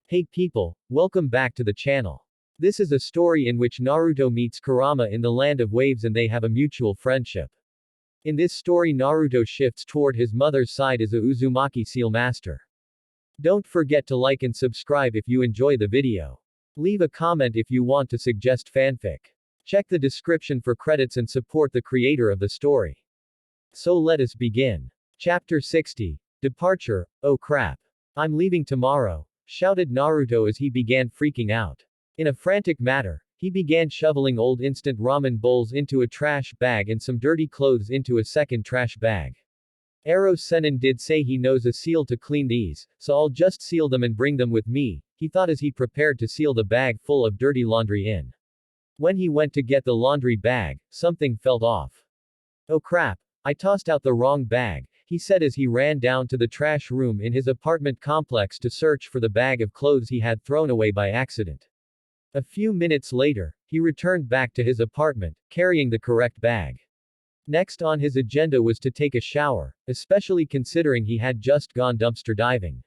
Hey people, welcome back to the channel. This is a story in which Naruto meets Kurama in the land of waves and they have a mutual friendship. In this story Naruto shifts toward his mother's side as a Uzumaki seal master. Don't forget to like and subscribe if you enjoy the video. Leave a comment if you want to suggest fanfic. Check the description for credits and support the creator of the story. So let us begin. Chapter 60. Departure. Oh crap. I'm leaving tomorrow, shouted Naruto as he began freaking out. In a frantic manner, he began shoveling old instant ramen bowls into a trash bag and some dirty clothes into a second trash bag. Ero Sennin did say he knows a seal to clean these, so I'll just seal them and bring them with me, he thought as he prepared to seal the bag full of dirty laundry in. When he went to get the laundry bag, something felt off. Oh crap, I tossed out the wrong bag, he said as he ran down to the trash room in his apartment complex to search for the bag of clothes he had thrown away by accident. A few minutes later, he returned back to his apartment, carrying the correct bag. Next on his agenda was to take a shower, especially considering he had just gone dumpster diving.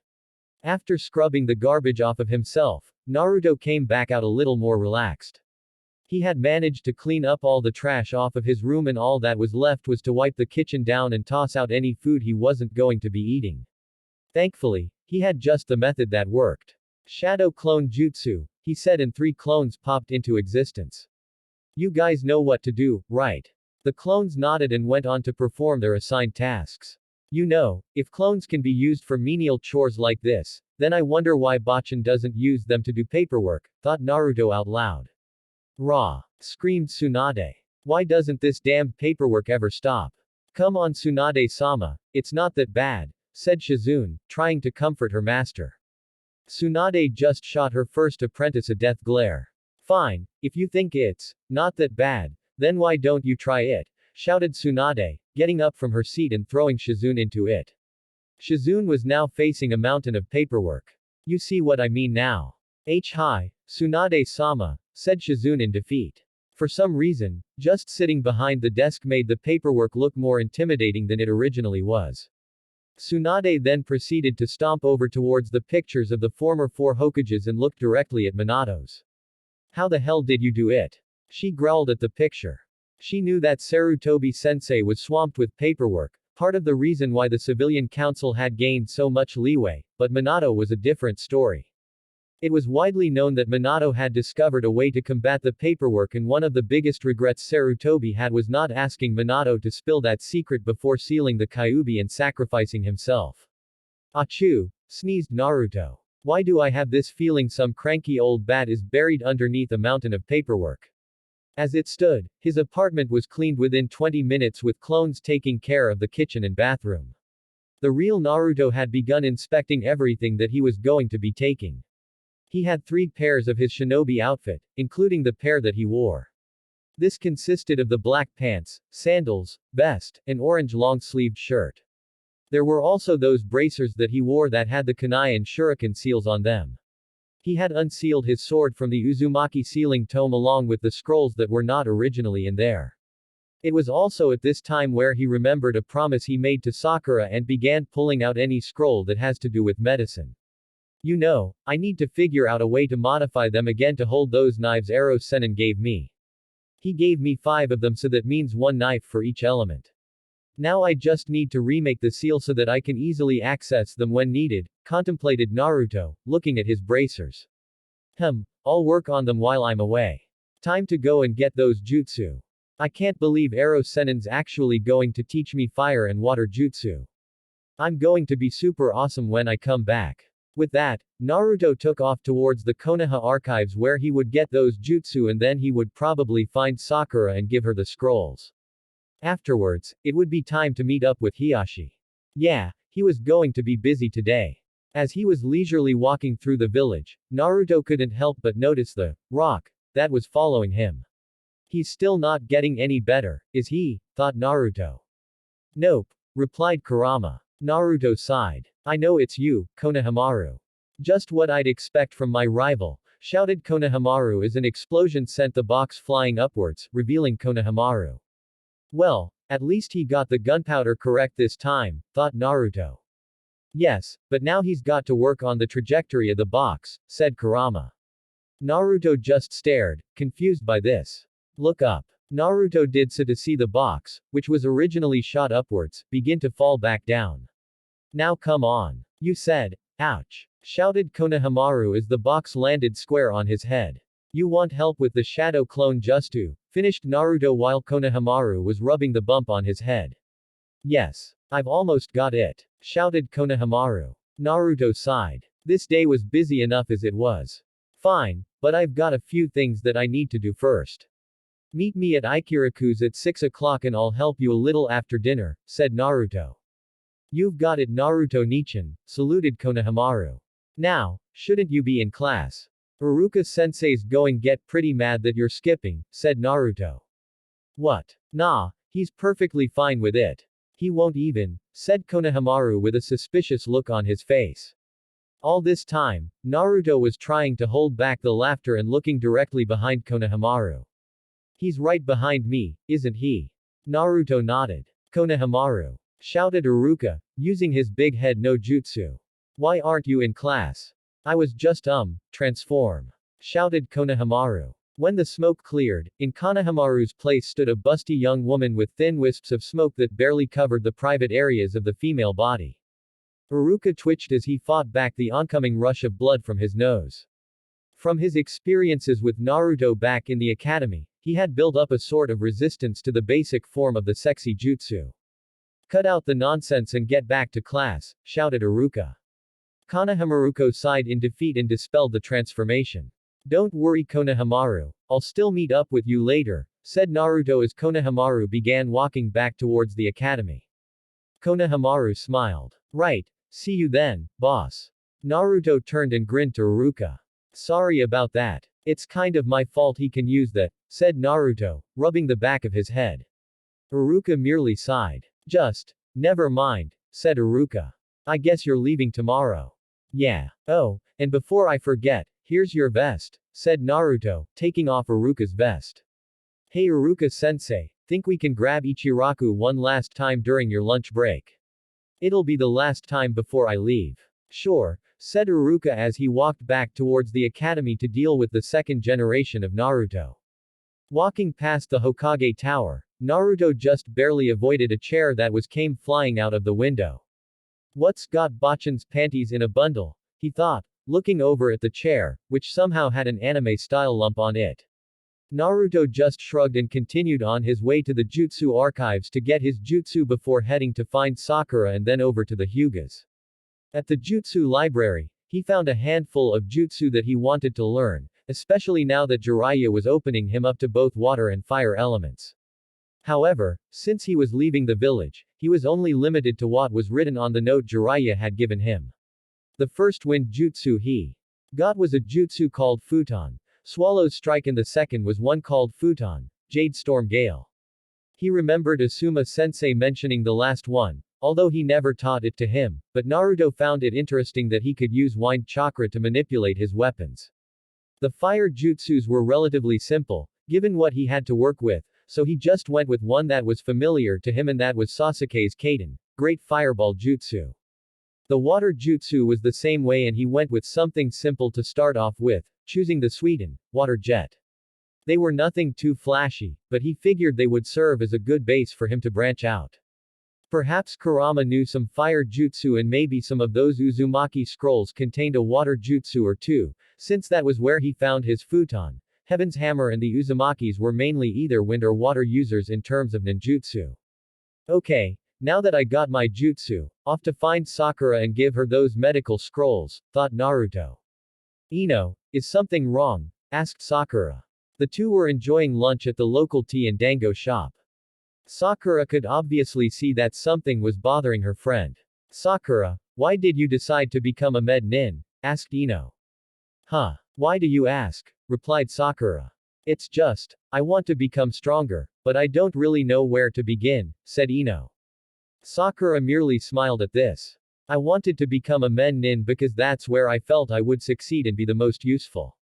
After scrubbing the garbage off of himself, Naruto came back out a little more relaxed. He had managed to clean up all the trash off of his room and all that was left was to wipe the kitchen down and toss out any food he wasn't going to be eating. Thankfully, he had just the method that worked. Shadow clone jutsu, he said, and 3 clones popped into existence. You guys know what to do, right? The clones nodded and went on to perform their assigned tasks. You know, if clones can be used for menial chores like this, then I wonder why Bachan doesn't use them to do paperwork, thought Naruto out loud. Rah! Screamed Tsunade. Why doesn't this damned paperwork ever stop? Come on Tsunade-sama, it's not that bad, said Shizune, trying to comfort her master. Tsunade just shot her first apprentice a death glare. Fine, if you think it's not that bad, then why don't you try it? Shouted Tsunade, getting up from her seat and throwing Shizune into it. Shizune was now facing a mountain of paperwork. You see what I mean now. Hi, Tsunade-sama, said Shizune in defeat. For some reason, just sitting behind the desk made the paperwork look more intimidating than it originally was. Tsunade then proceeded to stomp over towards the pictures of the former 4 Hokages and looked directly at Minato's. How the hell did you do it? She growled at the picture. She knew that Sarutobi-sensei was swamped with paperwork, part of the reason why the civilian council had gained so much leeway, but Minato was a different story. It was widely known that Minato had discovered a way to combat the paperwork, and one of the biggest regrets Sarutobi had was not asking Minato to spill that secret before sealing the Kyuubi and sacrificing himself. Achoo! Sneezed Naruto. Why do I have this feeling some cranky old bat is buried underneath a mountain of paperwork? As it stood, his apartment was cleaned within 20 minutes with clones taking care of the kitchen and bathroom. The real Naruto had begun inspecting everything that he was going to be taking. He had 3 pairs of his shinobi outfit, including the pair that he wore. This consisted of the black pants, sandals, vest, and orange long-sleeved shirt. There were also those bracers that he wore that had the kunai and shuriken seals on them. He had unsealed his sword from the Uzumaki sealing tome along with the scrolls that were not originally in there. It was also at this time where he remembered a promise he made to Sakura and began pulling out any scroll that has to do with medicine. You know, I need to figure out a way to modify them again to hold those knives Ero Sennin gave me. He gave me 5 of them, so that means 1 knife for each element. Now I just need to remake the seal so that I can easily access them when needed, contemplated Naruto, looking at his bracers. I'll work on them while I'm away. Time to go and get those jutsu. I can't believe Ero Sennin's actually going to teach me fire and water jutsu. I'm going to be super awesome when I come back. With that, Naruto took off towards the Konoha archives where he would get those jutsu, and then he would probably find Sakura and give her the scrolls. Afterwards, it would be time to meet up with Hiyashi. Yeah, he was going to be busy today. As he was leisurely walking through the village, Naruto couldn't help but notice the rock that was following him. He's still not getting any better, is he? Thought Naruto. Nope, replied Kurama. Naruto sighed. I know it's you, Konohamaru. Just what I'd expect from my rival, shouted Konohamaru as an explosion sent the box flying upwards, revealing Konohamaru. Well, at least he got the gunpowder correct this time, thought Naruto. Yes, but now he's got to work on the trajectory of the box, said Kurama. Naruto just stared, confused by this. Look up. Naruto did so to see the box, which was originally shot upwards, begin to fall back down. Now come on. You said. Ouch. Shouted Konohamaru as the box landed square on his head. You want help with the shadow clone Justu, finished Naruto while Konohamaru was rubbing the bump on his head. Yes. I've almost got it. Shouted Konohamaru. Naruto sighed. This day was busy enough as it was. Fine, but I've got a few things that I need to do first. Meet me at Ikiraku's at 6 o'clock and I'll help you a little after dinner, said Naruto. You've got it Naruto-nichan, saluted Konohamaru. Now, shouldn't you be in class? Iruka-sensei's going get pretty mad that you're skipping, said Naruto. What? Nah, he's perfectly fine with it. He won't even, said Konohamaru with a suspicious look on his face. All this time, Naruto was trying to hold back the laughter and looking directly behind Konohamaru. He's right behind me, isn't he? Naruto nodded. Konohamaru. Shouted Iruka, using his big head no jutsu. Why aren't you in class? I was just transform. Shouted Konohamaru. When the smoke cleared, in Konohamaru's place stood a busty young woman with thin wisps of smoke that barely covered the private areas of the female body. Iruka twitched as he fought back the oncoming rush of blood from his nose. From his experiences with Naruto back in the academy, he had built up a sort of resistance to the basic form of the sexy jutsu. Cut out the nonsense and get back to class, shouted Iruka. Konohamaru sighed in defeat and dispelled the transformation. Don't worry Konohamaru, I'll still meet up with you later, said Naruto as Konohamaru began walking back towards the academy. Konohamaru smiled. Right, see you then, boss. Naruto turned and grinned to Iruka. Sorry about that. It's kind of my fault he can use that, said Naruto, rubbing the back of his head. Iruka merely sighed. Just, never mind, said Iruka. I guess you're leaving tomorrow. Yeah. Oh, and before I forget, here's your vest, said Naruto, taking off Iruka's vest. Hey Iruka-sensei, think we can grab Ichiraku one last time during your lunch break? It'll be the last time before I leave. Sure, said Iruka as he walked back towards the academy to deal with the second generation of Naruto. Walking past the Hokage Tower, Naruto just barely avoided a chair that came flying out of the window. What's got Bachan's panties in a bundle? He thought, looking over at the chair, which somehow had an anime-style lump on it. Naruto just shrugged and continued on his way to the Jutsu archives to get his jutsu before heading to find Sakura and then over to the Hyugas. At the Jutsu library, he found a handful of jutsu that he wanted to learn, especially now that Jiraiya was opening him up to both water and fire elements. However, since he was leaving the village, he was only limited to what was written on the note Jiraiya had given him. The first wind jutsu he got was a jutsu called Futon, Swallow's Strike, and the second was one called Futon, Jade Storm Gale. He remembered Asuma-sensei mentioning the last one, although he never taught it to him, but Naruto found it interesting that he could use wind chakra to manipulate his weapons. The fire jutsus were relatively simple, given what he had to work with, so he just went with one that was familiar to him, and that was Sasuke's Kaden, Great Fireball Jutsu. The water jutsu was the same way, and he went with something simple to start off with, choosing the Suiten, Water Jet. They were nothing too flashy, but he figured they would serve as a good base for him to branch out. Perhaps Kurama knew some fire jutsu, and maybe some of those Uzumaki scrolls contained a water jutsu or two, since that was where he found his futon. Heaven's Hammer and the Uzumakis were mainly either wind or water users in terms of ninjutsu. Okay, now that I got my jutsu, off to find Sakura and give her those medical scrolls, thought Naruto. Ino, is something wrong? Asked Sakura. The two were enjoying lunch at the local tea and dango shop. Sakura could obviously see that something was bothering her friend. Sakura, why did you decide to become a med nin? Asked Ino. Huh. Why do you ask? Replied Sakura. I want to become stronger, but I don't really know where to begin, said Ino. Sakura merely smiled at this. I wanted to become a nin because that's where I felt I would succeed and be the most useful.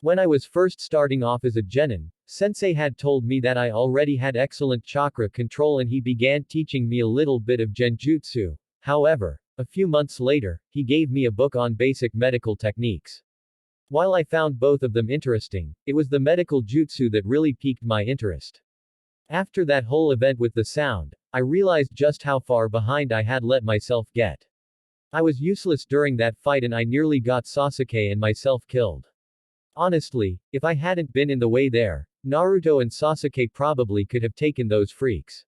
When I was first starting off as a genin, sensei had told me that I already had excellent chakra control and he began teaching me a little bit of genjutsu. However, a few months later, he gave me a book on basic medical techniques. While I found both of them interesting, it was the medical jutsu that really piqued my interest. After that whole event with the sound, I realized just how far behind I had let myself get. I was useless during that fight and I nearly got Sasuke and myself killed. Honestly, if I hadn't been in the way there, Naruto and Sasuke probably could have taken those freaks.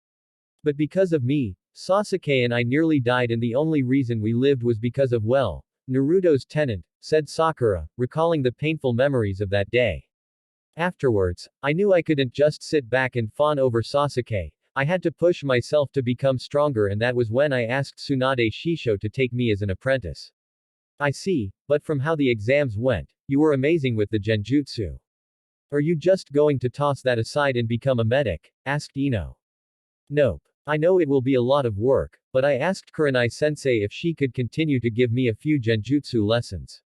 But because of me, Sasuke and I nearly died and the only reason we lived was because of, well, Naruto's tenant, said Sakura, recalling the painful memories of that day. Afterwards, I knew I couldn't just sit back and fawn over Sasuke. I had to push myself to become stronger and that was when I asked Tsunade Shisho to take me as an apprentice. I see, but from how the exams went, you were amazing with the genjutsu. Are you just going to toss that aside and become a medic? Asked Ino. Nope. I know it will be a lot of work, but I asked Kurenai-sensei if she could continue to give me a few genjutsu lessons.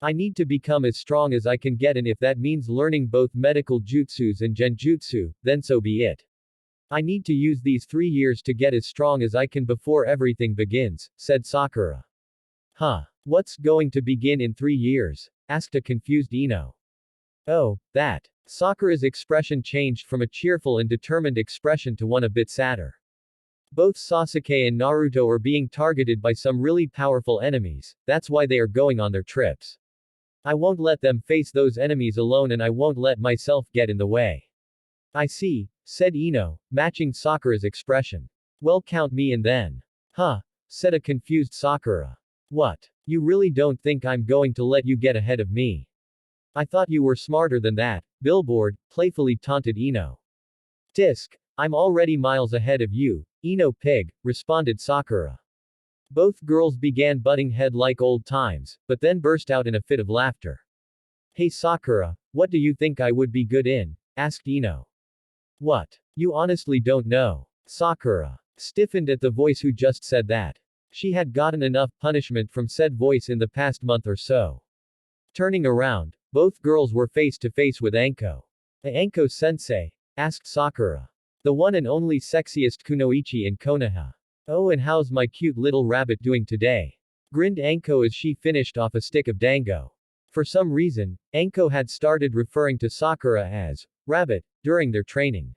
I need to become as strong as I can get and if that means learning both medical jutsus and genjutsu, then so be it. I need to use these 3 years to get as strong as I can before everything begins, said Sakura. Huh. What's going to begin in 3 years? Asked a confused Ino. Oh, that. Sakura's expression changed from a cheerful and determined expression to one a bit sadder. Both Sasuke and Naruto are being targeted by some really powerful enemies, that's why they are going on their trips. I won't let them face those enemies alone and I won't let myself get in the way. I see, said Ino, matching Sakura's expression. Well, count me in then. Huh, said a confused Sakura. What? You really don't think I'm going to let you get ahead of me? I thought you were smarter than that, Billboard, playfully taunted Ino. Tisk, I'm already miles ahead of you, Ino pig, responded Sakura. Both girls began butting head like old times, but then burst out in a fit of laughter. Hey Sakura, what do you think I would be good in? Asked Ino. What? You honestly don't know? Sakura stiffened at the voice who just said that. She had gotten enough punishment from said voice in the past month or so. Turning around, both girls were face to face with Anko. Anko-sensei? Asked Sakura. The one and only sexiest kunoichi in Konoha. Oh, and how's my cute little rabbit doing today? Grinned Anko as she finished off a stick of dango. For some reason, Anko had started referring to Sakura as rabbit during their training.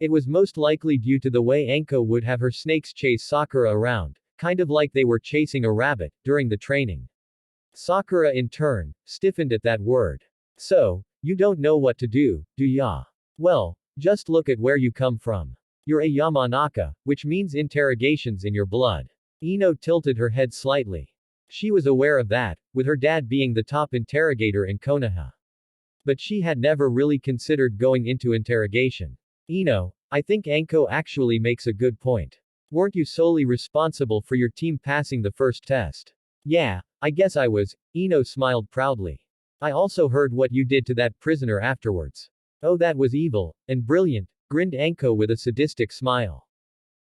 It was most likely due to the way Anko would have her snakes chase Sakura around, kind of like they were chasing a rabbit during the training. Sakura in turn stiffened at that word. So, you don't know what to do ya? Well, just look at where you come from. You're a Yamanaka, which means interrogations in your blood. Ino tilted her head slightly. She was aware of that, with her dad being the top interrogator in Konoha. But she had never really considered going into interrogation. Ino, I think Anko actually makes a good point. Weren't you solely responsible for your team passing the first test? Yeah, I guess I was, Ino smiled proudly. I also heard what you did to that prisoner afterwards. Oh, that was evil, and brilliant, grinned Anko with a sadistic smile.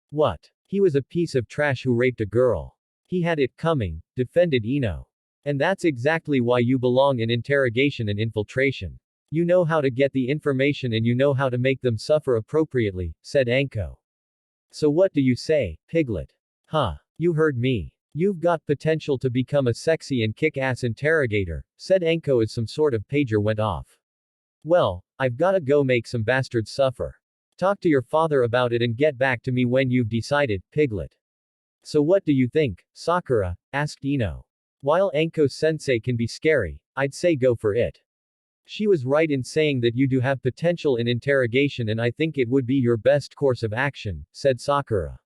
What? He was a piece of trash who raped a girl. He had it coming, defended Ino. And that's exactly why you belong in interrogation and infiltration. You know how to get the information and you know how to make them suffer appropriately, said Anko. So what do you say, Piglet? Huh. You heard me. You've got potential to become a sexy and kick-ass interrogator, said Anko as some sort of pager went off. Well, I've gotta go make some bastards suffer. Talk to your father about it and get back to me when you've decided, Piglet. So what do you think, Sakura? Asked Ino. While Anko-sensei can be scary, I'd say go for it. She was right in saying that you do have potential in interrogation and I think it would be your best course of action, said Sakura.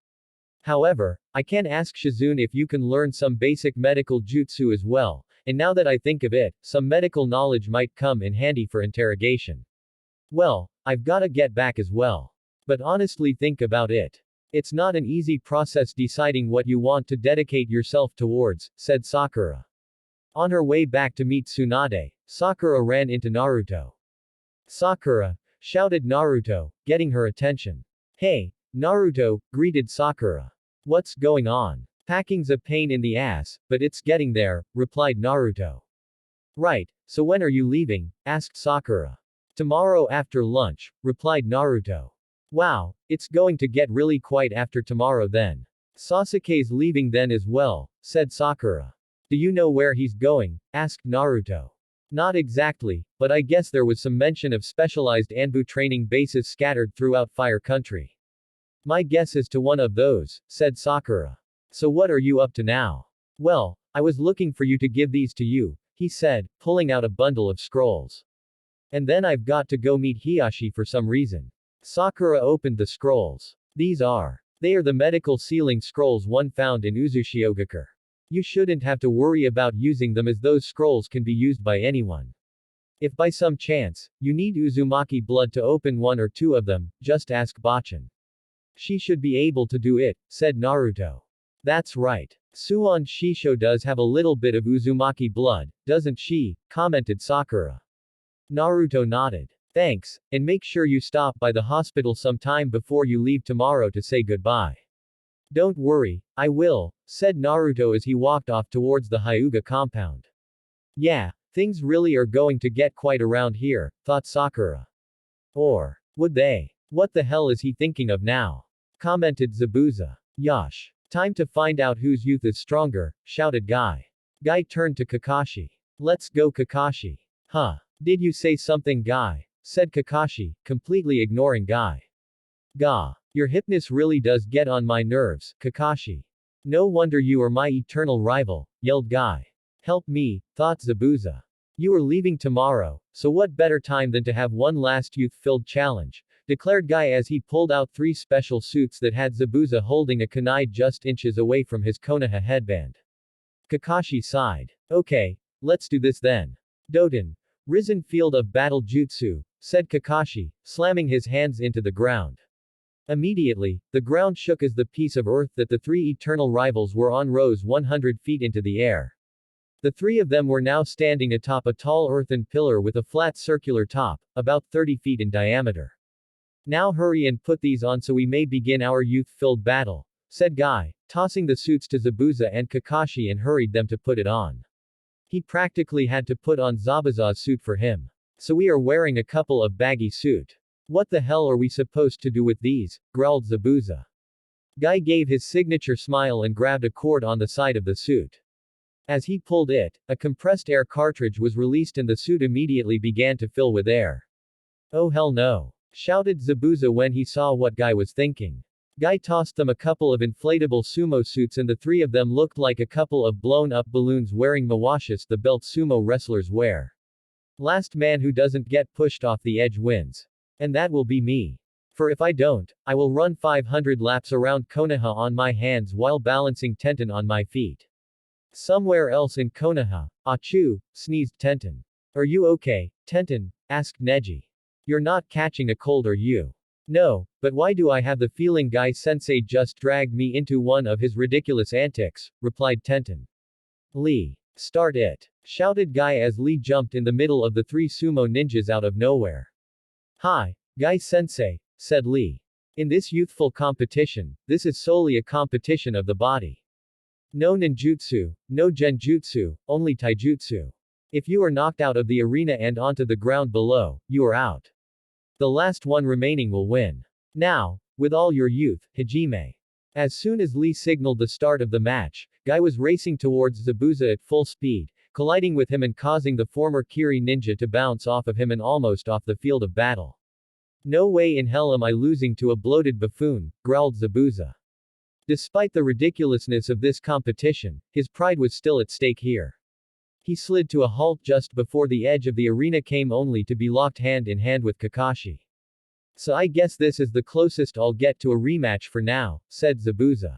However, I can ask Shizune if you can learn some basic medical jutsu as well, and now that I think of it, some medical knowledge might come in handy for interrogation. Well, I've gotta get back as well. But honestly think about it. It's not an easy process deciding what you want to dedicate yourself towards, said Sakura. On her way back to meet Tsunade, Sakura ran into Naruto. Sakura! Shouted Naruto, getting her attention. Hey, Naruto, greeted Sakura. What's going on? Packing's a pain in the ass, but it's getting there, replied Naruto. Right, so when are you leaving? Asked Sakura. Tomorrow after lunch, replied Naruto. Wow, it's going to get really quiet after tomorrow then. Sasuke's leaving then as well, said Sakura. Do you know where he's going? Asked Naruto. Not exactly, but I guess there was some mention of specialized Anbu training bases scattered throughout Fire Country. My guess is to one of those, said Sakura. So what are you up to now? Well, I was looking for you to give these to you, he said, pulling out a bundle of scrolls. And then I've got to go meet Hiyashi for some reason. Sakura opened the scrolls. They are the medical sealing scrolls one found in Uzushiogakure. You shouldn't have to worry about using them as those scrolls can be used by anyone. If by some chance, you need Uzumaki blood to open one or two of them, just ask Bachan. She should be able to do it, said Naruto. That's right. Suon Shisho does have a little bit of Uzumaki blood, doesn't she? Commented Sakura. Naruto nodded. Thanks, and make sure you stop by the hospital sometime before you leave tomorrow to say goodbye. Don't worry, I will, said Naruto as he walked off towards the Hyuga compound. Yeah, things really are going to get quiet around here, thought Sakura. Or would they? What the hell is he thinking of now? Commented Zabuza. Yosh. Time to find out whose youth is stronger, shouted Guy. Guy turned to Kakashi. Let's go Kakashi. Huh. Did you say something Guy? Said Kakashi, completely ignoring Guy. Gah. Your hipness really does get on my nerves, Kakashi. No wonder you are my eternal rival, yelled Guy. Help me, thought Zabuza. You are leaving tomorrow, so what better time than to have one last youth-filled challenge, declared Guy as he pulled out 3 special suits that had Zabuza holding a kunai just inches away from his Konoha headband. Kakashi sighed. Okay, let's do this then. Doten. Risen field of battle jutsu, said Kakashi, slamming his hands into the ground. Immediately, the ground shook as the piece of earth that the 3 eternal rivals were on rose 100 feet into the air. The 3 of them were now standing atop a tall earthen pillar with a flat circular top, about 30 feet in diameter. Now hurry and put these on so we may begin our youth-filled battle, said Guy, tossing the suits to Zabuza and Kakashi and hurried them to put it on. He practically had to put on Zabuza's suit for him. So we are wearing a couple of baggy suit. What the hell are we supposed to do with these? Growled Zabuza. Guy gave his signature smile and grabbed a cord on the side of the suit. As he pulled it, a compressed air cartridge was released and the suit immediately began to fill with air. Oh hell no! Shouted Zabuza when he saw what Guy was thinking. Guy tossed them a couple of inflatable sumo suits and the 3 of them looked like a couple of blown-up balloons wearing mawashis, the belt sumo wrestlers wear. Last man who doesn't get pushed off the edge wins. And that will be me. For if I don't, I will run 500 laps around Konoha on my hands while balancing Tenten on my feet. Somewhere else in Konoha. Achoo, sneezed Tenten. Are you okay, Tenten? Asked Neji. You're not catching a cold, are you? No, but why do I have the feeling Guy-sensei just dragged me into one of his ridiculous antics, replied Tenten. Lee. Start it. Shouted Guy as Lee jumped in the middle of the 3 sumo ninjas out of nowhere. Hi, Guy-sensei, said Lee. In this youthful competition, this is solely a competition of the body. No ninjutsu, no genjutsu, only taijutsu. If you are knocked out of the arena and onto the ground below, you are out. The last one remaining will win. Now, with all your youth, Hajime. As soon as Lee signaled the start of the match, Guy was racing towards Zabuza at full speed, colliding with him and causing the former Kiri ninja to bounce off of him and almost off the field of battle. No way in hell am I losing to a bloated buffoon, growled Zabuza. Despite the ridiculousness of this competition, his pride was still at stake here. He slid to a halt just before the edge of the arena came only to be locked hand in hand with Kakashi. So I guess this is the closest I'll get to a rematch for now, said Zabuza.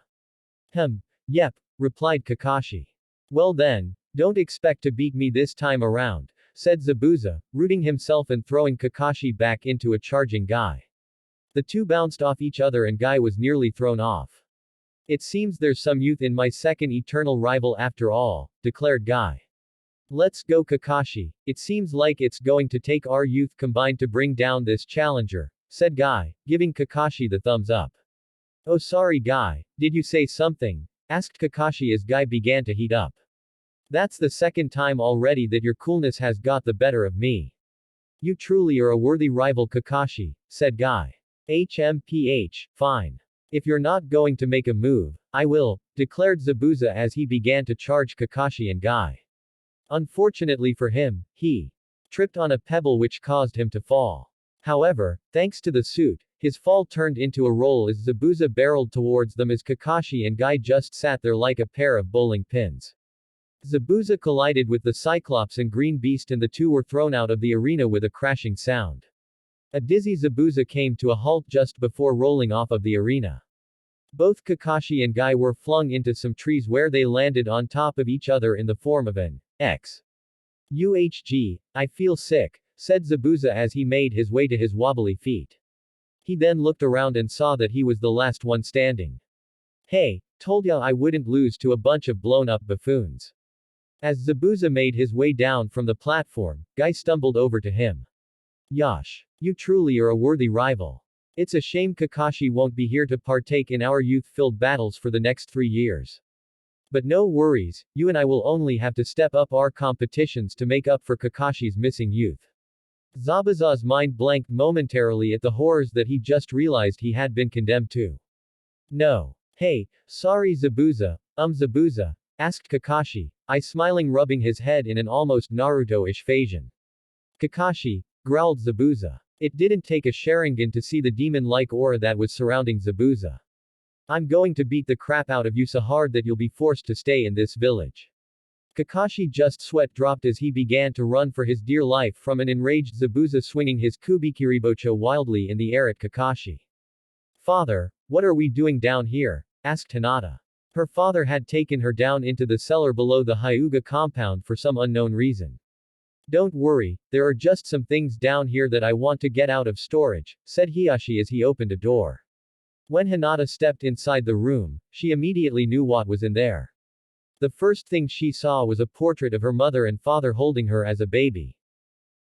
Yep, replied Kakashi. Well then, don't expect to beat me this time around, said Zabuza, rooting himself and throwing Kakashi back into a charging Guy. The 2 bounced off each other and Guy was nearly thrown off. It seems there's some youth in my second eternal rival after all, declared Guy. Let's go Kakashi. It seems like it's going to take our youth combined to bring down this challenger, said Guy, giving Kakashi the thumbs up. Oh sorry Guy, did you say something? Asked Kakashi as Guy began to heat up. That's the second time already that your coolness has got the better of me. You truly are a worthy rival Kakashi, said Guy. Fine. If you're not going to make a move, I will, declared Zabuza as he began to charge Kakashi and Guy. Unfortunately for him, he tripped on a pebble which caused him to fall. However, thanks to the suit, his fall turned into a roll as Zabuza barreled towards them as Kakashi and Guy just sat there like a pair of bowling pins. Zabuza collided with the Cyclops and Green Beast and the two were thrown out of the arena with a crashing sound. A dizzy Zabuza came to a halt just before rolling off of the arena. Both Kakashi and Guy were flung into some trees where they landed on top of each other in the form of an X. I feel sick, said Zabuza as he made his way to his wobbly feet. He then looked around and saw that he was the last one standing. Hey, told ya I wouldn't lose to a bunch of blown up buffoons. As Zabuza made his way down from the platform, Guy stumbled over to him. Yash. You truly are a worthy rival. It's a shame Kakashi won't be here to partake in our youth-filled battles for the next 3 years. But no worries, you and I will only have to step up our competitions to make up for Kakashi's missing youth. Zabuza's mind blanked momentarily at the horrors that he just realized he had been condemned to. No. Hey, sorry Zabuza, Zabuza, asked Kakashi, smiling rubbing his head in an almost Naruto-ish fashion. Kakashi, growled Zabuza. It didn't take a Sharingan to see the demon-like aura that was surrounding Zabuza. I'm going to beat the crap out of you so hard that you'll be forced to stay in this village. Kakashi just sweat dropped as he began to run for his dear life from an enraged Zabuza swinging his Kubikiribocho wildly in the air at Kakashi. Father, what are we doing down here? Asked Hinata. Her father had taken her down into the cellar below the Hyuga compound for some unknown reason. Don't worry, there are just some things down here that I want to get out of storage, said Hiyashi as he opened a door. When Hinata stepped inside the room, she immediately knew what was in there. The first thing she saw was a portrait of her mother and father holding her as a baby.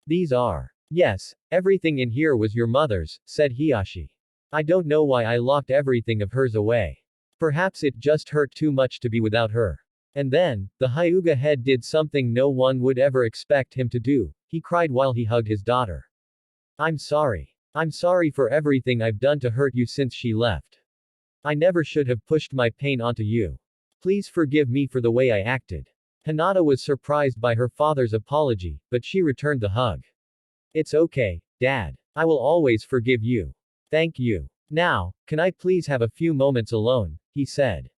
These are. Yes, everything in here was your mother's, said Hiyashi. I don't know why I locked everything of hers away. Perhaps it just hurt too much to be without her. And then, the Hyuga head did something no one would ever expect him to do, he cried while he hugged his daughter. I'm sorry. I'm sorry for everything I've done to hurt you since she left. I never should have pushed my pain onto you. Please forgive me for the way I acted. Hinata was surprised by her father's apology, but she returned the hug. It's okay, Dad. I will always forgive you. Thank you. Now, can I please have a few moments alone, he said.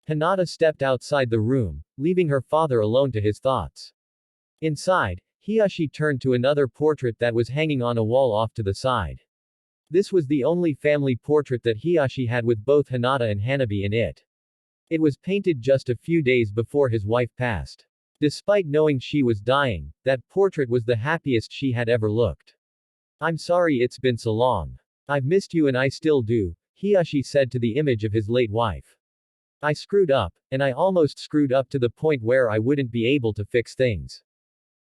Hinata stepped outside the room, leaving her father alone to his thoughts. Inside, Hiyashi turned to another portrait that was hanging on a wall off to the side. This was the only family portrait that Hiyashi had with both Hinata and Hanabi in it. It was painted just a few days before his wife passed. Despite knowing she was dying, that portrait was the happiest she had ever looked. I'm sorry it's been so long. I've missed you and I still do, Hiyashi said to the image of his late wife. I screwed up, and I almost screwed up to the point where I wouldn't be able to fix things.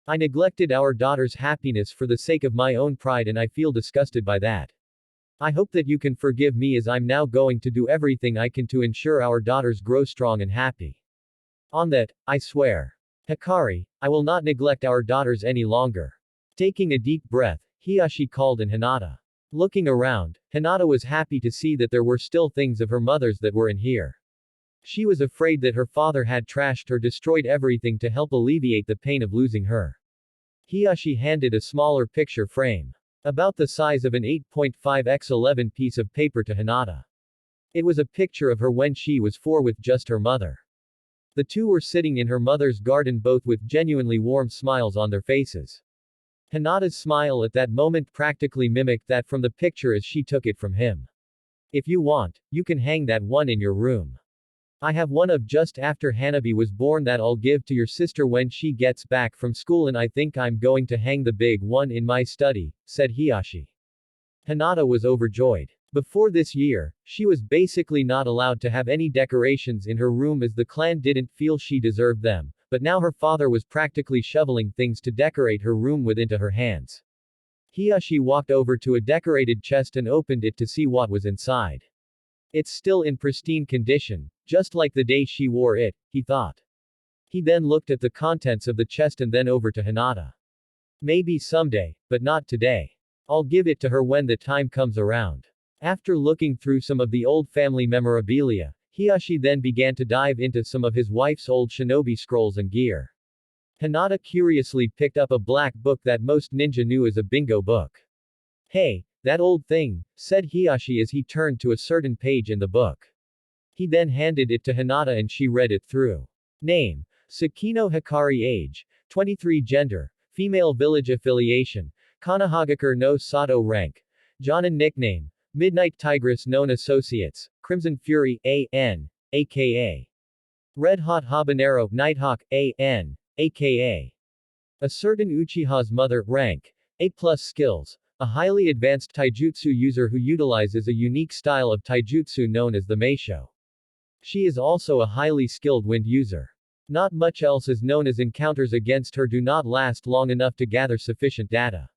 I neglected our daughter's happiness for the sake of my own pride and I feel disgusted by that. I hope that you can forgive me as I'm now going to do everything I can to ensure our daughters grow strong and happy. On that, I swear. Hikari, I will not neglect our daughters any longer. Taking a deep breath, Hiyashi called in Hinata. Looking around, Hinata was happy to see that there were still things of her mother's that were in here. She was afraid that her father had trashed or destroyed everything to help alleviate the pain of losing her. Hiyashi handed a smaller picture frame, about the size of an 8.5x11 piece of paper to Hinata. It was a picture of her when she was 4 with just her mother. The two were sitting in her mother's garden both with genuinely warm smiles on their faces. Hinata's smile at that moment practically mimicked that from the picture as she took it from him. If you want, you can hang that one in your room. I have one of just after Hanabi was born that I'll give to your sister when she gets back from school and I think I'm going to hang the big one in my study, said Hiyashi. Hinata was overjoyed. Before this year, she was basically not allowed to have any decorations in her room as the clan didn't feel she deserved them, but now her father was practically shoveling things to decorate her room with into her hands. Hiyashi walked over to a decorated chest and opened it to see what was inside. It's still in pristine condition, just like the day she wore it, he thought. He then looked at the contents of the chest and then over to Hinata. Maybe someday, but not today. I'll give it to her when the time comes around. After looking through some of the old family memorabilia, Hiyashi then began to dive into some of his wife's old shinobi scrolls and gear. Hinata curiously picked up a black book that most ninja knew as a bingo book. Hey, that old thing, said Hiyashi as he turned to a certain page in the book. He then handed it to Hinata and she read it through. Name: Sakino Hikari. Age: 23. Gender: female. Village affiliation: Kanahagakure no Sato. Rank: Jonin. Nickname: Midnight Tigress. Known associates: Crimson Fury, A.N., aka Red Hot Habanero, Nighthawk, A.N., aka a certain Uchiha's mother. Rank: A+. Skills: a highly advanced taijutsu user who utilizes a unique style of taijutsu known as the Meisho. She is also a highly skilled wind user. Not much else is known as encounters against her do not last long enough to gather sufficient data.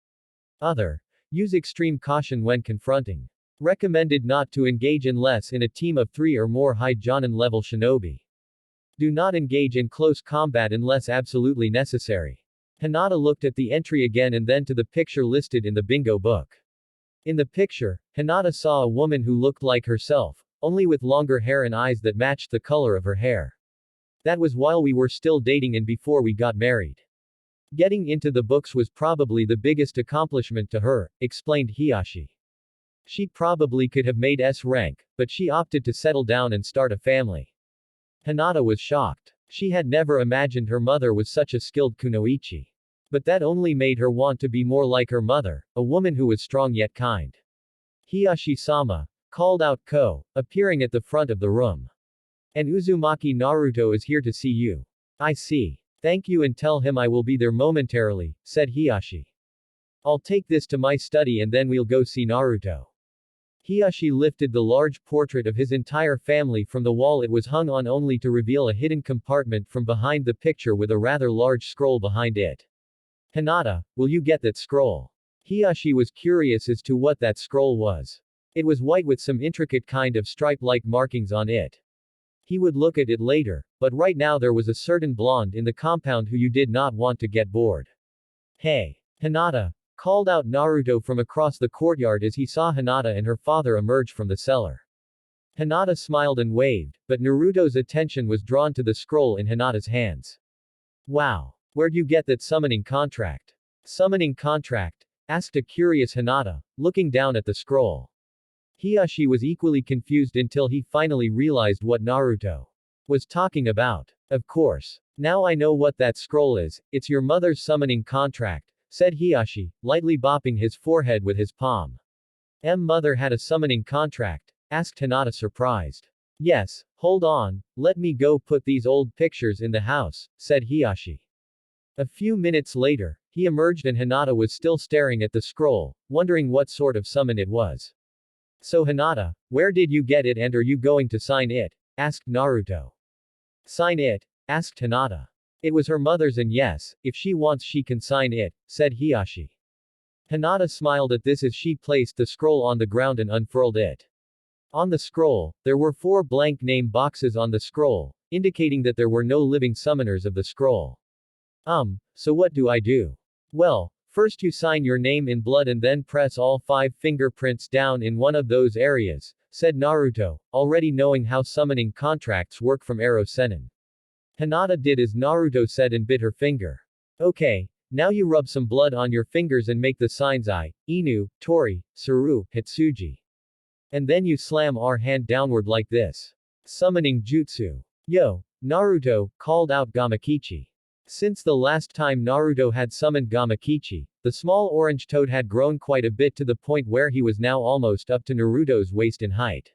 Other. Use extreme caution when confronting. Recommended not to engage unless in a team of 3 or more high Jonin level shinobi. Do not engage in close combat unless absolutely necessary. Hinata looked at the entry again and then to the picture listed in the bingo book. In the picture, Hinata saw a woman who looked like herself, only with longer hair and eyes that matched the color of her hair. That was while we were still dating and before we got married. Getting into the books was probably the biggest accomplishment to her, explained Hiyashi. She probably could have made S rank, but she opted to settle down and start a family. Hinata was shocked. She had never imagined her mother was such a skilled kunoichi. But that only made her want to be more like her mother, a woman who was strong yet kind. Hiyashi-sama, called out Ko, appearing at the front of the room. And Uzumaki Naruto is here to see you. I see. Thank you and tell him I will be there momentarily, said Hiyashi. I'll take this to my study and then we'll go see Naruto. Hiyashi lifted the large portrait of his entire family from the wall it was hung on only to reveal a hidden compartment from behind the picture with a rather large scroll behind it. Hinata, will you get that scroll? Hiyashi was curious as to what that scroll was. It was white with some intricate kind of stripe-like markings on it. He would look at it later, but right now there was a certain blonde in the compound who you did not want to get bored. Hey! Hinata! Called out Naruto from across the courtyard as he saw Hinata and her father emerge from the cellar. Hinata smiled and waved, but Naruto's attention was drawn to the scroll in Hinata's hands. Wow! Where'd you get that summoning contract? Summoning contract? Asked a curious Hinata, looking down at the scroll. Hiyashi was equally confused until he finally realized what Naruto was talking about. Of course. Now I know what that scroll is, it's your mother's summoning contract, said Hiyashi, lightly bopping his forehead with his palm. Mother had a summoning contract? Asked Hinata surprised. Yes, hold on, let me go put these old pictures in the house, said Hiyashi. A few minutes later, he emerged and Hinata was still staring at the scroll, wondering what sort of summon it was. So Hinata, where did you get it and are you going to sign it? Asked Naruto. Sign it? Asked Hinata. It was her mother's and yes, if she wants she can sign it, said Hiyashi. Hinata smiled at this as she placed the scroll on the ground and unfurled it. On the scroll, there were 4 blank name boxes on the scroll, indicating that there were no living summoners of the scroll. So what do I do? Well, first you sign your name in blood and then press all 5 fingerprints down in one of those areas, said Naruto, already knowing how summoning contracts work from Ero Sennin. Hinata did as Naruto said and bit her finger. Okay, now you rub some blood on your fingers and make the signs I, Inu, Tori, Saru, Hitsuji. And then you slam our hand downward like this. Summoning jutsu. Yo, Naruto, called out Gamakichi. Since the last time Naruto had summoned Gamakichi, the small orange toad had grown quite a bit to the point where he was now almost up to Naruto's waist in height.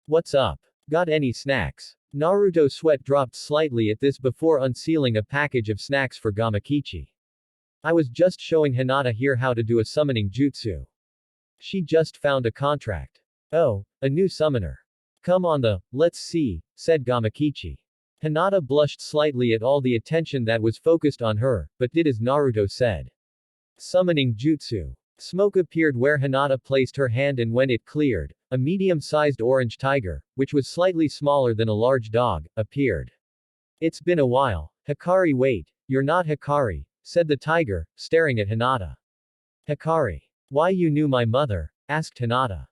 What's up? Got any snacks? Naruto's sweat dropped slightly at this before unsealing a package of snacks for Gamakichi. I was just showing Hinata here how to do a summoning jutsu. She just found a contract. Oh, a new summoner. Come on let's see, said Gamakichi. Hinata blushed slightly at all the attention that was focused on her, but did as Naruto said. Summoning jutsu. Smoke appeared where Hinata placed her hand, and when it cleared, a medium-sized orange tiger, which was slightly smaller than a large dog, appeared. It's been a while. Hikari, wait. You're not Hikari, said the tiger, staring at Hinata. Hikari. Why, you knew my mother? Asked Hinata.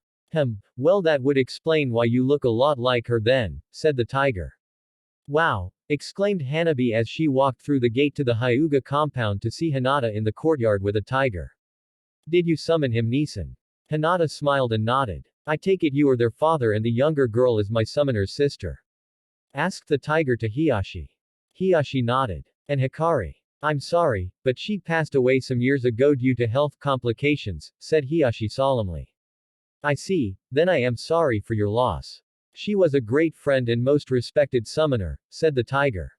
Well, that would explain why you look a lot like her then, said the tiger. Wow! Exclaimed Hanabi as she walked through the gate to the Hyuga compound to see Hinata in the courtyard with a tiger. Did you summon him, Nisan? Hinata smiled and nodded. I take it you are their father and the younger girl is my summoner's sister. Asked the tiger to Hiyashi. Hiyashi nodded. And Hikari? I'm sorry, but she passed away some years ago due to health complications, said Hiyashi solemnly. I see, then I am sorry for your loss. She was a great friend and most respected summoner, said the tiger.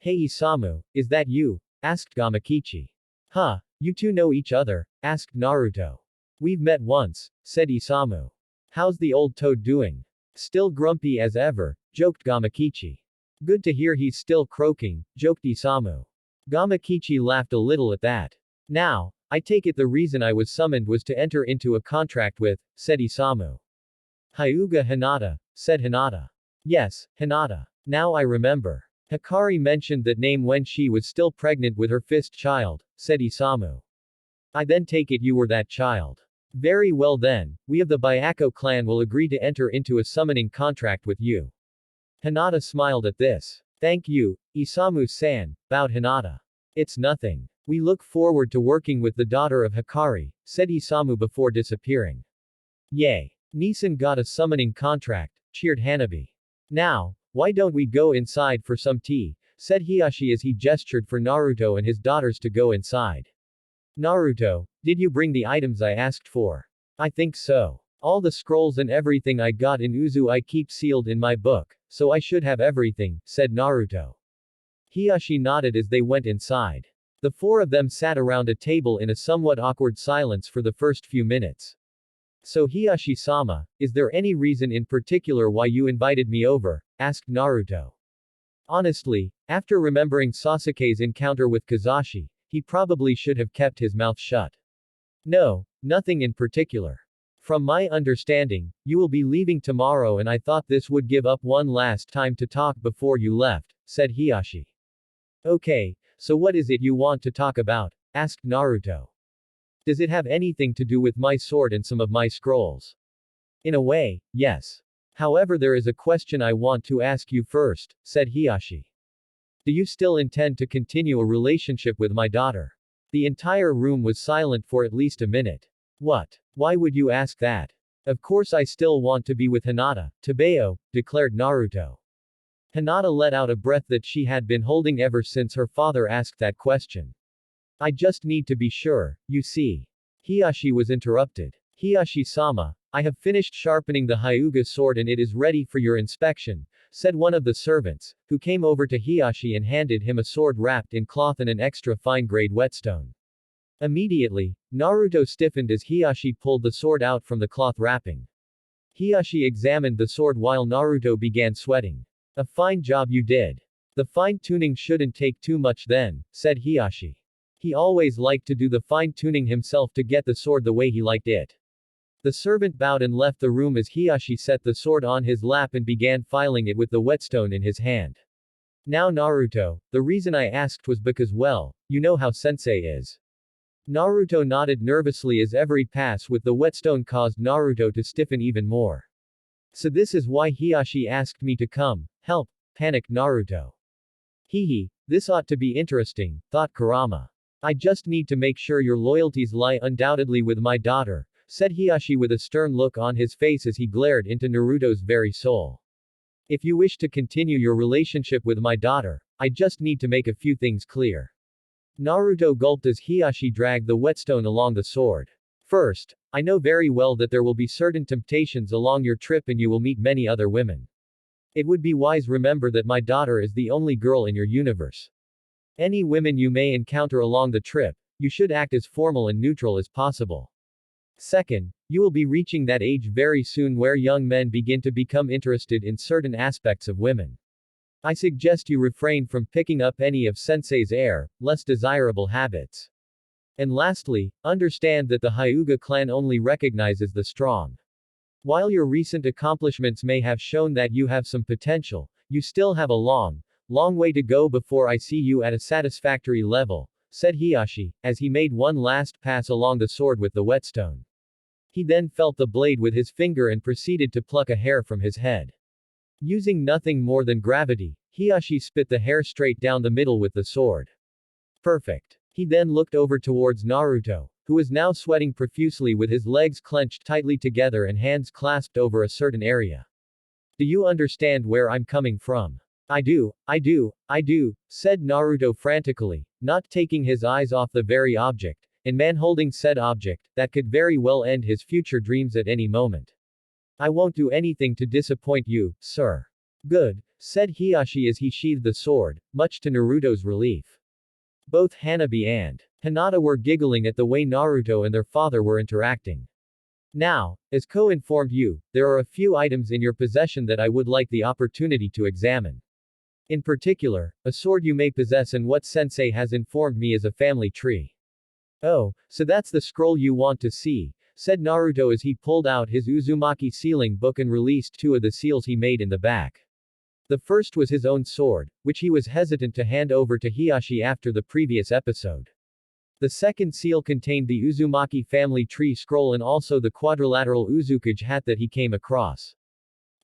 Hey Isamu, is that you? Asked Gamakichi. Huh, you two know each other? Asked Naruto. We've met once, said Isamu. How's the old toad doing? Still grumpy as ever, joked Gamakichi. Good to hear he's still croaking, joked Isamu. Gamakichi laughed a little at that. Now, I take it the reason I was summoned was to enter into a contract with, said Isamu. Hyuga Hinata, said Hinata. Yes, Hinata. Now I remember. Hikari mentioned that name when she was still pregnant with her fifth child, said Isamu. I then take it you were that child. Very well then, we of the Byako clan will agree to enter into a summoning contract with you. Hinata smiled at this. Thank you, Isamu-san, bowed Hinata. It's nothing. We look forward to working with the daughter of Hikari, said Isamu before disappearing. Yay! Nisan got a summoning contract, cheered Hanabi. Now, why don't we go inside for some tea, said Hiyashi as he gestured for Naruto and his daughters to go inside. Naruto, did you bring the items I asked for? I think so. All the scrolls and everything I got in Uzu I keep sealed in my book, so I should have everything, said Naruto. Hiyashi nodded as they went inside. The four of them sat around a table in a somewhat awkward silence for the first few minutes. So Hiyashi-sama, is there any reason in particular why you invited me over? Asked Naruto. Honestly, after remembering Sasuke's encounter with Kazashi, he probably should have kept his mouth shut. No, nothing in particular. From my understanding, you will be leaving tomorrow and I thought this would give up one last time to talk before you left, said Hiyashi. Okay, so what is it you want to talk about? Asked Naruto. Does it have anything to do with my sword and some of my scrolls? In a way, yes. However, there is a question I want to ask you first, said Hiyashi. Do you still intend to continue a relationship with my daughter? The entire room was silent for at least a minute. What? Why would you ask that? Of course I still want to be with Hinata, Tabeo, declared Naruto. Hinata let out a breath that she had been holding ever since her father asked that question. I just need to be sure, you see. Hiyashi was interrupted. Hiyashi-sama, I have finished sharpening the Hyuga sword and it is ready for your inspection, said one of the servants, who came over to Hiyashi and handed him a sword wrapped in cloth and an extra fine-grade whetstone. Immediately, Naruto stiffened as Hiyashi pulled the sword out from the cloth wrapping. Hiyashi examined the sword while Naruto began sweating. A fine job you did. The fine-tuning shouldn't take too much then, said Hiyashi. He always liked to do the fine-tuning himself to get the sword the way he liked it. The servant bowed and left the room as Hiyashi set the sword on his lap and began filing it with the whetstone in his hand. Now Naruto, the reason I asked was because well, you know how sensei is. Naruto nodded nervously as every pass with the whetstone caused Naruto to stiffen even more. So this is why Hiyashi asked me to come, help, panicked Naruto. Hehe, this ought to be interesting, thought Kurama. I just need to make sure your loyalties lie undoubtedly with my daughter, said Hiyashi with a stern look on his face as he glared into Naruto's very soul. If you wish to continue your relationship with my daughter, I just need to make a few things clear. Naruto gulped as Hiyashi dragged the whetstone along the sword. First, I know very well that there will be certain temptations along your trip and you will meet many other women. It would be wise remember that my daughter is the only girl in your universe. Any women you may encounter along the trip, you should act as formal and neutral as possible. Second, you will be reaching that age very soon where young men begin to become interested in certain aspects of women. I suggest you refrain from picking up any of Sensei's less desirable habits. And lastly, understand that the Hyuga clan only recognizes the strong. While your recent accomplishments may have shown that you have some potential, you still have a long way to go before I see you at a satisfactory level, said Hiyashi, as he made one last pass along the sword with the whetstone. He then felt the blade with his finger and proceeded to pluck a hair from his head. Using nothing more than gravity, Hiyashi spit the hair straight down the middle with the sword. Perfect. He then looked over towards Naruto, who was now sweating profusely with his legs clenched tightly together and hands clasped over a certain area. Do you understand where I'm coming from? I do, said Naruto frantically, not taking his eyes off the very object, and man holding said object, that could very well end his future dreams at any moment. I won't do anything to disappoint you, sir. Good, said Hiyashi as he sheathed the sword, much to Naruto's relief. Both Hanabi and Hinata were giggling at the way Naruto and their father were interacting. Now, as Ko informed you, there are a few items in your possession that I would like the opportunity to examine. In particular, a sword you may possess and what Sensei has informed me is a family tree. Oh, so that's the scroll you want to see, said Naruto as he pulled out his Uzumaki sealing book and released two of the seals he made in the back. The first was his own sword, which he was hesitant to hand over to Hiyashi after the previous episode. The second seal contained the Uzumaki family tree scroll and also the quadrilateral Uzukage hat that he came across.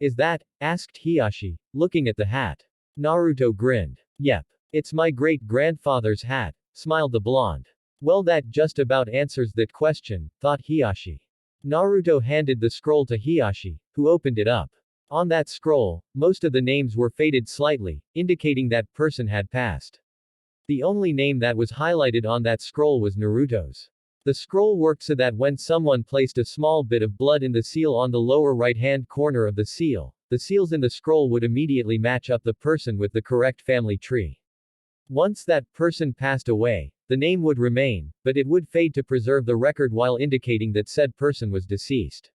Is that? Asked Hiyashi, looking at the hat. Naruto grinned. Yep. It's my great-grandfather's hat, smiled the blonde. Well, that just about answers that question, thought Hiyashi. Naruto handed the scroll to Hiyashi, who opened it up. On that scroll, most of the names were faded slightly, indicating that person had passed. The only name that was highlighted on that scroll was Naruto's. The scroll worked so that when someone placed a small bit of blood in the seal on the lower right-hand corner of the seals in the scroll would immediately match up the person with the correct family tree. Once that person passed away, the name would remain, but it would fade to preserve the record while indicating that said person was deceased.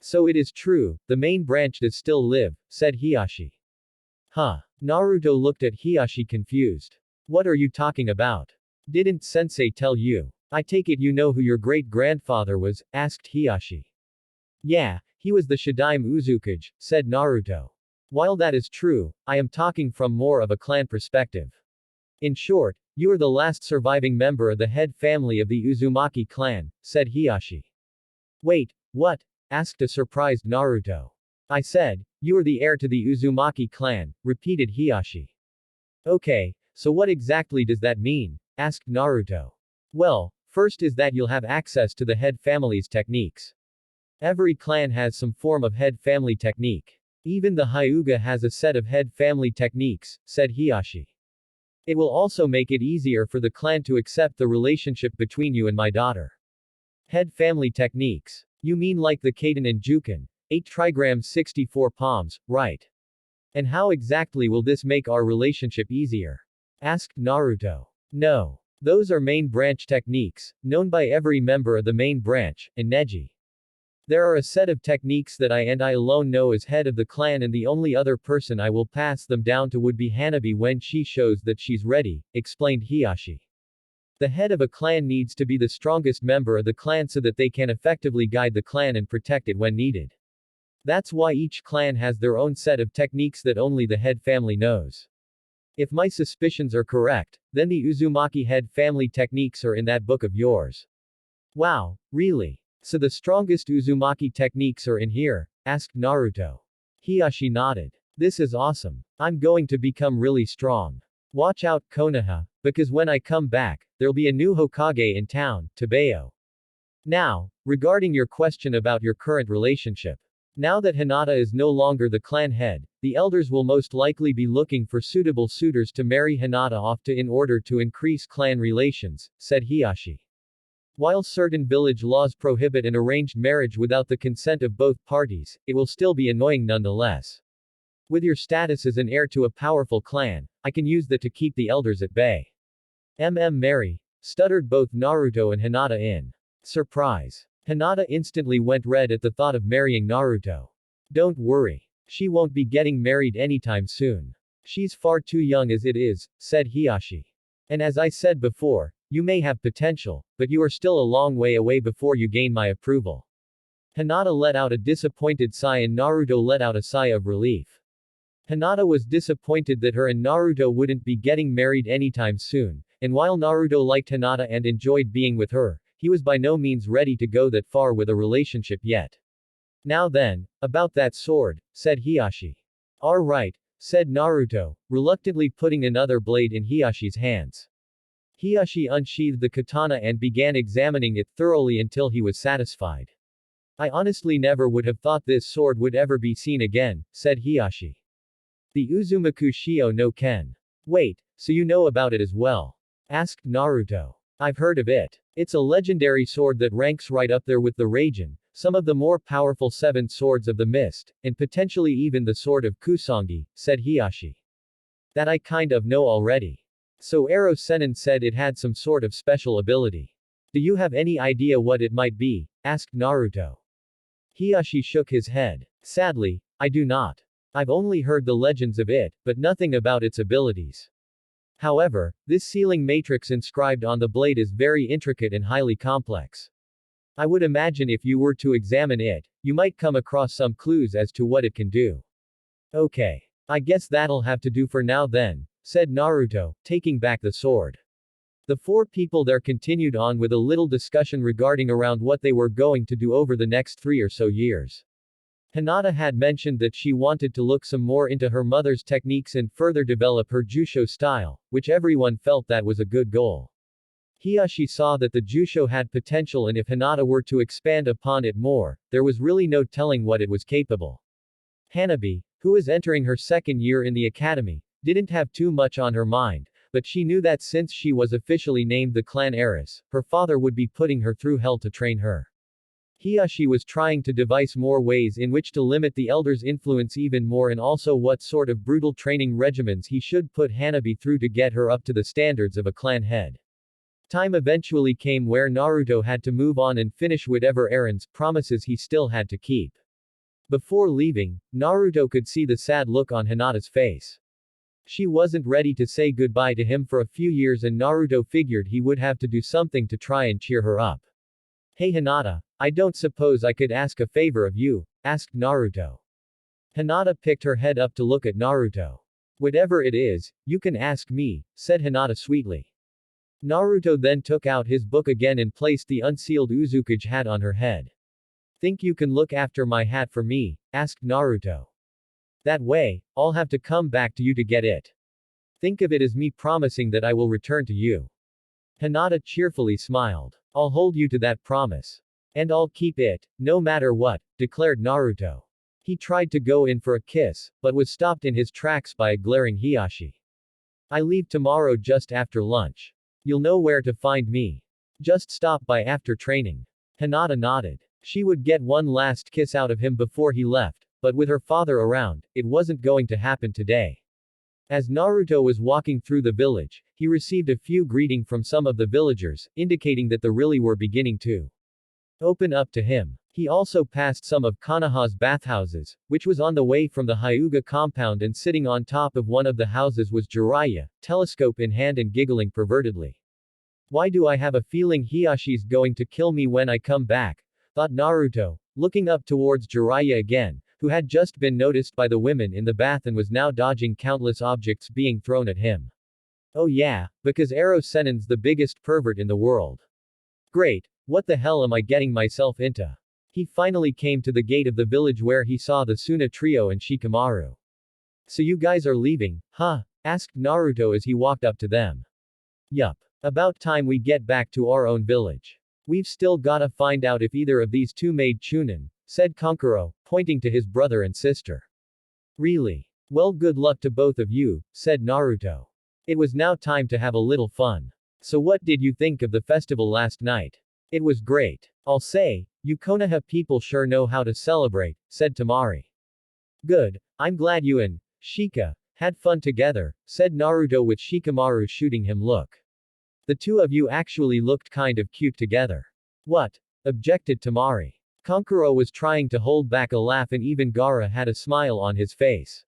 So it is true, the main branch does still live, said Hiyashi. Huh. Naruto looked at Hiyashi confused. What are you talking about? Didn't Sensei tell you? I take it you know who your great-grandfather was, asked Hiyashi. Yeah, he was the Shadaime Uzukage, said Naruto. While that is true, I am talking from more of a clan perspective. In short, you are the last surviving member of the head family of the Uzumaki clan, said Hiyashi. Wait, what? Asked a surprised Naruto. I said, you are the heir to the Uzumaki clan, repeated Hiyashi. Okay, so what exactly does that mean? Asked Naruto. Well, first is that you'll have access to the head family's techniques. Every clan has some form of head family technique. Even the Hyuga has a set of head family techniques, said Hiyashi. It will also make it easier for the clan to accept the relationship between you and my daughter. Head family techniques. You mean like the Kaden and Juken, 8 trigrams 64 palms, right? And how exactly will this make our relationship easier? Asked Naruto. No. Those are main branch techniques, known by every member of the main branch, and Neji. There are a set of techniques that I alone know as head of the clan, and the only other person I will pass them down to would be Hanabi when she shows that she's ready, explained Hiyashi. The head of a clan needs to be the strongest member of the clan so that they can effectively guide the clan and protect it when needed. That's why each clan has their own set of techniques that only the head family knows. If my suspicions are correct, then the Uzumaki head family techniques are in that book of yours. Wow, really? So the strongest Uzumaki techniques are in here? Asked Naruto. Hiyashi nodded. This is awesome. I'm going to become really strong. Watch out, Konoha, because when I come back, there'll be a new Hokage in town, Tabeo. Now, regarding your question about your current relationship. Now that Hinata is no longer the clan head, the elders will most likely be looking for suitable suitors to marry Hinata off to in order to increase clan relations, said Hiyashi. While certain village laws prohibit an arranged marriage without the consent of both parties, it will still be annoying nonetheless. With your status as an heir to a powerful clan, I can use that to keep the elders at bay. Mary, stuttered both Naruto and Hinata in surprise. Hinata instantly went red at the thought of marrying Naruto. Don't worry. She won't be getting married anytime soon. She's far too young as it is, said Hiyashi. And as I said before, you may have potential, but you are still a long way away before you gain my approval. Hinata let out a disappointed sigh and Naruto let out a sigh of relief. Hinata was disappointed that her and Naruto wouldn't be getting married anytime soon, and while Naruto liked Hinata and enjoyed being with her, he was by no means ready to go that far with a relationship yet. Now then, about that sword, said Hiyashi. Alright, said Naruto, reluctantly putting another blade in Hiyashi's hands. Hiyashi unsheathed the katana and began examining it thoroughly until he was satisfied. I honestly never would have thought this sword would ever be seen again, said Hiyashi. The Uzumaki Shio no Ken. Wait, so you know about it as well? Asked Naruto. I've heard of it. It's a legendary sword that ranks right up there with the Raijin, some of the more powerful seven swords of the mist, and potentially even the sword of Kusangi, said Hiyashi. That I kind of know already. So Ero Sennin said it had some sort of special ability. Do you have any idea what it might be? Asked Naruto. Hiyashi shook his head. Sadly, I do not. I've only heard the legends of it, but nothing about its abilities. However, this sealing matrix inscribed on the blade is very intricate and highly complex. I would imagine if you were to examine it, you might come across some clues as to what it can do. Okay. I guess that'll have to do for now then, said Naruto, taking back the sword. The four people there continued on with a little discussion regarding around what they were going to do over the next 3 or so years. Hinata had mentioned that she wanted to look some more into her mother's techniques and further develop her Jusho style, which everyone felt that was a good goal. Hiyashi saw that the Jusho had potential and if Hinata were to expand upon it more, there was really no telling what it was capable. Hanabi, who was entering her second year in the academy, didn't have too much on her mind, but she knew that since she was officially named the clan heiress, her father would be putting her through hell to train her. Hiyashi was trying to devise more ways in which to limit the elder's influence even more and also what sort of brutal training regimens he should put Hanabi through to get her up to the standards of a clan head. Time eventually came where Naruto had to move on and finish whatever errands, promises he still had to keep. Before leaving, Naruto could see the sad look on Hinata's face. She wasn't ready to say goodbye to him for a few years and Naruto figured he would have to do something to try and cheer her up. Hey Hinata, I don't suppose I could ask a favor of you, asked Naruto. Hinata picked her head up to look at Naruto. Whatever it is, you can ask me, said Hinata sweetly. Naruto then took out his book again and placed the unsealed Uzukage hat on her head. Think you can look after my hat for me? Asked Naruto. That way, I'll have to come back to you to get it. Think of it as me promising that I will return to you. Hinata cheerfully smiled. I'll hold you to that promise. And I'll keep it, no matter what, declared Naruto. He tried to go in for a kiss, but was stopped in his tracks by a glaring Hiyashi. I leave tomorrow just after lunch. You'll know where to find me. Just stop by after training. Hinata nodded. She would get one last kiss out of him before he left, but with her father around, it wasn't going to happen today. As Naruto was walking through the village, he received a few greetings from some of the villagers, indicating that the really were beginning to open up to him. He also passed some of Konoha's bathhouses, which was on the way from the Hyuga compound and sitting on top of one of the houses was Jiraiya, telescope in hand and giggling pervertedly. Why do I have a feeling Hiyashi's going to kill me when I come back? Thought Naruto, looking up towards Jiraiya again, who had just been noticed by the women in the bath and was now dodging countless objects being thrown at him. Oh yeah, because Ero Sennin's the biggest pervert in the world. Great, what the hell am I getting myself into? He finally came to the gate of the village where he saw the Suna trio and Shikamaru. So you guys are leaving, huh? Asked Naruto as he walked up to them. Yup. About time we get back to our own village. We've still gotta find out if either of these two made Chunin, said Kankuro, pointing to his brother and sister. Really? Well, good luck to both of you, said Naruto. It was now time to have a little fun. So what did you think of the festival last night? It was great. I'll say, you Konoha people sure know how to celebrate, said Tamari. Good, I'm glad you and Shika had fun together, said Naruto with Shikamaru shooting him look. The two of you actually looked kind of cute together. What? Objected Tamari. Kankuro was trying to hold back a laugh and even Gaara had a smile on his face.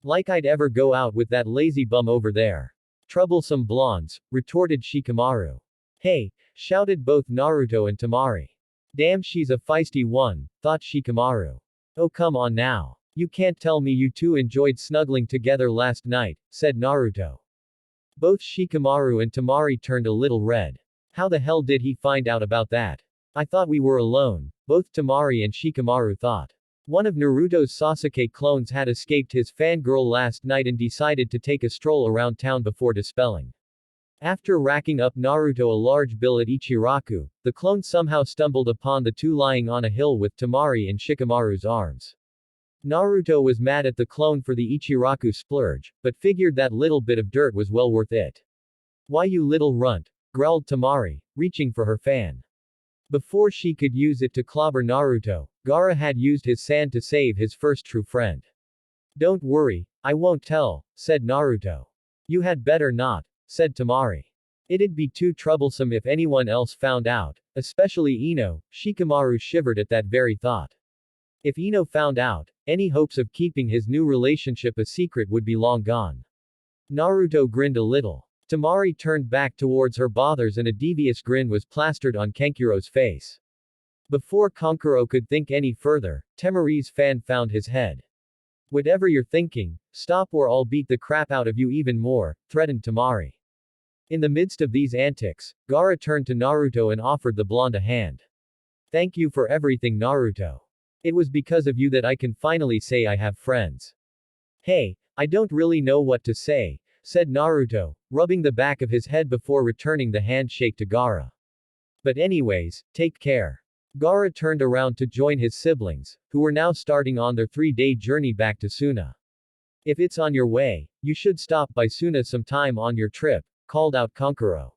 Like I'd ever go out with that lazy bum over there. Troublesome blondes, retorted Shikamaru. Hey, shouted both Naruto and Temari. Damn, she's a feisty one, thought Shikamaru. Oh, come on now. You can't tell me you two enjoyed snuggling together last night, said Naruto. Both Shikamaru and Temari turned a little red. How the hell did he find out about that? I thought we were alone, both Temari and Shikamaru thought. One of Naruto's Sasuke clones had escaped his fangirl last night and decided to take a stroll around town before dispelling. After racking up Naruto a large bill at Ichiraku, the clone somehow stumbled upon the two lying on a hill with Temari in Shikamaru's arms. Naruto was mad at the clone for the Ichiraku splurge, but figured that little bit of dirt was well worth it. Why, you little runt, growled Temari, reaching for her fan. Before she could use it to clobber Naruto, Gaara had used his sand to save his first true friend. Don't worry, I won't tell, said Naruto. You had better not, said Temari. It'd be too troublesome if anyone else found out, especially Ino. Shikamaru shivered at that very thought. If Ino found out, any hopes of keeping his new relationship a secret would be long gone. Naruto grinned a little. Temari turned back towards her bothers and a devious grin was plastered on Kenkuro's face. Before Kankuro could think any further, Temari's fan found his head. Whatever you're thinking, stop or I'll beat the crap out of you even more, threatened Temari. In the midst of these antics, Gaara turned to Naruto and offered the blonde a hand. Thank you for everything, Naruto. It was because of you that I can finally say I have friends. Hey, I don't really know what to say, said Naruto, rubbing the back of his head before returning the handshake to Gaara. But anyways, take care. Gaara turned around to join his siblings, who were now starting on their 3-day journey back to Suna. If it's on your way, you should stop by Suna sometime on your trip, called out Kankuro.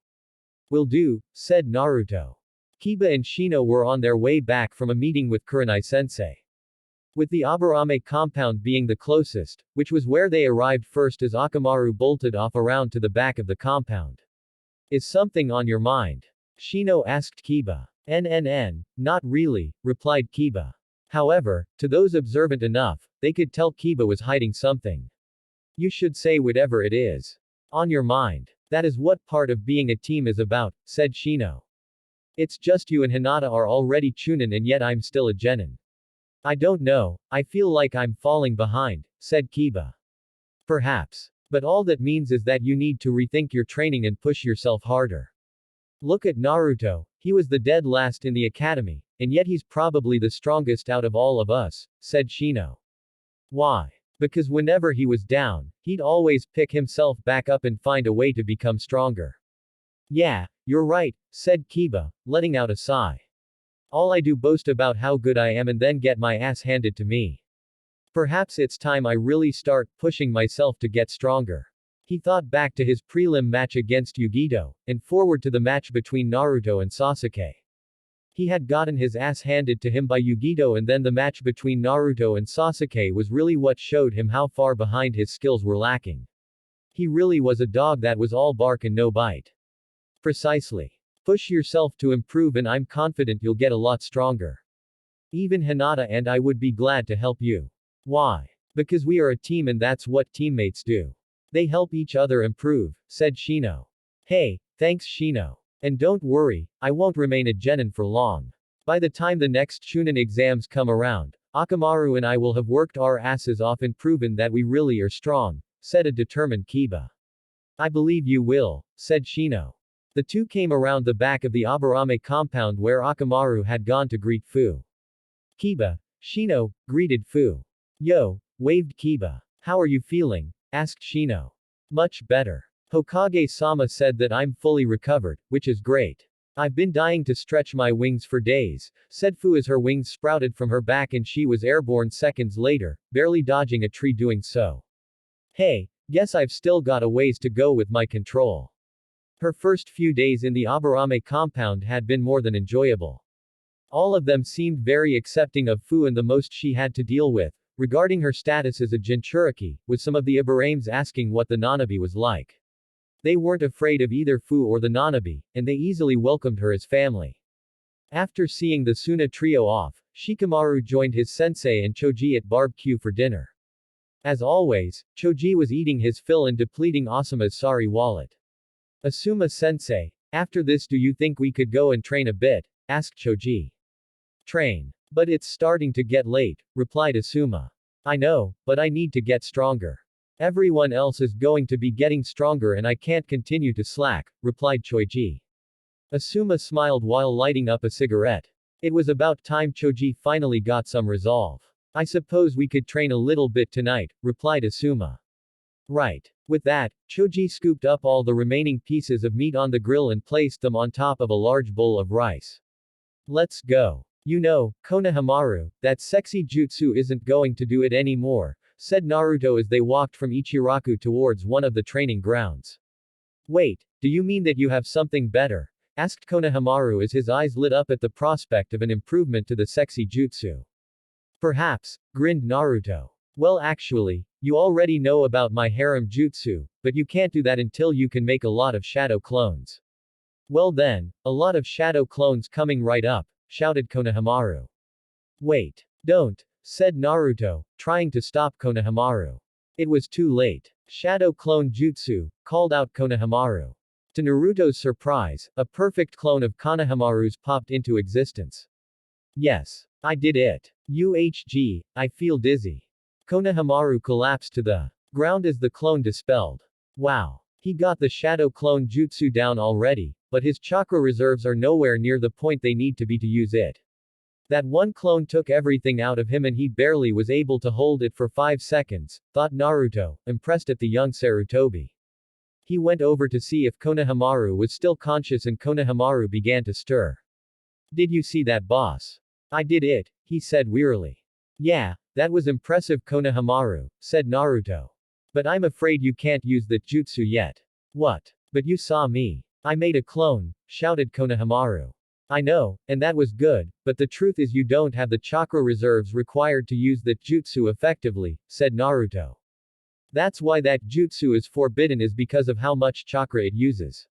Will do, said Naruto. Kiba and Shino were on their way back from a meeting with Kurenai-sensei. With the Aburame compound being the closest, which was where they arrived first as Akamaru bolted off around to the back of the compound. Is something on your mind? Shino asked Kiba. Not really, replied Kiba. However, to those observant enough, they could tell Kiba was hiding something. You should say whatever it is. On your mind. That is what part of being a team is about, said Shino. It's just you and Hinata are already Chunin and yet I'm still a Genin. I don't know, I feel like I'm falling behind, said Kiba. Perhaps. But all that means is that you need to rethink your training and push yourself harder. Look at Naruto, he was the dead last in the academy, and yet he's probably the strongest out of all of us, said Shino. Why? Because whenever he was down, he'd always pick himself back up and find a way to become stronger. Yeah, you're right, said Kiba, letting out a sigh. All I do boast about how good I am and then get my ass handed to me. Perhaps it's time I really start pushing myself to get stronger. He thought back to his prelim match against Yugito, and forward to the match between Naruto and Sasuke. He had gotten his ass handed to him by Yugito and then the match between Naruto and Sasuke was really what showed him how far behind his skills were lacking. He really was a dog that was all bark and no bite. Precisely. Push yourself to improve and I'm confident you'll get a lot stronger. Even Hinata and I would be glad to help you. Why? Because we are a team and that's what teammates do. They help each other improve, said Shino. Hey, thanks Shino. And don't worry, I won't remain a Genin for long. By the time the next Chunin exams come around, Akamaru and I will have worked our asses off and proven that we really are strong, said a determined Kiba. I believe you will, said Shino. The two came around the back of the Aburame compound where Akamaru had gone to greet Fu. Kiba, Shino, greeted Fu. Yo, waved Kiba. How are you feeling? Asked Shino. Much better. Hokage-sama said that I'm fully recovered, which is great. I've been dying to stretch my wings for days, said Fu as her wings sprouted from her back and she was airborne seconds later, barely dodging a tree doing so. Hey, guess I've still got a ways to go with my control. Her first few days in the Aburame compound had been more than enjoyable. All of them seemed very accepting of Fu and the most she had to deal with, regarding her status as a Jinchuriki, with some of the Ibarames asking what the Nanabi was like. They weren't afraid of either Fu or the Nanabi, and they easily welcomed her as family. After seeing the Suna trio off, Shikamaru joined his sensei and Choji at barbecue for dinner. As always, Choji was eating his fill and depleting Asuma's sari wallet. Asuma-sensei, after this do you think we could go and train a bit? Asked Choji. Train. But it's starting to get late, replied Asuma. I know, but I need to get stronger. Everyone else is going to be getting stronger and I can't continue to slack, replied Choji. Asuma smiled while lighting up a cigarette. It was about time Choji finally got some resolve. I suppose we could train a little bit tonight, replied Asuma. Right. With that, Choji scooped up all the remaining pieces of meat on the grill and placed them on top of a large bowl of rice. Let's go. You know, Konohamaru, that sexy jutsu isn't going to do it anymore, said Naruto as they walked from Ichiraku towards one of the training grounds. Wait, do you mean that you have something better? Asked Konohamaru as his eyes lit up at the prospect of an improvement to the sexy jutsu. Perhaps, grinned Naruto. Well actually, you already know about my harem jutsu, but you can't do that until you can make a lot of shadow clones. Well then, a lot of shadow clones coming right up, shouted Konohamaru. Wait. Don't, said Naruto, trying to stop Konohamaru. It was too late. Shadow clone jutsu, called out Konohamaru. To Naruto's surprise, a perfect clone of Konohamaru's popped into existence. Yes. I did it. UHG, I feel dizzy. Konohamaru collapsed to the ground as the clone dispelled. Wow. He got the shadow clone jutsu down already, but his chakra reserves are nowhere near the point they need to be to use it. That one clone took everything out of him and he barely was able to hold it for 5 seconds, thought Naruto, impressed at the young Sarutobi. He went over to see if Konohamaru was still conscious and Konohamaru began to stir. Did you see that, boss? I did it, he said wearily. Yeah, that was impressive, Konohamaru, said Naruto. But I'm afraid you can't use that jutsu yet. What? But you saw me. I made a clone, shouted Konohamaru. I know, and that was good, but the truth is you don't have the chakra reserves required to use that jutsu effectively, said Naruto. That's why that jutsu is forbidden, is because of how much chakra it uses.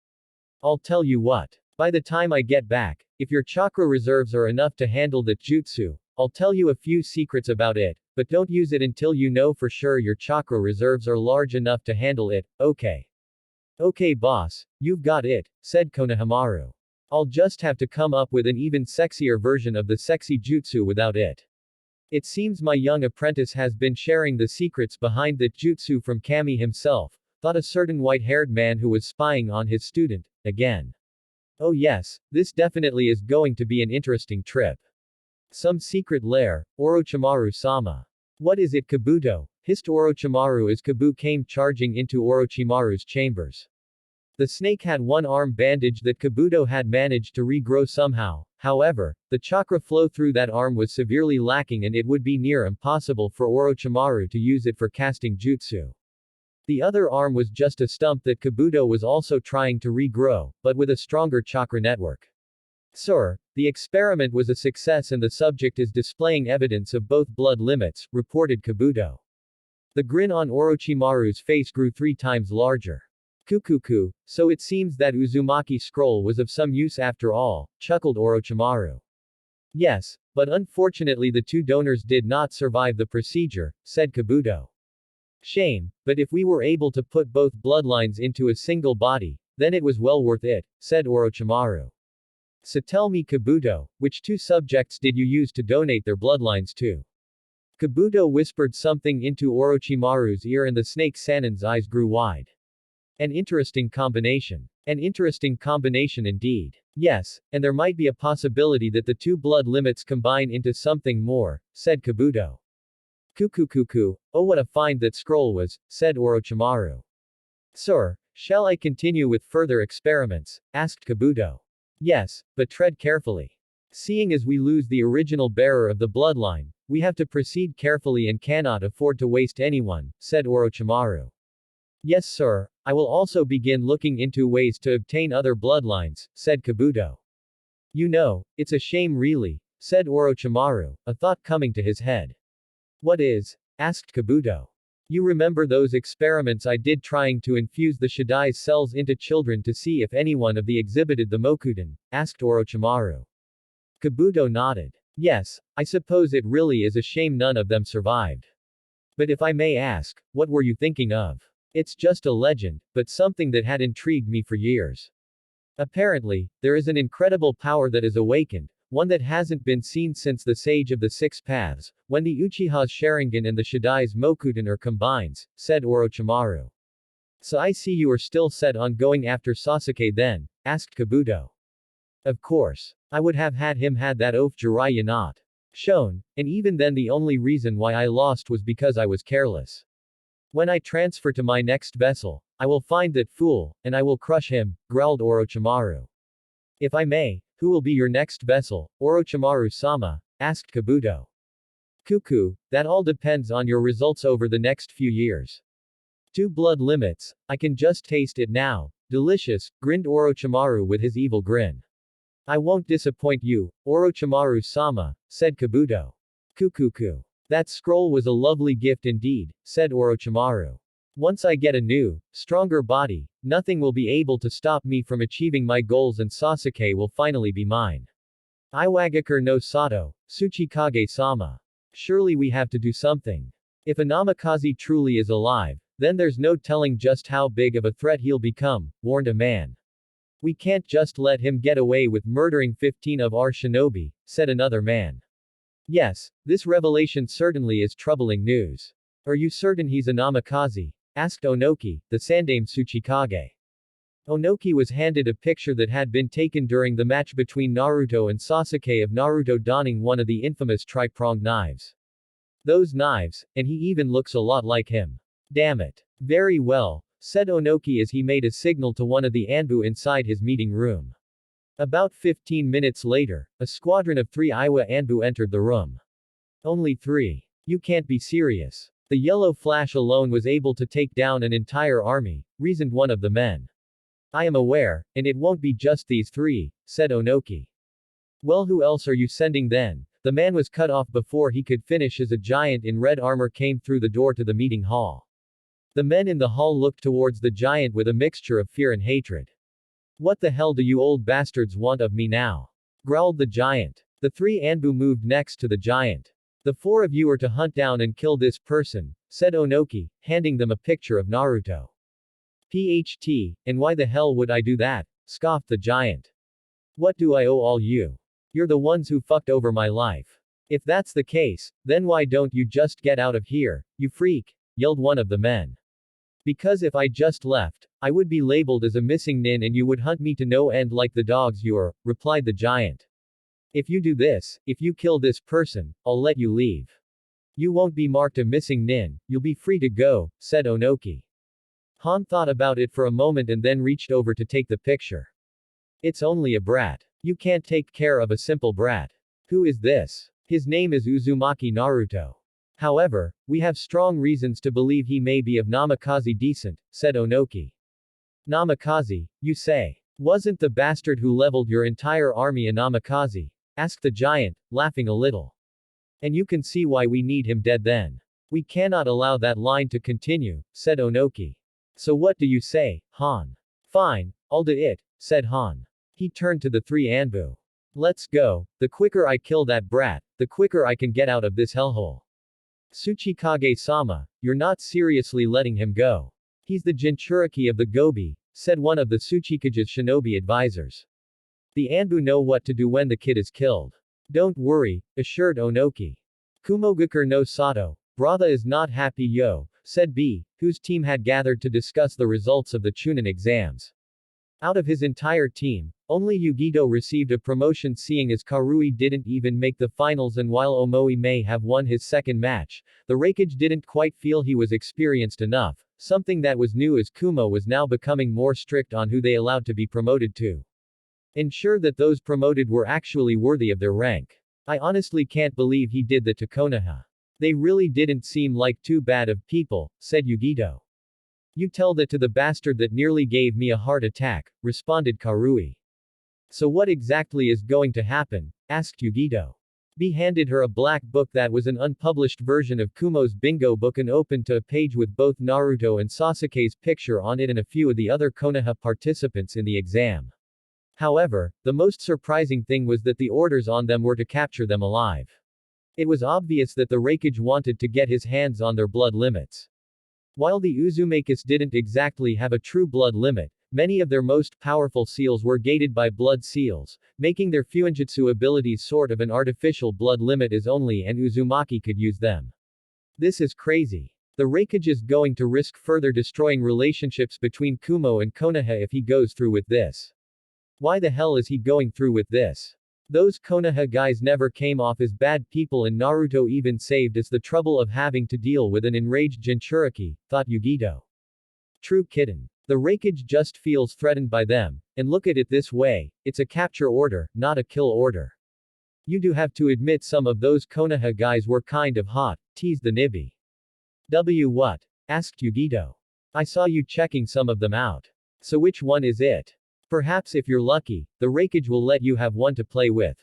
I'll tell you what. By the time I get back, if your chakra reserves are enough to handle that jutsu, I'll tell you a few secrets about it, but don't use it until you know for sure your chakra reserves are large enough to handle it, okay? Okay boss, you've got it, said Konohamaru. I'll just have to come up with an even sexier version of the sexy jutsu without it. It seems my young apprentice has been sharing the secrets behind that jutsu from Kami himself, thought a certain white-haired man who was spying on his student, again. Oh yes, this definitely is going to be an interesting trip. Some secret lair, Orochimaru-sama. What is it, Kabuto? Hissed Orochimaru as Kabu came charging into Orochimaru's chambers. The snake had one arm bandage that Kabuto had managed to regrow somehow, however, the chakra flow through that arm was severely lacking and it would be near impossible for Orochimaru to use it for casting jutsu. The other arm was just a stump that Kabuto was also trying to regrow, but with a stronger chakra network. Sir, the experiment was a success and the subject is displaying evidence of both blood limits, reported Kabuto. The grin on Orochimaru's face grew 3 times larger. Kukuku, so it seems that Uzumaki scroll was of some use after all, chuckled Orochimaru. Yes, but unfortunately the 2 donors did not survive the procedure, said Kabuto. Shame, but if we were able to put both bloodlines into a single body, then it was well worth it, said Orochimaru. So tell me, Kabuto, which 2 subjects did you use to donate their bloodlines to? Kabuto whispered something into Orochimaru's ear and the snake Sannin's eyes grew wide. An interesting combination. An interesting combination indeed. Yes, and there might be a possibility that the 2 blood limits combine into something more, said Kabuto. Kukukuku, oh what a find that scroll was, said Orochimaru. Sir, shall I continue with further experiments? Asked Kabuto. Yes, but tread carefully. Seeing as we lose the original bearer of the bloodline, we have to proceed carefully and cannot afford to waste anyone, said Orochimaru. Yes sir, I will also begin looking into ways to obtain other bloodlines, said Kabuto. You know, it's a shame really, said Orochimaru, a thought coming to his head. What is? Asked Kabuto. You remember those experiments I did trying to infuse the Shadai's cells into children to see if any one of the exhibited the Mokuden? Asked Orochimaru. Kabuto nodded. Yes, I suppose it really is a shame none of them survived. But if I may ask, what were you thinking of? It's just a legend, but something that had intrigued me for years. Apparently, there is an incredible power that is awakened, one that hasn't been seen since the Sage of the Six Paths, when the Uchiha's Sharingan and the Shidai's Mokuton are combines, said Orochimaru. So I see you are still set on going after Sasuke then, asked Kabuto. Of course. I would have had him had that oath Jiraiya not shown, and even then the only reason why I lost was because I was careless. When I transfer to my next vessel, I will find that fool, and I will crush him, growled Orochimaru. If I may, who will be your next vessel, Orochimaru-sama? Asked Kabuto. Cuckoo, that all depends on your results over the next few years. 2 blood limits, I can just taste it now. Delicious, grinned Orochimaru with his evil grin. I won't disappoint you, Orochimaru-sama, said Kabuto. Kukuku. That scroll was a lovely gift indeed, said Orochimaru. Once I get a new, stronger body, nothing will be able to stop me from achieving my goals and Sasuke will finally be mine. Iwagakure no Sato, Tsuchikage-sama. Surely we have to do something. If a Namikaze truly is alive, then there's no telling just how big of a threat he'll become, warned a man. We can't just let him get away with murdering 15 of our shinobi, said another man. Yes, this revelation certainly is troubling news. Are you certain he's a Namikaze? Asked Onoki, the Sandaime Tsuchikage. Onoki was handed a picture that had been taken during the match between Naruto and Sasuke of Naruto donning one of the infamous tri-pronged knives. Those knives, and he even looks a lot like him. Damn it. Very well, said Onoki as he made a signal to one of the Anbu inside his meeting room. About 15 minutes later, a squadron of 3 Iwa Anbu entered the room. Only 3. You can't be serious. The yellow flash alone was able to take down an entire army, reasoned one of the men. I am aware, and it won't be just these 3, said Onoki. Well, who else are you sending then? The man was cut off before he could finish as a giant in red armor came through the door to the meeting hall. The men in the hall looked towards the giant with a mixture of fear and hatred. What the hell do you old bastards want of me now? Growled the giant. The 3 Anbu moved next to the giant. The 4 of you are to hunt down and kill this person, said Onoki, handing them a picture of Naruto. PHT, and why the hell would I do that? Scoffed the giant. What do I owe all you? You're the ones who fucked over my life. If that's the case, then why don't you just get out of here, you freak? Yelled one of the men. Because if I just left, I would be labeled as a missing nin and you would hunt me to no end like the dogs you're, replied the giant. If you do this, if you kill this person, I'll let you leave. You won't be marked a missing nin, you'll be free to go, said Onoki. Han thought about it for a moment and then reached over to take the picture. It's only a brat. You can't take care of a simple brat. Who is this? His name is Uzumaki Naruto. However, we have strong reasons to believe he may be of Namikaze descent, said Onoki. Namikaze, you say? Wasn't the bastard who leveled your entire army a Namikaze? Asked the giant, laughing a little. And you can see why we need him dead then. We cannot allow that line to continue, said Onoki. So what do you say, Han? Fine, I'll do it, said Han. He turned to the 3 Anbu. Let's go, the quicker I kill that brat, the quicker I can get out of this hellhole. Tsuchikage-sama, you're not seriously letting him go. He's the Jinchuriki of the Gobi, said one of the Tsuchikage's shinobi advisors. The Anbu know what to do when the kid is killed. Don't worry, assured Onoki. Kumogakure no Sato, Brother is not happy yo, said B, whose team had gathered to discuss the results of the Chunin exams. Out of his entire team, only Yugito received a promotion seeing as Karui didn't even make the finals, and while Omoi may have won his second match, the Raikage didn't quite feel he was experienced enough. Something that was new as Kumo was now becoming more strict on who they allowed to be promoted to. Ensure that those promoted were actually worthy of their rank. I honestly can't believe he did that to Konoha. They really didn't seem like too bad of people, said Yugito. You tell that to the bastard that nearly gave me a heart attack, responded Karui. So what exactly is going to happen? Asked Yugito. B handed her a black book that was an unpublished version of Kumo's bingo book and opened to a page with both Naruto and Sasuke's picture on it and a few of the other Konoha participants in the exam. However, the most surprising thing was that the orders on them were to capture them alive. It was obvious that the Raikage wanted to get his hands on their blood limits. While the Uzumakis didn't exactly have a true blood limit, many of their most powerful seals were gated by blood seals, making their Fuinjutsu abilities sort of an artificial blood limit as only an Uzumaki could use them. This is crazy. The Raikage is going to risk further destroying relationships between Kumo and Konoha if he goes through with this. Why the hell is he going through with this? Those Konoha guys never came off as bad people and Naruto even saved us the trouble of having to deal with an enraged Jinchuriki, thought Yugito. True kitten. The Raikage just feels threatened by them, and look at it this way, it's a capture order, not a kill order. You do have to admit some of those Konoha guys were kind of hot, teased the Nibi. What? Asked Yugito. I saw you checking some of them out. So which one is it? Perhaps if you're lucky, the Raikage will let you have one to play with.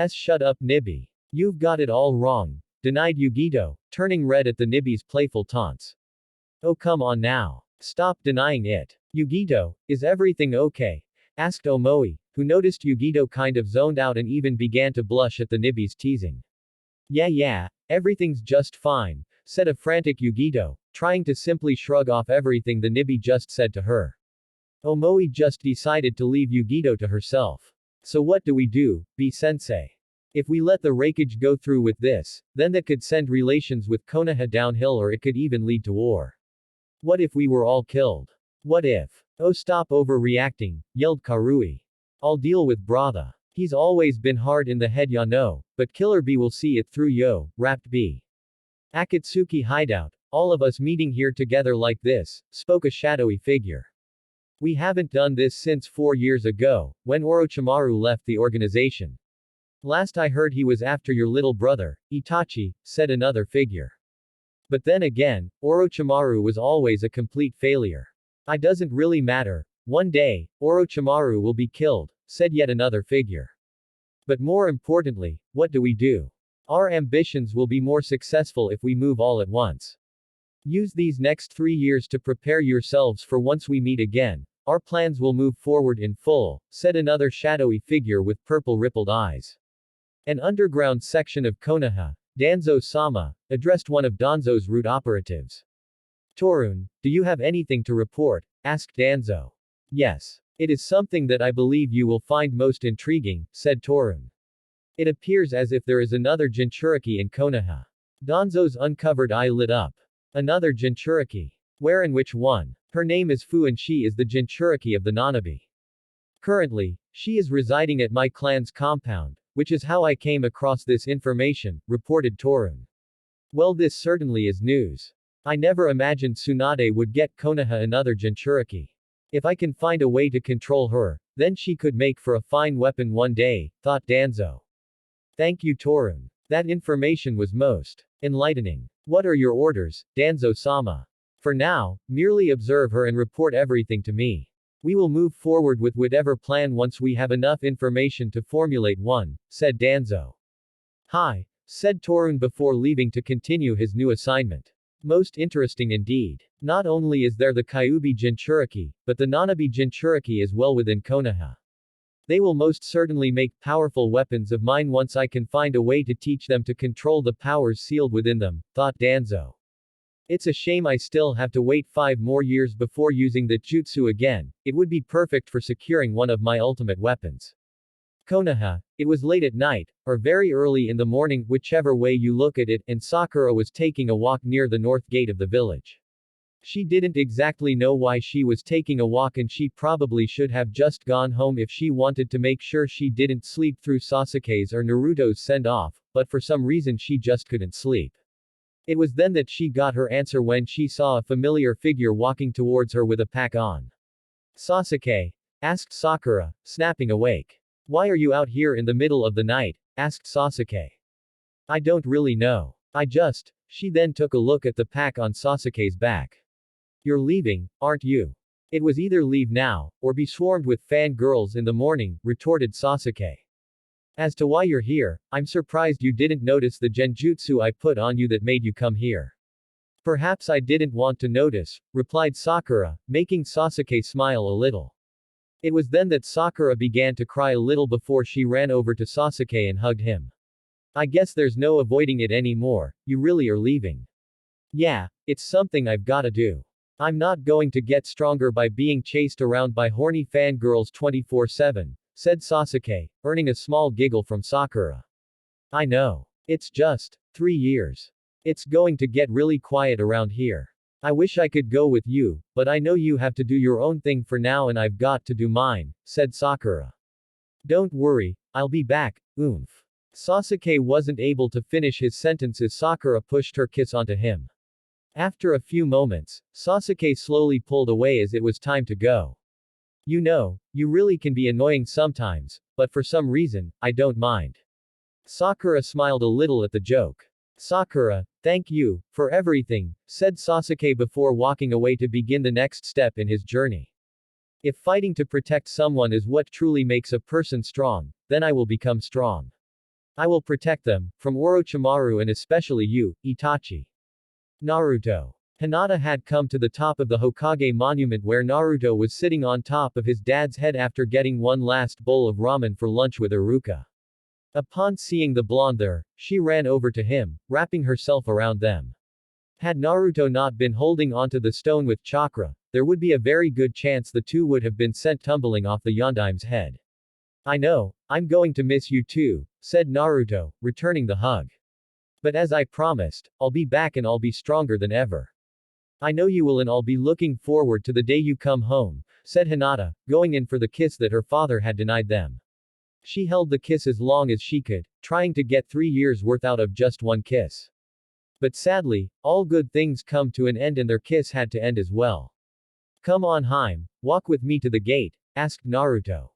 Shut up Nibi. You've got it all wrong, denied Yugito, turning red at the Nibi's playful taunts. Oh come on now. Stop denying it. Yugito, is everything okay? Asked Omoi, who noticed Yugito kind of zoned out and even began to blush at the Nibi's teasing. Yeah, everything's just fine, said a frantic Yugito, trying to simply shrug off everything the Nibi just said to her. Omoi just decided to leave Yugito to herself. So what do we do, B-sensei? If we let the Raikage go through with this, then that could send relations with Konoha downhill or it could even lead to war. What if we were all killed? What if? Oh stop overreacting, yelled Karui. I'll deal with Brother. He's always been hard in the head ya know, but Killer B will see it through yo, rapped B. Akatsuki hideout, all of us meeting here together like this, spoke a shadowy figure. We haven't done this since 4 years ago, when Orochimaru left the organization. Last I heard he was after your little brother, Itachi, said another figure. But then again, Orochimaru was always a complete failure. It doesn't really matter, one day, Orochimaru will be killed, said yet another figure. But more importantly, what do we do? Our ambitions will be more successful if we move all at once. Use these next 3 years to prepare yourselves for once we meet again. Our plans will move forward in full, said another shadowy figure with purple rippled eyes. An underground section of Konoha, Danzo-sama, addressed one of Danzo's route operatives. Torun, do you have anything to report? Asked Danzo. Yes. It is something that I believe you will find most intriguing, said Torun. It appears as if there is another Jinchuriki in Konoha. Danzo's uncovered eye lit up. Another Jinchuriki. Where and which one? Her name is Fu and she is the Jinchuriki of the Nanabi. Currently, she is residing at my clan's compound, which is how I came across this information, reported Torun. Well this certainly is news. I never imagined Tsunade would get Konoha another Jinchuriki. If I can find a way to control her, then she could make for a fine weapon one day, thought Danzo. Thank you Torun. That information was most enlightening. What are your orders, Danzo-sama? For now, merely observe her and report everything to me. We will move forward with whatever plan once we have enough information to formulate one, said Danzo. Hi, said Torun before leaving to continue his new assignment. Most interesting indeed. Not only is there the Kyuubi Jinchuriki, but the Nanabi Jinchuriki as well within Konoha. They will most certainly make powerful weapons of mine once I can find a way to teach them to control the powers sealed within them, thought Danzo. It's a shame I still have to wait 5 more years before using the jutsu again, it would be perfect for securing one of my ultimate weapons. Konoha, it was late at night, or very early in the morning, whichever way you look at it, and Sakura was taking a walk near the north gate of the village. She didn't exactly know why she was taking a walk and she probably should have just gone home if she wanted to make sure she didn't sleep through Sasuke's or Naruto's send-off, but for some reason she just couldn't sleep. It was then that she got her answer when she saw a familiar figure walking towards her with a pack on. Sasuke? Asked Sakura, snapping awake. Why are you out here in the middle of the night? Asked Sasuke. I don't really know. She then took a look at the pack on Sasuke's back. You're leaving, aren't you? It was either leave now, or be swarmed with fangirls in the morning, retorted Sasuke. As to why you're here, I'm surprised you didn't notice the genjutsu I put on you that made you come here. Perhaps I didn't want to notice, replied Sakura, making Sasuke smile a little. It was then that Sakura began to cry a little before she ran over to Sasuke and hugged him. I guess there's no avoiding it anymore, you really are leaving. Yeah, it's something I've gotta do. I'm not going to get stronger by being chased around by horny fangirls 24/7, said Sasuke, earning a small giggle from Sakura. I know. It's just 3 years. It's going to get really quiet around here. I wish I could go with you, but I know you have to do your own thing for now and I've got to do mine, said Sakura. Don't worry, I'll be back, oomph. Sasuke wasn't able to finish his sentence as Sakura pushed her kiss onto him. After a few moments, Sasuke slowly pulled away as it was time to go. You know, you really can be annoying sometimes, but for some reason, I don't mind. Sakura smiled a little at the joke. Sakura, thank you, for everything, said Sasuke before walking away to begin the next step in his journey. If fighting to protect someone is what truly makes a person strong, then I will become strong. I will protect them, from Orochimaru and especially you, Itachi. Naruto. Hinata had come to the top of the Hokage monument where Naruto was sitting on top of his dad's head after getting one last bowl of ramen for lunch with Iruka. Upon seeing the blonde there, she ran over to him, wrapping herself around them. Had Naruto not been holding onto the stone with chakra, there would be a very good chance the two would have been sent tumbling off the Yondaim's head. I know, I'm going to miss you too, said Naruto, returning the hug. But as I promised, I'll be back and I'll be stronger than ever. I know you will and I'll be looking forward to the day you come home, said Hinata, going in for the kiss that her father had denied them. She held the kiss as long as she could, trying to get 3 years worth out of just one kiss. But sadly, all good things come to an end and their kiss had to end as well. Come on Haim, walk with me to the gate, asked Naruto.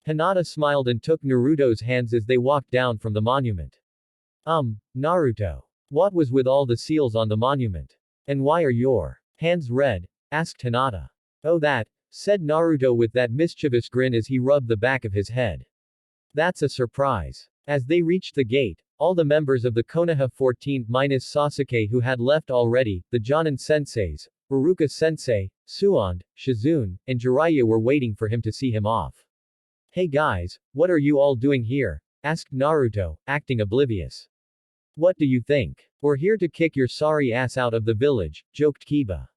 Hinata smiled and took Naruto's hands as they walked down from the monument. Naruto. What was with all the seals on the monument? And why are your hands red? Asked Hinata. Oh that, said Naruto with that mischievous grin as he rubbed the back of his head. That's a surprise. As they reached the gate, all the members of the Konoha 14 minus Sasuke who had left already, the Jonin senseis, Iruka sensei, Suond, Shizune, and Jiraiya were waiting for him to see him off. Hey guys, what are you all doing here? Asked Naruto, acting oblivious. What do you think? We're here to kick your sorry ass out of the village, joked Kiba.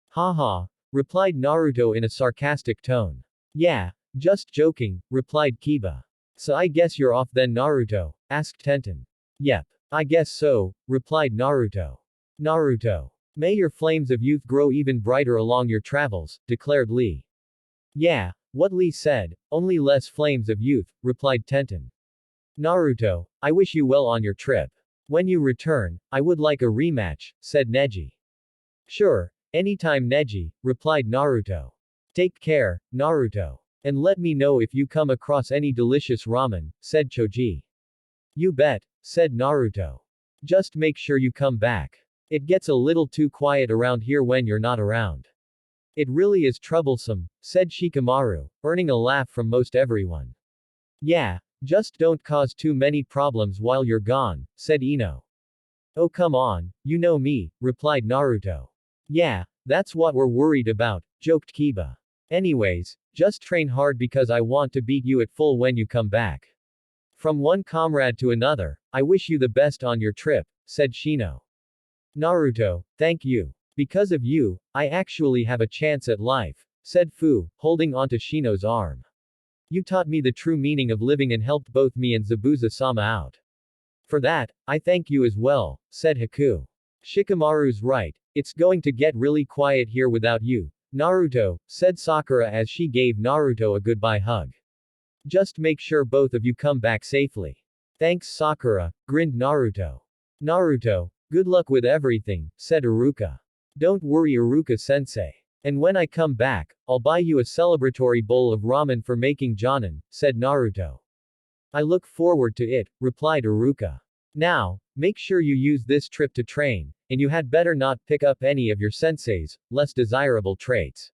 Haha, replied Naruto in a sarcastic tone. Yeah, just joking, replied Kiba. So I guess you're off then Naruto? Asked Tenten. Yep. I guess so, replied Naruto. Naruto. May your flames of youth grow even brighter along your travels, declared Lee. Yeah, what Lee said, only less flames of youth, replied Tenten. Naruto, I wish you well on your trip. When you return, I would like a rematch, said Neji. Sure, anytime Neji, replied Naruto. Take care, Naruto. And let me know if you come across any delicious ramen, said Choji. You bet, said Naruto. Just make sure you come back. It gets a little too quiet around here when you're not around. It really is troublesome, said Shikamaru, earning a laugh from most everyone. Yeah, just don't cause too many problems while you're gone, said Ino. Oh come on, you know me, replied Naruto. Yeah, that's what we're worried about, joked Kiba. Anyways, just train hard because I want to beat you at full when you come back. From one comrade to another, I wish you the best on your trip, said Shino. Naruto, thank you. Because of you, I actually have a chance at life, said Fu, holding onto Shino's arm. You taught me the true meaning of living and helped both me and Zabuza-sama out. For that, I thank you as well, said Haku. Shikamaru's right, it's going to get really quiet here without you, Naruto, said Sakura as she gave Naruto a goodbye hug. Just make sure both of you come back safely. Thanks Sakura, grinned Naruto. Naruto, good luck with everything, said Iruka. Don't worry Iruka-sensei. And when I come back, I'll buy you a celebratory bowl of ramen for making Jonin, said Naruto. I look forward to it, replied Iruka. Now, make sure you use this trip to train, and you had better not pick up any of your sensei's less desirable traits.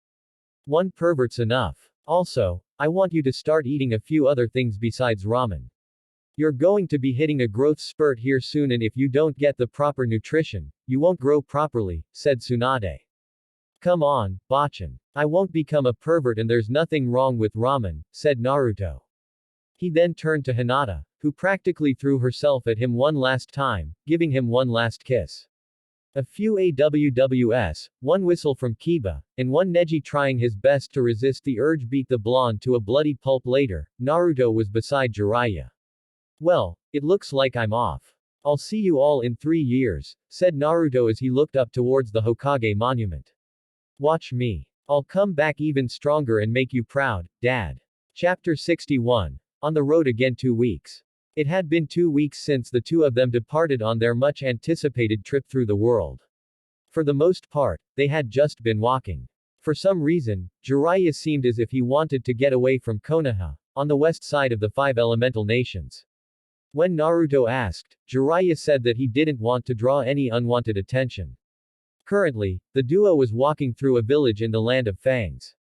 One pervert's enough. Also, I want you to start eating a few other things besides ramen. You're going to be hitting a growth spurt here soon and if you don't get the proper nutrition, you won't grow properly, said Tsunade. Come on, Bachan. I won't become a pervert and there's nothing wrong with ramen, said Naruto. He then turned to Hinata, who practically threw herself at him one last time, giving him one last kiss. A few AWWS, one whistle from Kiba, and one Neji trying his best to resist the urge beat the blonde to a bloody pulp later. Naruto was beside Jiraiya. Well, it looks like I'm off. I'll see you all in 3 years, said Naruto as he looked up towards the Hokage monument. Watch me. I'll come back even stronger and make you proud, Dad. Chapter 61. On the road again 2 weeks. It had been 2 weeks since the two of them departed on their much anticipated trip through the world. For the most part, they had just been walking. For some reason, Jiraiya seemed as if he wanted to get away from Konoha, on the west side of the 5 elemental nations. When Naruto asked, Jiraiya said that he didn't want to draw any unwanted attention. Currently, the duo was walking through a village in the land of Fangs.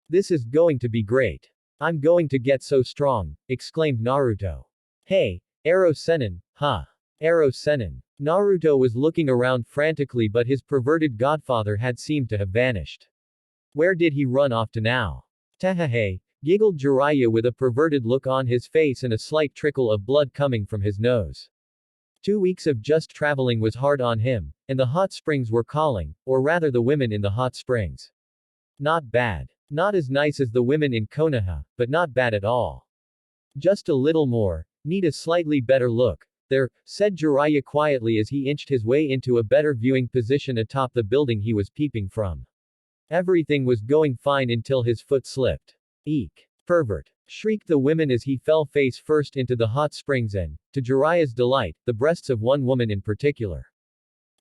This is going to be great. I'm going to get so strong, exclaimed Naruto. Hey, Arrow Sennin, huh? Arrow Sennin. Naruto was looking around frantically, but his perverted godfather had seemed to have vanished. Where did he run off to now? Tahahe, giggled Jiraiya with a perverted look on his face and a slight trickle of blood coming from his nose. 2 weeks of just traveling was hard on him, and the hot springs were calling, or rather the women in the hot springs. Not bad. Not as nice as the women in Konoha, but not bad at all. Just a little more. Need a slightly better look. There, said Jiraiya quietly as he inched his way into a better viewing position atop the building he was peeping from. Everything was going fine until his foot slipped. Eek. Pervert. Shrieked the women as he fell face first into the hot springs and, to Jiraiya's delight, the breasts of one woman in particular.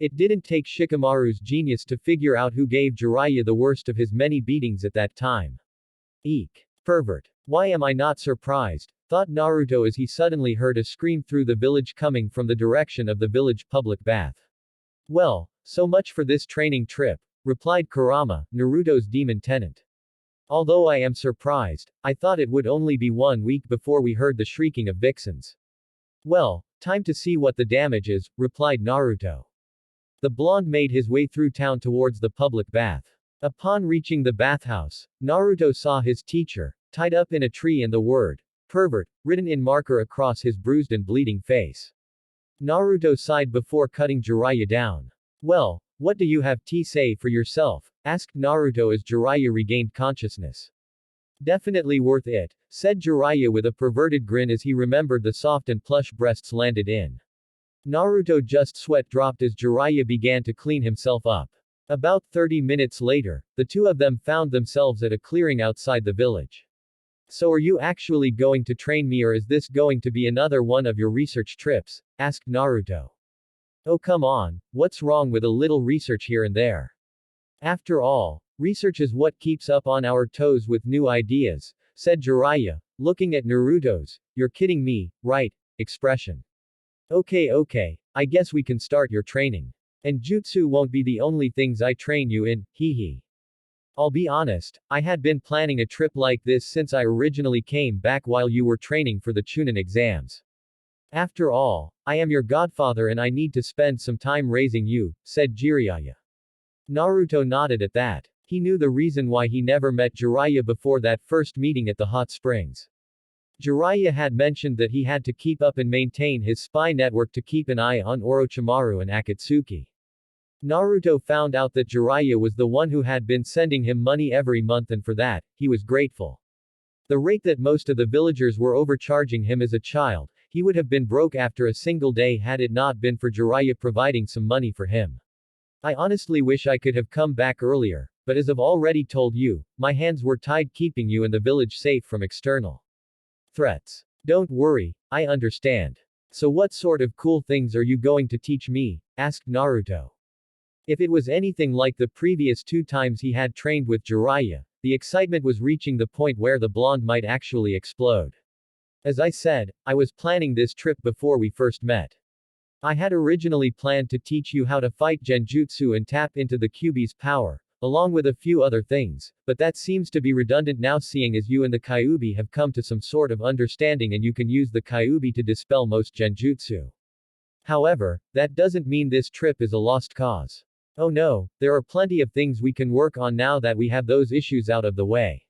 It didn't take Shikamaru's genius to figure out who gave Jiraiya the worst of his many beatings at that time. Eek. Pervert. Why am I not surprised? Thought Naruto as he suddenly heard a scream through the village coming from the direction of the village public bath. Well, so much for this training trip, replied Kurama, Naruto's demon tenant. Although I am surprised, I thought it would only be 1 week before we heard the shrieking of vixens. Well, time to see what the damage is, replied Naruto. The blonde made his way through town towards the public bath. Upon reaching the bathhouse, Naruto saw his teacher, tied up in a tree and the word, pervert, written in marker across his bruised and bleeding face. Naruto sighed before cutting Jiraiya down. Well, what do you have to say for yourself? Asked Naruto as Jiraiya regained consciousness. Definitely worth it, said Jiraiya with a perverted grin as he remembered the soft and plush breasts landed in. Naruto just sweat dropped as Jiraiya began to clean himself up. About 30 minutes later, the two of them found themselves at a clearing outside the village. So are you actually going to train me, or is this going to be another one of your research trips? Asked Naruto. Oh come on, what's wrong with a little research here and there? After all, research is what keeps us on our toes with new ideas, said Jiraiya, looking at Naruto's, you're kidding me, right, expression. Okay, I guess we can start your training. And jutsu won't be the only things I train you in, hee. I'll be honest, I had been planning a trip like this since I originally came back while you were training for the Chunin exams. After all, I am your godfather and I need to spend some time raising you, said Jiraiya. Naruto nodded at that. He knew the reason why he never met Jiraiya before that first meeting at the hot springs. Jiraiya had mentioned that he had to keep up and maintain his spy network to keep an eye on Orochimaru and Akatsuki. Naruto found out that Jiraiya was the one who had been sending him money every month, and for that, he was grateful. The rate that most of the villagers were overcharging him as a child, he would have been broke after a single day had it not been for Jiraiya providing some money for him. I honestly wish I could have come back earlier, but as I've already told you, my hands were tied keeping you and the village safe from external threats. Don't worry, I understand. So what sort of cool things are you going to teach me? Asked Naruto. If it was anything like the previous 2 times he had trained with Jiraiya, the excitement was reaching the point where the blonde might actually explode. As I said, I was planning this trip before we first met. I had originally planned to teach you how to fight genjutsu and tap into the Kyuubi's power, along with a few other things, but that seems to be redundant now seeing as you and the Kyuubi have come to some sort of understanding and you can use the Kyuubi to dispel most genjutsu. However, that doesn't mean this trip is a lost cause. Oh no, there are plenty of things we can work on now that we have those issues out of the way.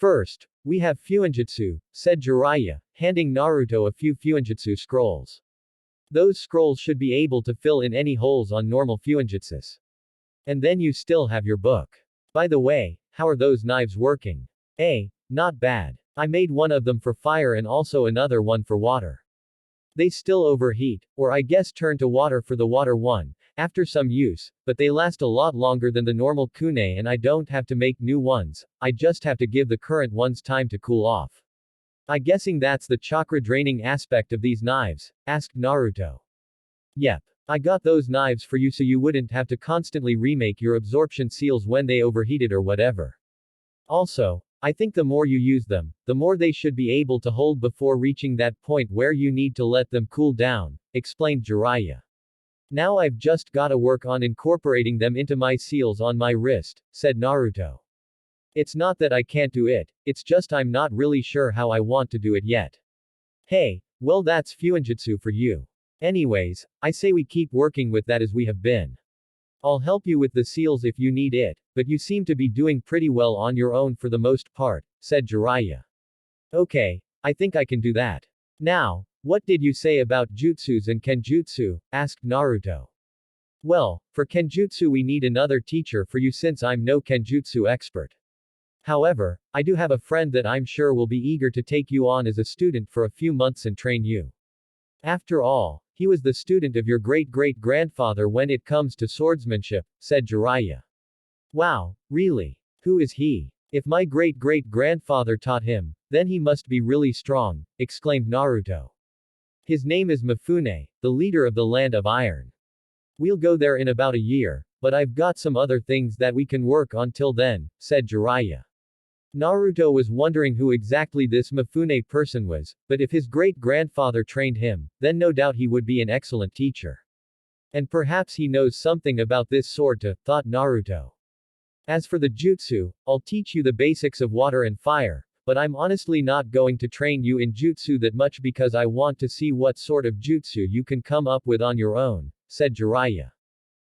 First, we have Fuinjutsu, said Jiraiya, handing Naruto a few Fuinjutsu scrolls. Those scrolls should be able to fill in any holes on normal Fuinjutsus. And then you still have your book. By the way, how are those knives working? Not bad. I made one of them for fire and also another one for water. They still overheat, or I guess turn to water for the water one, after some use, but they last a lot longer than the normal kunai and I don't have to make new ones, I just have to give the current ones time to cool off. I guessing that's the chakra draining aspect of these knives, asked Naruto. Yep. I got those knives for you so you wouldn't have to constantly remake your absorption seals when they overheated or whatever. Also, I think the more you use them, the more they should be able to hold before reaching that point where you need to let them cool down, explained Jiraiya. Now I've just gotta work on incorporating them into my seals on my wrist, said Naruto. It's not that I can't do it, it's just I'm not really sure how I want to do it yet. Hey, well that's Fuinjutsu for you. Anyways, I say we keep working with that as we have been. I'll help you with the seals if you need it, but you seem to be doing pretty well on your own for the most part, said Jiraiya. Okay, I think I can do that. Now, what did you say about jutsus and kenjutsu? Asked Naruto. Well, for kenjutsu we need another teacher for you since I'm no kenjutsu expert. However, I do have a friend that I'm sure will be eager to take you on as a student for a few months and train you. After all, he was the student of your great-great-grandfather when it comes to swordsmanship, said Jiraiya. Wow, really? Who is he? If my great-great-grandfather taught him, then he must be really strong, exclaimed Naruto. His name is Mifune, the leader of the Land of Iron. We'll go there in about a year, but I've got some other things that we can work on till then, said Jiraiya. Naruto was wondering who exactly this Mifune person was, but if his great-grandfather trained him, then no doubt he would be an excellent teacher. And perhaps he knows something about this sword too, thought Naruto. As for the jutsu, I'll teach you the basics of water and fire, but I'm honestly not going to train you in jutsu that much because I want to see what sort of jutsu you can come up with on your own, said Jiraiya.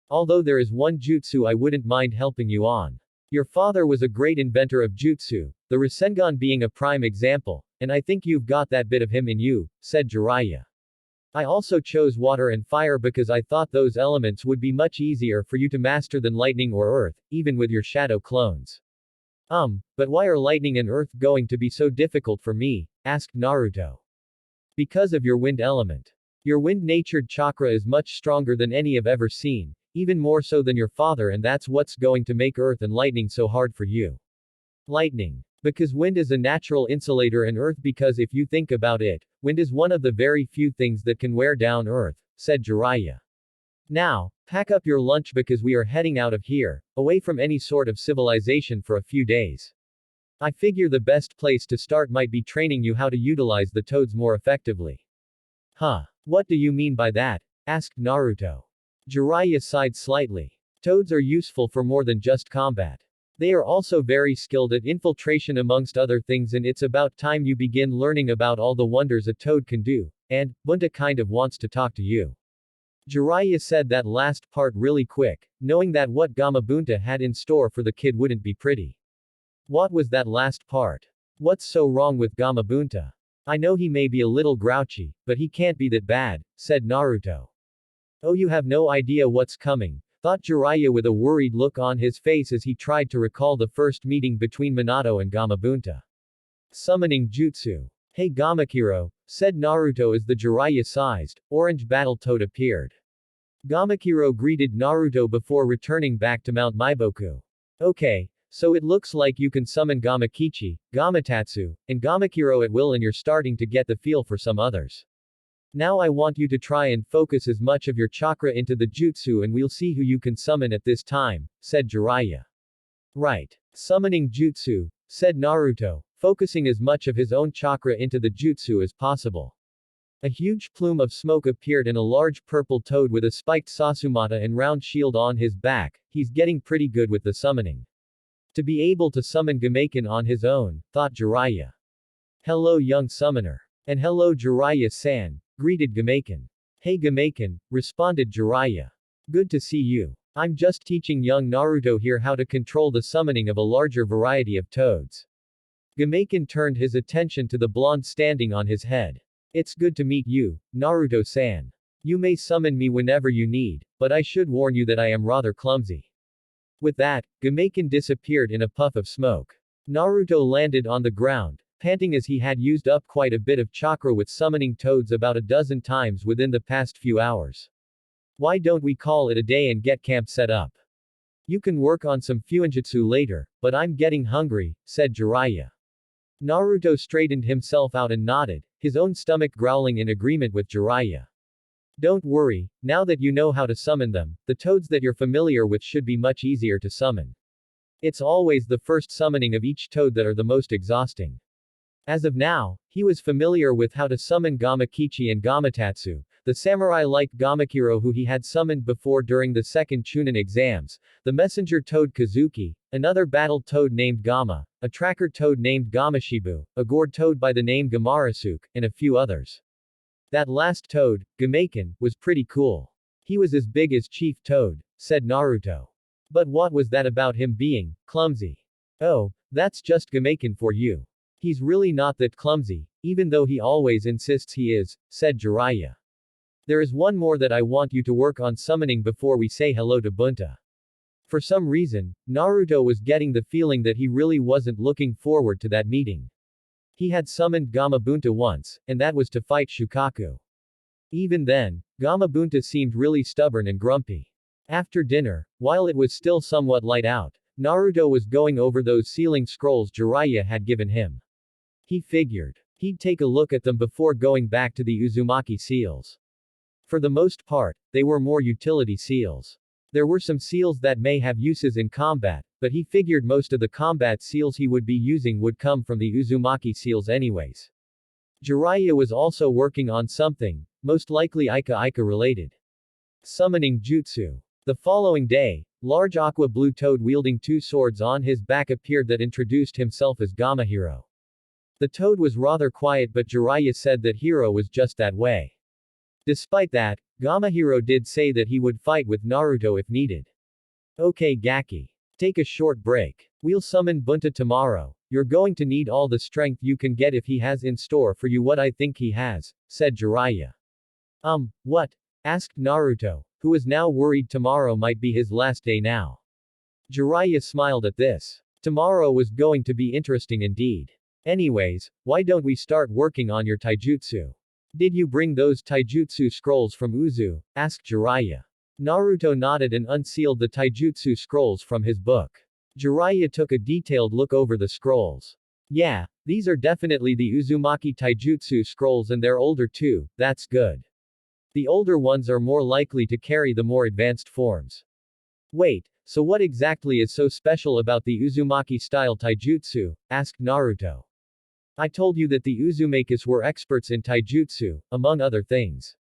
Although there is one jutsu I wouldn't mind helping you on. Your father was a great inventor of jutsu, the Rasengan being a prime example, and I think you've got that bit of him in you, said Jiraiya. I also chose water and fire because I thought those elements would be much easier for you to master than lightning or earth, even with your shadow clones. But why are lightning and earth going to be so difficult for me? Asked Naruto. Because of your wind element. Your wind-natured chakra is much stronger than any I've ever seen, even more so than your father, and that's what's going to make earth and lightning so hard for you. Lightning. Because wind is a natural insulator and earth because if you think about it, wind is one of the very few things that can wear down earth, said Jiraiya. Now, pack up your lunch because we are heading out of here, away from any sort of civilization for a few days. I figure the best place to start might be training you how to utilize the toads more effectively. Huh? What do you mean by that? Asked Naruto. Jiraiya sighed slightly. Toads are useful for more than just combat. They are also very skilled at infiltration amongst other things, and it's about time you begin learning about all the wonders a toad can do, and, Bunta kind of wants to talk to you. Jiraiya said that last part really quick, knowing that what Gamabunta had in store for the kid wouldn't be pretty. What was that last part? What's so wrong with Gamabunta? I know he may be a little grouchy, but he can't be that bad, said Naruto. Oh, you have no idea what's coming, thought Jiraiya with a worried look on his face as he tried to recall the first meeting between Minato and Gamabunta. Summoning Jutsu. Hey Gamakiro, said Naruto as the Jiraiya-sized, orange battle toad appeared. Gamakiro greeted Naruto before returning back to Mount Maiboku. Okay, so it looks like you can summon Gamakichi, Gamatatsu, and Gamakiro at will, and you're starting to get the feel for some others. Now I want you to try and focus as much of your chakra into the jutsu and we'll see who you can summon at this time, said Jiraiya. Right. Summoning jutsu, said Naruto, focusing as much of his own chakra into the jutsu as possible. A huge plume of smoke appeared and a large purple toad with a spiked Sasumata and round shield on his back. He's getting pretty good with the summoning. To be able to summon Gamaken on his own, thought Jiraiya. Hello young summoner. And hello Jiraiya-san, greeted Gamaken. Hey Gamaken, responded Jiraiya. Good to see you. I'm just teaching young Naruto here how to control the summoning of a larger variety of toads. Gamaken turned his attention to the blonde standing on his head. It's good to meet you, Naruto-san. You may summon me whenever you need, but I should warn you that I am rather clumsy. With that, Gamaken disappeared in a puff of smoke. Naruto landed on the ground, panting as he had used up quite a bit of chakra with summoning toads about a dozen times within the past few hours. Why don't we call it a day and get camp set up? You can work on some fuinjutsu later, but I'm getting hungry, said Jiraiya. Naruto straightened himself out and nodded, his own stomach growling in agreement with Jiraiya. Don't worry, now that you know how to summon them, the toads that you're familiar with should be much easier to summon. It's always the first summoning of each toad that are the most exhausting. As of now, he was familiar with how to summon Gamakichi and Gamatatsu, the samurai-like Gamakiro who he had summoned before during the second Chunin exams, the messenger toad Kazuki, another battle toad named Gama, a tracker toad named Gamashibu, a gourd toad by the name Gamarasuke, and a few others. That last toad, Gamaken, was pretty cool. He was as big as Chief Toad, said Naruto. But what was that about him being clumsy? Oh, that's just Gamaken for you. He's really not that clumsy, even though he always insists he is, said Jiraiya. There is one more that I want you to work on summoning before we say hello to Bunta. For some reason, Naruto was getting the feeling that he really wasn't looking forward to that meeting. He had summoned Gamabunta once, and that was to fight Shukaku. Even then, Gamabunta seemed really stubborn and grumpy. After dinner, while it was still somewhat light out, Naruto was going over those sealing scrolls Jiraiya had given him. He figured he'd take a look at them before going back to the Uzumaki seals. For the most part, they were more utility seals. There were some seals that may have uses in combat, but he figured most of the combat seals he would be using would come from the Uzumaki seals anyways. Jiraiya was also working on something, most likely Ika related. Summoning Jutsu. The following day, large aqua blue toad wielding two swords on his back appeared that introduced himself as Gamahiro. The toad was rather quiet but Jiraiya said that Hiro was just that way. Despite that, Gamahiro did say that he would fight with Naruto if needed. Okay Gaki. Take a short break. We'll summon Bunta tomorrow. You're going to need all the strength you can get if he has in store for you what I think he has, said Jiraiya. What? Asked Naruto, who was now worried tomorrow might be his last day now. Jiraiya smiled at this. Tomorrow was going to be interesting indeed. Anyways, why don't we start working on your taijutsu? Did you bring those taijutsu scrolls from Uzu? Asked Jiraiya. Naruto nodded and unsealed the taijutsu scrolls from his book. Jiraiya took a detailed look over the scrolls. Yeah, these are definitely the Uzumaki taijutsu scrolls and they're older too, that's good. The older ones are more likely to carry the more advanced forms. Wait, so what exactly is so special about the Uzumaki-style taijutsu? Asked Naruto. I told you that the Uzumakis were experts in taijutsu, among other things.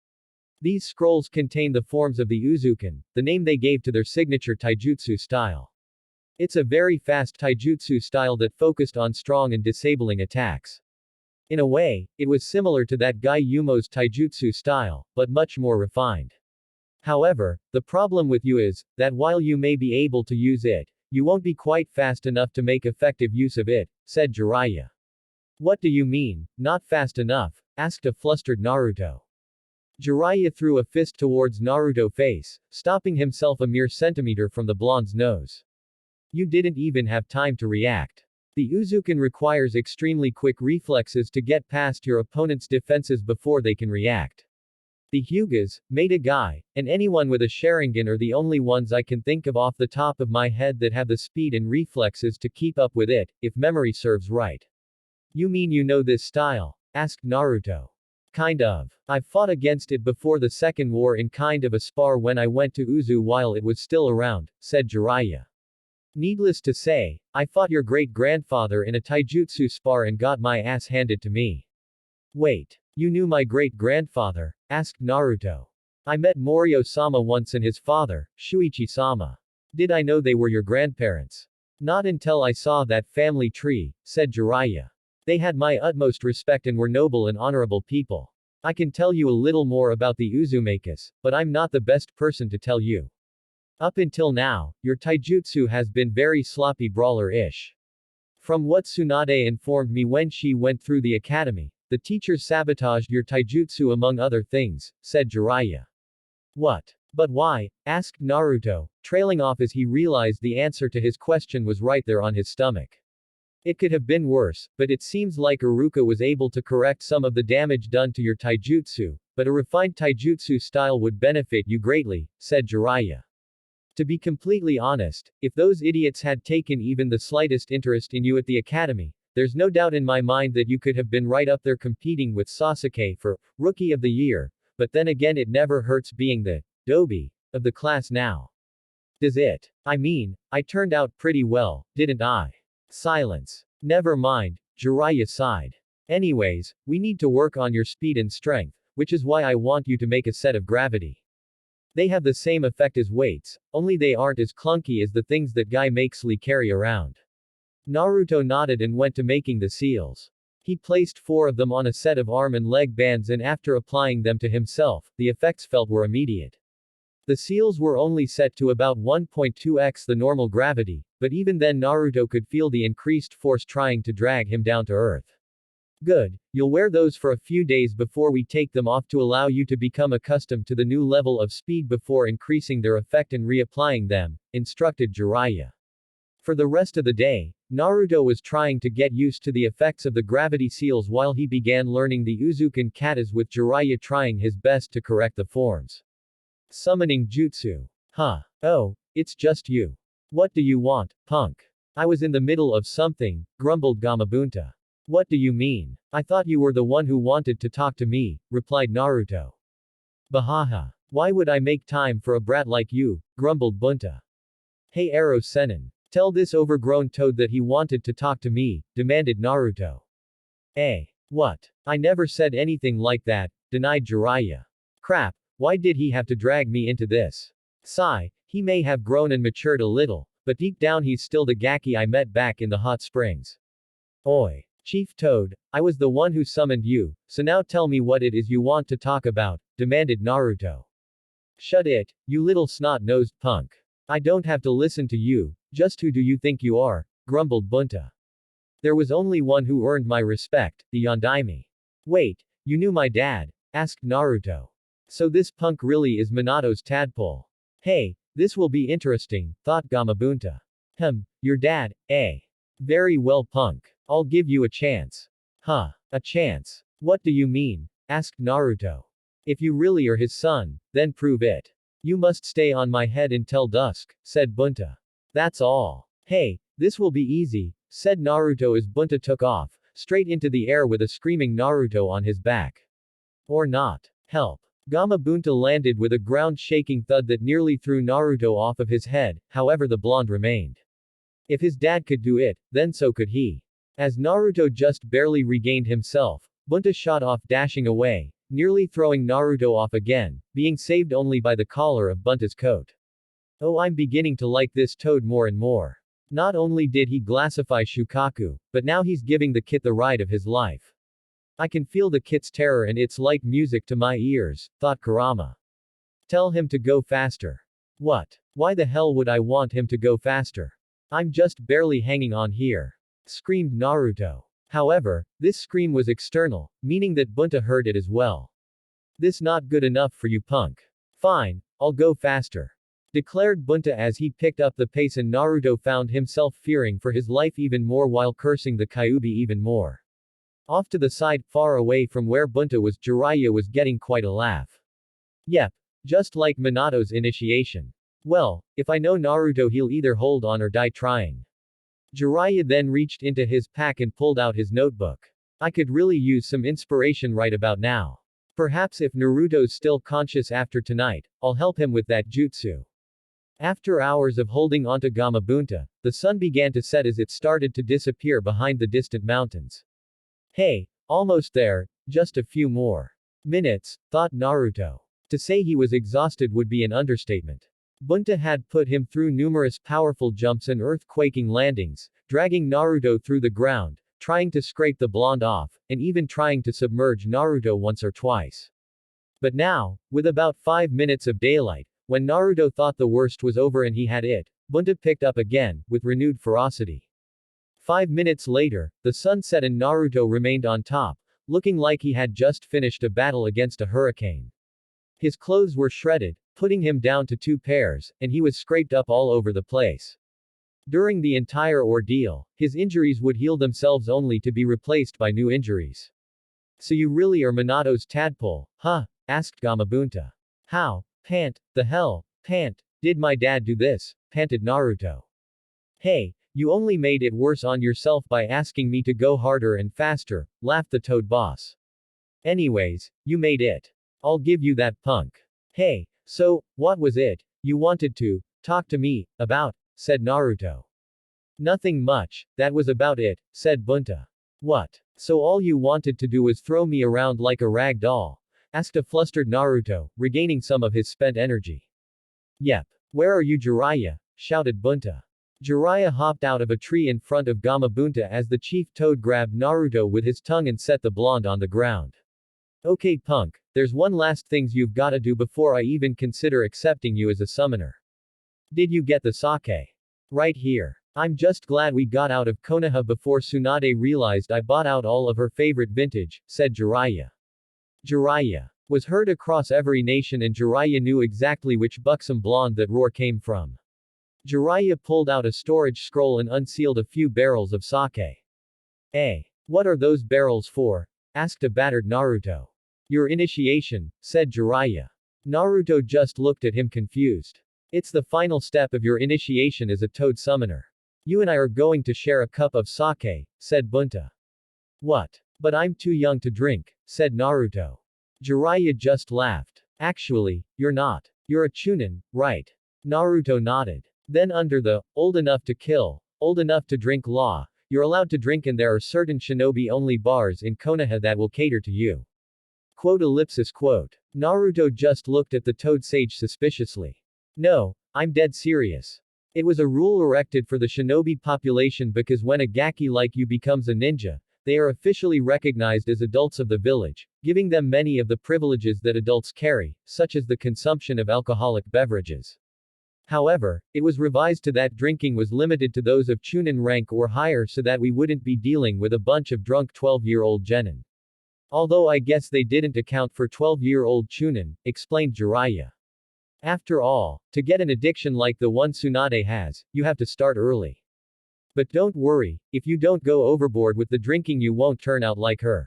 These scrolls contain the forms of the Uzukan, the name they gave to their signature taijutsu style. It's a very fast taijutsu style that focused on strong and disabling attacks. In a way, it was similar to that guy Yumo's taijutsu style, but much more refined. However, the problem with you is, that while you may be able to use it, you won't be quite fast enough to make effective use of it, said Jiraiya. What do you mean, not fast enough? Asked a flustered Naruto. Jiraiya threw a fist towards Naruto's face, stopping himself a mere centimeter from the blonde's nose. You didn't even have time to react. The Uzukan requires extremely quick reflexes to get past your opponent's defenses before they can react. The Hyugas, Meidagai, and anyone with a Sharingan are the only ones I can think of off the top of my head that have the speed and reflexes to keep up with it, if memory serves right. You mean you know this style? Asked Naruto. Kind of. I've fought against it before the second war in kind of a spar when I went to Uzu while it was still around, said Jiraiya. Needless to say, I fought your great-grandfather in a taijutsu spar and got my ass handed to me. Wait. You knew my great-grandfather? Asked Naruto. I met Morio-sama once and his father, Shuichi-sama. Did I know they were your grandparents? Not until I saw that family tree, said Jiraiya. They had my utmost respect and were noble and honorable people. I can tell you a little more about the Uzumakis, but I'm not the best person to tell you. Up until now, your taijutsu has been very sloppy brawler-ish. From what Tsunade informed me when she went through the academy, the teachers sabotaged your taijutsu among other things, said Jiraiya. What? But why? Asked Naruto, trailing off as he realized the answer to his question was right there on his stomach. It could have been worse, but it seems like Iruka was able to correct some of the damage done to your taijutsu, but a refined taijutsu style would benefit you greatly, said Jiraiya. To be completely honest, if those idiots had taken even the slightest interest in you at the academy, there's no doubt in my mind that you could have been right up there competing with Sasuke for Rookie of the Year, but then again it never hurts being the Dobi of the class now. Does it? I mean, I turned out pretty well, didn't I? Silence. Never mind, Jiraiya sighed. Anyways, we need to work on your speed and strength, which is why I want you to make a set of gravity. They have the same effect as weights, only they aren't as clunky as the things that guy makes Lee carry around. Naruto nodded and went to making the seals. He placed 4 of them on a set of arm and leg bands and after applying them to himself, the effects felt were immediate. The seals were only set to about 1.2x the normal gravity, but even then Naruto could feel the increased force trying to drag him down to earth. Good, you'll wear those for a few days before we take them off to allow you to become accustomed to the new level of speed before increasing their effect and reapplying them, instructed Jiraiya. For the rest of the day, Naruto was trying to get used to the effects of the gravity seals while he began learning the Uzukan katas with Jiraiya trying his best to correct the forms. Summoning jutsu. Huh. Oh, it's just you. What do you want, punk? I was in the middle of something, grumbled Gamabunta. What do you mean? I thought you were the one who wanted to talk to me, replied Naruto. Bahaha. Why would I make time for a brat like you, grumbled Bunta. Hey Ero Sennin. Tell this overgrown toad that he wanted to talk to me, demanded Naruto. What? I never said anything like that, denied Jiraiya. Crap, why did he have to drag me into this? Sigh, he may have grown and matured a little, but deep down he's still the Gaki I met back in the hot springs. Oi. Chief Toad, I was the one who summoned you, so now tell me what it is you want to talk about, demanded Naruto. Shut it, you little snot-nosed punk. I don't have to listen to you, just who do you think you are, grumbled Bunta. There was only one who earned my respect, the Yondaime. Wait, you knew my dad? Asked Naruto. So this punk really is Minato's tadpole. Hey, this will be interesting, thought Gamabunta. Your dad, eh? Very well punk. I'll give you a chance. Huh. A chance. What do you mean? Asked Naruto. If you really are his son, then prove it. You must stay on my head until dusk, said Bunta. That's all. Hey, this will be easy, said Naruto as Bunta took off, straight into the air with a screaming Naruto on his back. Or not. Help. Gamabunta landed with a ground-shaking thud that nearly threw Naruto off of his head, however the blonde remained. If his dad could do it, then so could he. As Naruto just barely regained himself, Bunta shot off dashing away, nearly throwing Naruto off again, being saved only by the collar of Bunta's coat. Oh, I'm beginning to like this toad more and more. Not only did he glassify Shukaku, but now he's giving the kid the ride of his life. I can feel the kid's terror and it's like music to my ears, thought Kurama. Tell him to go faster. What? Why the hell would I want him to go faster? I'm just barely hanging on here. Screamed Naruto. However, this scream was external, meaning that Bunta heard it as well. This not good enough for you punk. Fine, I'll go faster. Declared Bunta as he picked up the pace and Naruto found himself fearing for his life even more while cursing the Kyuubi even more. Off to the side, far away from where Bunta was, Jiraiya was getting quite a laugh. Yep. Just like Minato's initiation. Well, if I know Naruto he'll either hold on or die trying. Jiraiya then reached into his pack and pulled out his notebook. I could really use some inspiration right about now. Perhaps if Naruto's still conscious after tonight, I'll help him with that jutsu. After hours of holding onto Gamabunta, the sun began to set as it started to disappear behind the distant mountains. Hey, almost there, just a few more minutes, thought Naruto. To say he was exhausted would be an understatement. Bunta had put him through numerous powerful jumps and earth-quaking landings, dragging Naruto through the ground, trying to scrape the blonde off, and even trying to submerge Naruto once or twice. But now, with about 5 minutes of daylight, when Naruto thought the worst was over and he had it, Bunta picked up again, with renewed ferocity. 5 minutes later, the sun set and Naruto remained on top, looking like he had just finished a battle against a hurricane. His clothes were shredded, putting him down to 2 pairs, and he was scraped up all over the place. During the entire ordeal, his injuries would heal themselves only to be replaced by new injuries. So you really are Minato's tadpole, huh? Asked Gamabunta. How? The hell, did my dad do this? Panted Naruto. Hey, you only made it worse on yourself by asking me to go harder and faster, laughed the Toad boss. Anyways, you made it. I'll give you that punk. Hey, so, what was it you wanted to talk to me about? Said Naruto. Nothing much, that was about it, said Bunta. What? So all you wanted to do was throw me around like a rag doll? Asked a flustered Naruto, regaining some of his spent energy. Yep. Where are you, Jiraiya? Shouted Bunta. Jiraiya hopped out of a tree in front of Gamabunta as the chief toad grabbed Naruto with his tongue and set the blonde on the ground. Okay punk, there's one last things you've gotta do before I even consider accepting you as a summoner. Did you get the sake? Right here. I'm just glad we got out of Konoha before Tsunade realized I bought out all of her favorite vintage, said Jiraiya. Jiraiya was heard across every nation and Jiraiya knew exactly which buxom blonde that roar came from. Jiraiya pulled out a storage scroll and unsealed a few barrels of sake. What are those barrels for? Asked a battered Naruto. Your initiation, said Jiraiya. Naruto just looked at him confused. It's the final step of your initiation as a toad summoner. You and I are going to share a cup of sake, said Bunta. What? But I'm too young to drink, said Naruto. Jiraiya just laughed. Actually, you're not. You're a chunin, right? Naruto nodded. Then under the old enough to kill, old enough to drink law, you're allowed to drink and there are certain shinobi-only bars in Konoha that will cater to you. Quote. Naruto just looked at the toad sage suspiciously. No, I'm dead serious. It was a rule erected for the shinobi population because when a gaki like you becomes a ninja, they are officially recognized as adults of the village, giving them many of the privileges that adults carry, such as the consumption of alcoholic beverages. However, it was revised to that drinking was limited to those of chunin rank or higher so that we wouldn't be dealing with a bunch of drunk 12-year-old genin. Although I guess they didn't account for 12-year-old chunin, explained Jiraiya. After all, to get an addiction like the one Tsunade has, you have to start early. But don't worry, if you don't go overboard with the drinking you won't turn out like her.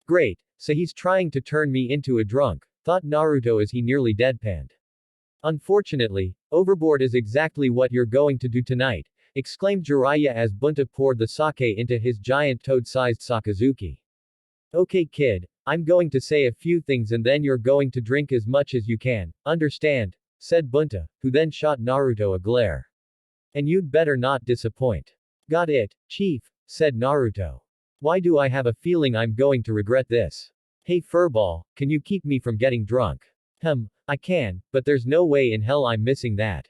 Great, so he's trying to turn me into a drunk, thought Naruto as he nearly deadpanned. Unfortunately, overboard is exactly what you're going to do tonight, exclaimed Jiraiya as Bunta poured the sake into his giant toad-sized sakazuki. Okay kid, I'm going to say a few things and then you're going to drink as much as you can, understand? Said Bunta, who then shot Naruto a glare. And you'd better not disappoint. Got it, chief, said Naruto. Why do I have a feeling I'm going to regret this? Hey furball, can you keep me from getting drunk? I can, but there's no way in hell I'm missing that.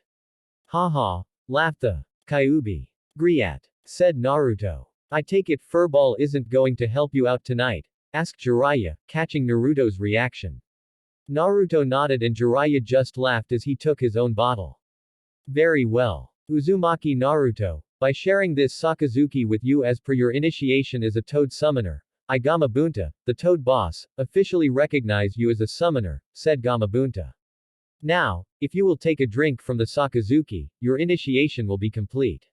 Haha, laughed the Kyuubi. Griat, said Naruto. I take it furball isn't going to help you out tonight? Asked Jiraiya, catching Naruto's reaction. Naruto nodded and Jiraiya just laughed as he took his own bottle. Very well. Uzumaki Naruto, by sharing this sakazuki with you as per your initiation as a toad summoner, I Gamabunta, the toad boss, officially recognize you as a summoner, said Gamabunta. Now, if you will take a drink from the sakazuki, your initiation will be complete.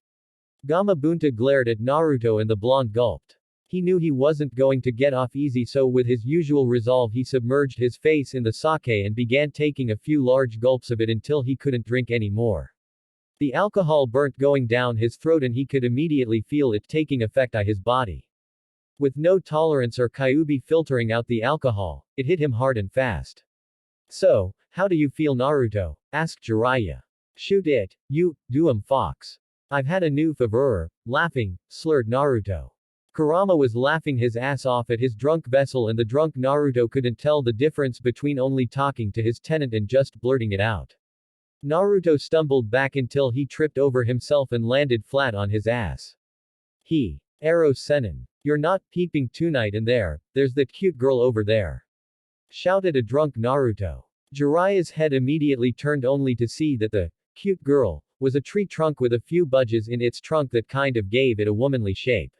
Gamabunta glared at Naruto and the blonde gulped. He knew he wasn't going to get off easy so with his usual resolve he submerged his face in the sake and began taking a few large gulps of it until he couldn't drink any more. The alcohol burnt going down his throat and he could immediately feel it taking effect on his body. With no tolerance or Kyuubi filtering out the alcohol, it hit him hard and fast. So, how do you feel Naruto? Asked Jiraiya. Shoot it, you, fox. I've had a new favor, laughing, slurred Naruto. Kurama was laughing his ass off at his drunk vessel and the drunk Naruto couldn't tell the difference between only talking to his tenant and just blurting it out. Naruto stumbled back until he tripped over himself and landed flat on his ass. Arrow Senin. You're not peeping tonight and there's that cute girl over there. Shouted a drunk Naruto. Jiraiya's head immediately turned only to see that the cute girl was a tree trunk with a few budges in its trunk that kind of gave it a womanly shape.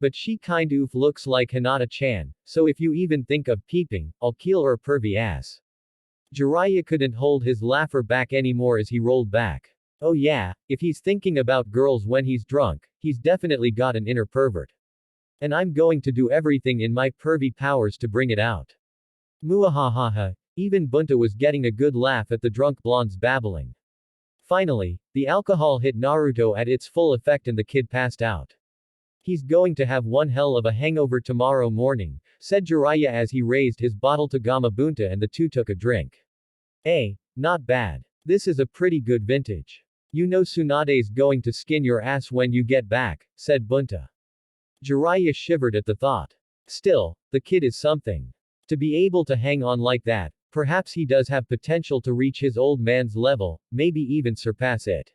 But she kind of looks like Hinata-chan, so if you even think of peeping, I'll kill her pervy ass. Jiraiya couldn't hold his laugher back anymore as he rolled back. Oh yeah, if he's thinking about girls when he's drunk, he's definitely got an inner pervert. And I'm going to do everything in my pervy powers to bring it out. Muahahaha, even Bunta was getting a good laugh at the drunk blonde's babbling. Finally, the alcohol hit Naruto at its full effect and the kid passed out. He's going to have one hell of a hangover tomorrow morning, said Jiraiya as he raised his bottle to Gamabunta and the two took a drink. Hey, not bad. This is a pretty good vintage. You know Tsunade's going to skin your ass when you get back, said Bunta. Jiraiya shivered at the thought. Still, the kid is something. To be able to hang on like that, perhaps he does have potential to reach his old man's level, maybe even surpass it.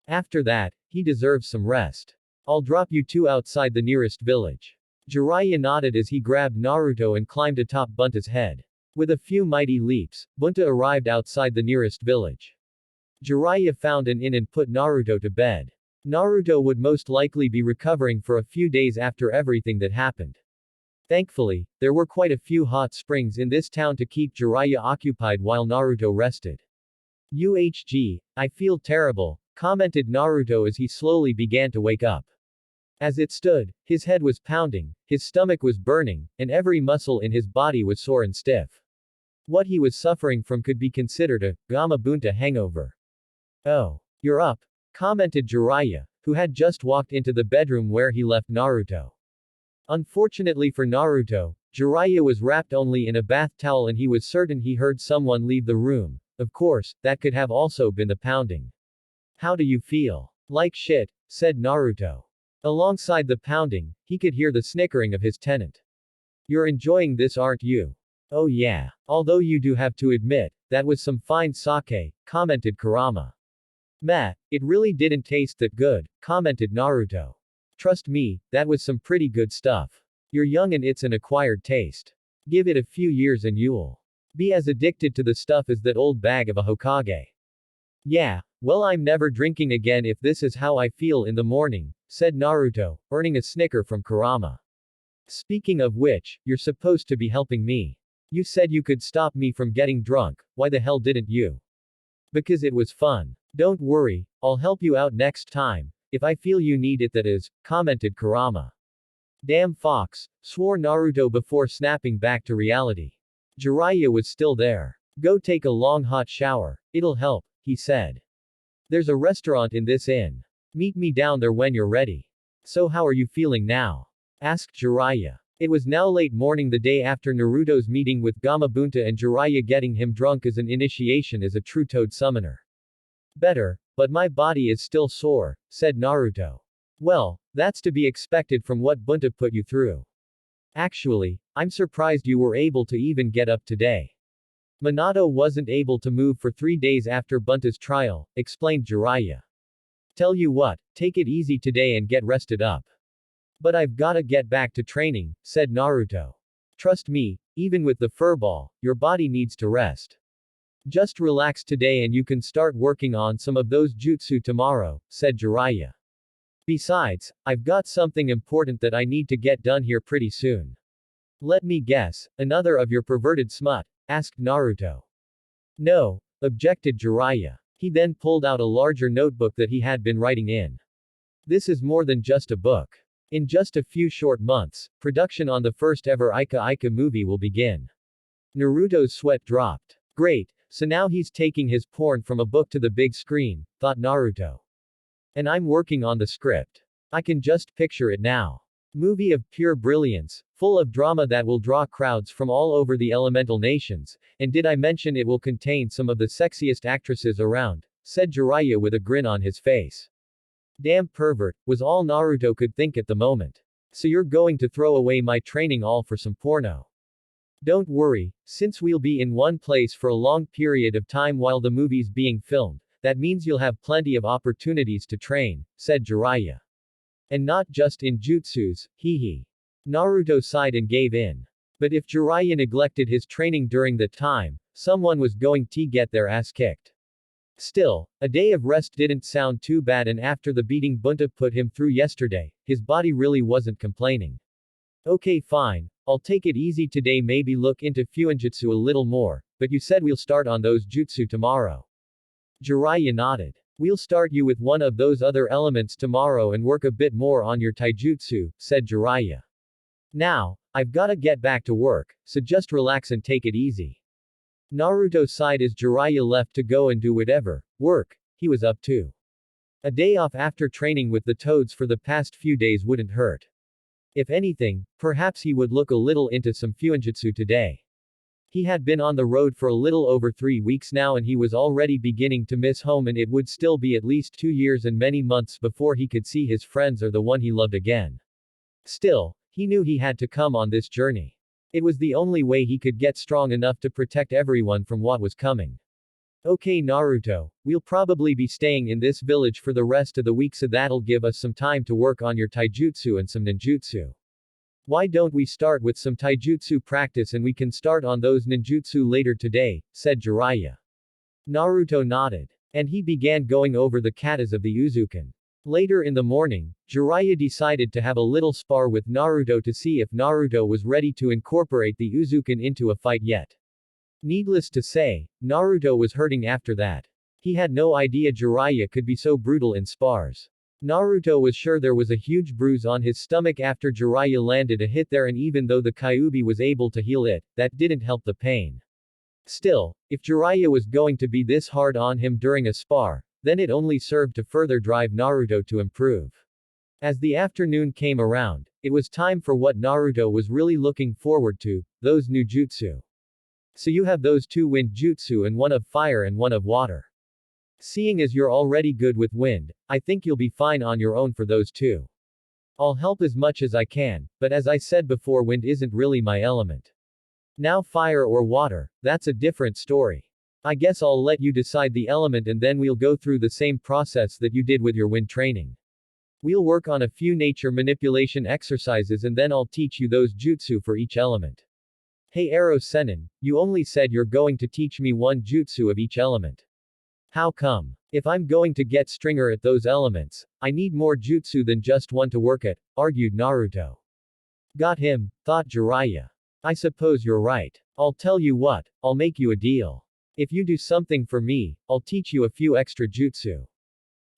After that, he deserves some rest. I'll drop you two outside the nearest village. Jiraiya nodded as he grabbed Naruto and climbed atop Bunta's head. With a few mighty leaps, Bunta arrived outside the nearest village. Jiraiya found an inn and put Naruto to bed. Naruto would most likely be recovering for a few days after everything that happened. Thankfully, there were quite a few hot springs in this town to keep Jiraiya occupied while Naruto rested. I feel terrible, commented Naruto as he slowly began to wake up. As it stood, his head was pounding, his stomach was burning, and every muscle in his body was sore and stiff. What he was suffering from could be considered a Gamabunta hangover. Oh, you're up, commented Jiraiya, who had just walked into the bedroom where he left Naruto. Unfortunately for Naruto, Jiraiya was wrapped only in a bath towel and he was certain he heard someone leave the room. Of course, that could have also been the pounding. How do you feel? Like shit, said Naruto. Alongside the pounding, he could hear the snickering of his tenant. You're enjoying this, aren't you? Oh yeah. Although you do have to admit, that was some fine sake, commented Kurama. Meh, it really didn't taste that good, commented Naruto. Trust me, that was some pretty good stuff. You're young and it's an acquired taste. Give it a few years and you'll be as addicted to the stuff as that old bag of a Hokage. Yeah, well, I'm never drinking again if this is how I feel in the morning, said Naruto, earning a snicker from Kurama. Speaking of which, you're supposed to be helping me. You said you could stop me from getting drunk, why the hell didn't you? Because it was fun. Don't worry, I'll help you out next time, if I feel you need it, that is, commented Kurama. Damn fox, swore Naruto before snapping back to reality. Jiraiya was still there. Go take a long hot shower, it'll help, he said. There's a restaurant in this inn. Meet me down there when you're ready. So how are you feeling now? Asked Jiraiya. It was now late morning the day after Naruto's meeting with Gamabunta and Jiraiya getting him drunk as an initiation as a true toad summoner. Better, but my body is still sore, said Naruto. Well, that's to be expected from what Bunta put you through. Actually, I'm surprised you were able to even get up today. Minato wasn't able to move for 3 days after Bunta's trial, explained Jiraiya. Tell you what, take it easy today and get rested up. But I've gotta get back to training, said Naruto. Trust me, even with the furball, your body needs to rest. Just relax today and you can start working on some of those jutsu tomorrow, said Jiraiya. Besides, I've got something important that I need to get done here pretty soon. Let me guess, another of your perverted smut, asked Naruto. No, objected Jiraiya. He then pulled out a larger notebook that he had been writing in. This is more than just a book. In just a few short months, production on the first ever Ika Ika movie will begin. Naruto's sweat dropped. Great, so now he's taking his porn from a book to the big screen, thought Naruto. And I'm working on the script. I can just picture it now. Movie of pure brilliance, full of drama that will draw crowds from all over the elemental nations, and did I mention it will contain some of the sexiest actresses around, said Jiraiya with a grin on his face. Damn pervert, was all Naruto could think at the moment. So you're going to throw away my training all for some porno. Don't worry, since we'll be in one place for a long period of time while the movie's being filmed, that means you'll have plenty of opportunities to train, said Jiraiya. And not just in jutsus, hee. Naruto sighed and gave in. But if Jiraiya neglected his training during that time, someone was going to get their ass kicked. Still, a day of rest didn't sound too bad, and after the beating Bunta put him through yesterday, his body really wasn't complaining. Okay, fine, I'll take it easy today, maybe look into Fuinjutsu a little more, but you said we'll start on those jutsu tomorrow. Jiraiya nodded. We'll start you with one of those other elements tomorrow and work a bit more on your taijutsu, said Jiraiya. Now, I've gotta get back to work, so just relax and take it easy. Naruto sighed as Jiraiya left to go and do whatever work he was up to. A day off after training with the toads for the past few days wouldn't hurt. If anything, perhaps he would look a little into some Fuinjutsu today. He had been on the road for a little over 3 weeks now, and he was already beginning to miss home, and it would still be at least 2 years and many months before he could see his friends or the one he loved again. Still, he knew he had to come on this journey. It was the only way he could get strong enough to protect everyone from what was coming. Okay, Naruto, we'll probably be staying in this village for the rest of the week, so that'll give us some time to work on your taijutsu and some ninjutsu. Why don't we start with some taijutsu practice and we can start on those ninjutsu later today, said Jiraiya. Naruto nodded. And he began going over the katas of the Uzukan. Later in the morning, Jiraiya decided to have a little spar with Naruto to see if Naruto was ready to incorporate the Uzukan into a fight yet. Needless to say, Naruto was hurting after that. He had no idea Jiraiya could be so brutal in spars. Naruto was sure there was a huge bruise on his stomach after Jiraiya landed a hit there, and even though the Kyuubi was able to heal it, that didn't help the pain. Still, if Jiraiya was going to be this hard on him during a spar, then it only served to further drive Naruto to improve. As the afternoon came around, it was time for what Naruto was really looking forward to, those new jutsu. So you have those 2 wind jutsu and one of fire and one of water. Seeing as you're already good with wind, I think you'll be fine on your own for those 2. I'll help as much as I can, but as I said before, wind isn't really my element. Now fire or water, that's a different story. I guess I'll let you decide the element, and then we'll go through the same process that you did with your wind training. We'll work on a few nature manipulation exercises, and then I'll teach you those jutsu for each element. Hey Arrow Sennin, you only said you're going to teach me one jutsu of each element. How come? If I'm going to get stronger at those elements, I need more jutsu than just one to work at, argued Naruto. Got him, thought Jiraiya. I suppose you're right. I'll tell you what, I'll make you a deal. If you do something for me, I'll teach you a few extra jutsu.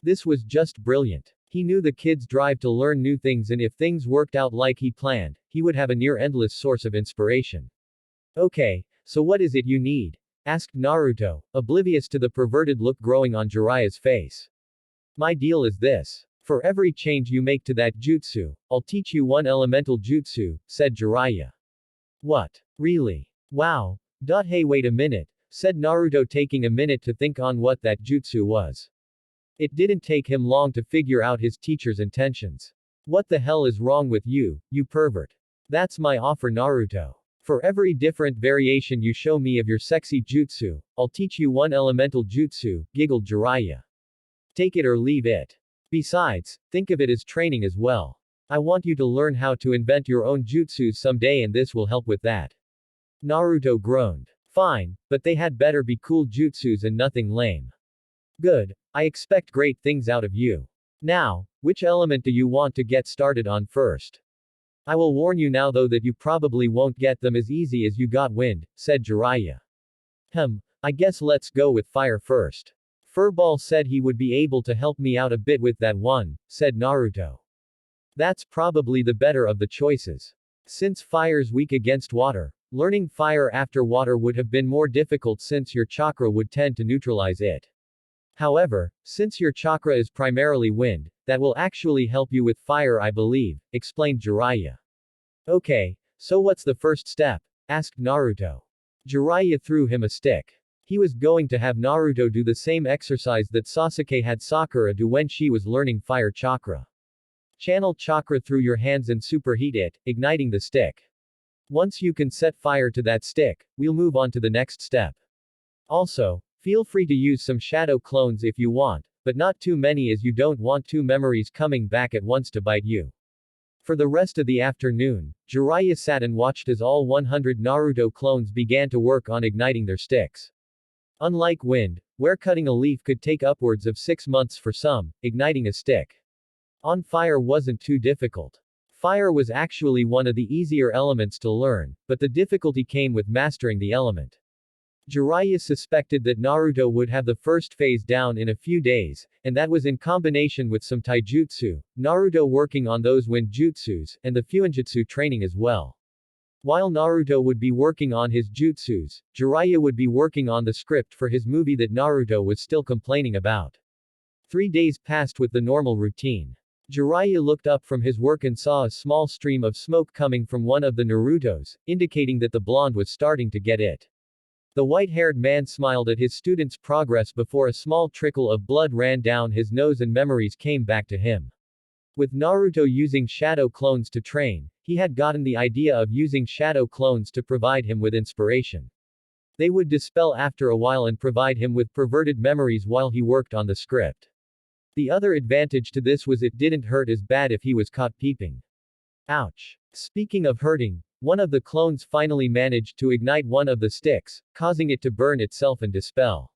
This was just brilliant. He knew the kid's drive to learn new things, and if things worked out like he planned, he would have a near endless source of inspiration. Okay, so what is it you need? Asked Naruto, oblivious to the perverted look growing on Jiraiya's face. My deal is this. For every change you make to that jutsu, I'll teach you one elemental jutsu, said Jiraiya. What? Really? Wow. Hey, wait a minute, said Naruto, taking a minute to think on what that jutsu was. It didn't take him long to figure out his teacher's intentions. What the hell is wrong with you, you pervert? That's my offer, Naruto. For every different variation you show me of your sexy jutsu, I'll teach you one elemental jutsu, giggled Jiraiya. Take it or leave it. Besides, think of it as training as well. I want you to learn how to invent your own jutsus someday, and this will help with that. Naruto groaned. Fine, but they had better be cool jutsus and nothing lame. Good. I expect great things out of you. Now, which element do you want to get started on first? I will warn you now though that you probably won't get them as easy as you got wind, said Jiraiya. I guess let's go with fire first. Furball said he would be able to help me out a bit with that one, said Naruto. That's probably the better of the choices. Since fire's weak against water, learning fire after water would have been more difficult since your chakra would tend to neutralize it. However, since your chakra is primarily wind, that will actually help you with fire, I believe, explained Jiraiya. Okay, so what's the first step? Asked Naruto. Jiraiya threw him a stick. He was going to have Naruto do the same exercise that Sasuke had Sakura do when she was learning fire chakra. Channel chakra through your hands and superheat it, igniting the stick. Once you can set fire to that stick, we'll move on to the next step. Also, feel free to use some shadow clones if you want, but not too many, as you don't want 2 memories coming back at once to bite you. For the rest of the afternoon, Jiraiya sat and watched as all 100 Naruto clones began to work on igniting their sticks. Unlike wind, where cutting a leaf could take upwards of 6 months for some, igniting a stick on fire wasn't too difficult. Fire was actually one of the easier elements to learn, but the difficulty came with mastering the element. Jiraiya suspected that Naruto would have the first phase down in a few days, and that was in combination with some taijutsu, Naruto working on those wind jutsus, and the fuinjutsu training as well. While Naruto would be working on his jutsus, Jiraiya would be working on the script for his movie that Naruto was still complaining about. 3 days passed with the normal routine. Jiraiya looked up from his work and saw a small stream of smoke coming from one of the Narutos, indicating that the blonde was starting to get it. The white-haired man smiled at his student's progress before a small trickle of blood ran down his nose and memories came back to him. With Naruto using shadow clones to train, he had gotten the idea of using shadow clones to provide him with inspiration. They would dispel after a while and provide him with perverted memories while he worked on the script. The other advantage to this was it didn't hurt as bad if he was caught peeping. Ouch. Speaking of hurting, one of the clones finally managed to ignite one of the sticks, causing it to burn itself and dispel.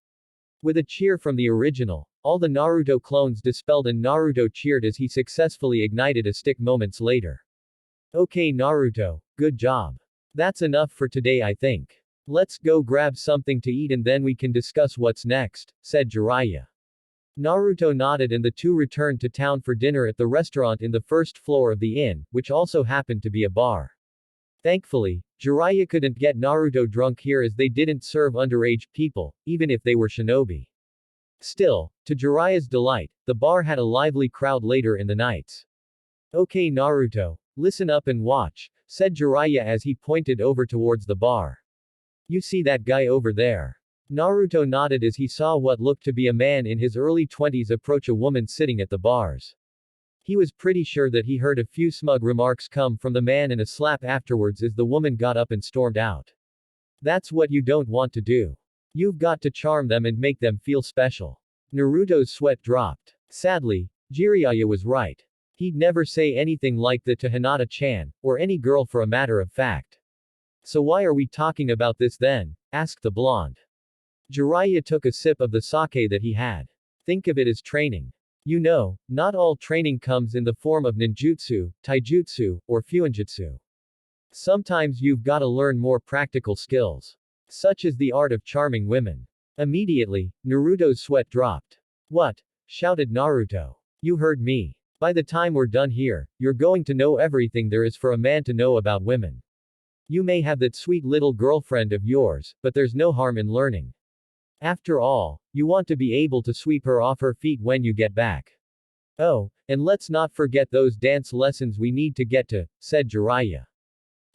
With a cheer from the original, all the Naruto clones dispelled and Naruto cheered as he successfully ignited a stick moments later. Okay Naruto, good job. That's enough for today I think. Let's go grab something to eat and then we can discuss what's next, said Jiraiya. Naruto nodded and the two returned to town for dinner at the restaurant in the first floor of the inn, which also happened to be a bar. Thankfully, Jiraiya couldn't get Naruto drunk here as they didn't serve underage people, even if they were shinobi. Still, to Jiraiya's delight, the bar had a lively crowd later in the nights. Okay Naruto, listen up and watch, said Jiraiya as he pointed over towards the bar. You see that guy over there? Naruto nodded as he saw what looked to be a man in his early 20s approach a woman sitting at the bars. He was pretty sure that he heard a few smug remarks come from the man and a slap afterwards as the woman got up and stormed out. That's what you don't want to do. You've got to charm them and make them feel special. Naruto's sweat dropped. Sadly, Jiraiya was right. He'd never say anything like that to Hinata-chan, or any girl for a matter of fact. So why are we talking about this then? Asked the blonde. Jiraiya took a sip of the sake that he had. Think of it as training. You know, not all training comes in the form of ninjutsu, taijutsu, or fuinjutsu. Sometimes you've gotta learn more practical skills. Such as the art of charming women. Immediately, Naruto's sweat dropped. What? Shouted Naruto. You heard me. By the time we're done here, you're going to know everything there is for a man to know about women. You may have that sweet little girlfriend of yours, but there's no harm in learning. After all, you want to be able to sweep her off her feet when you get back. Oh, and let's not forget those dance lessons we need to get to, said Jiraiya.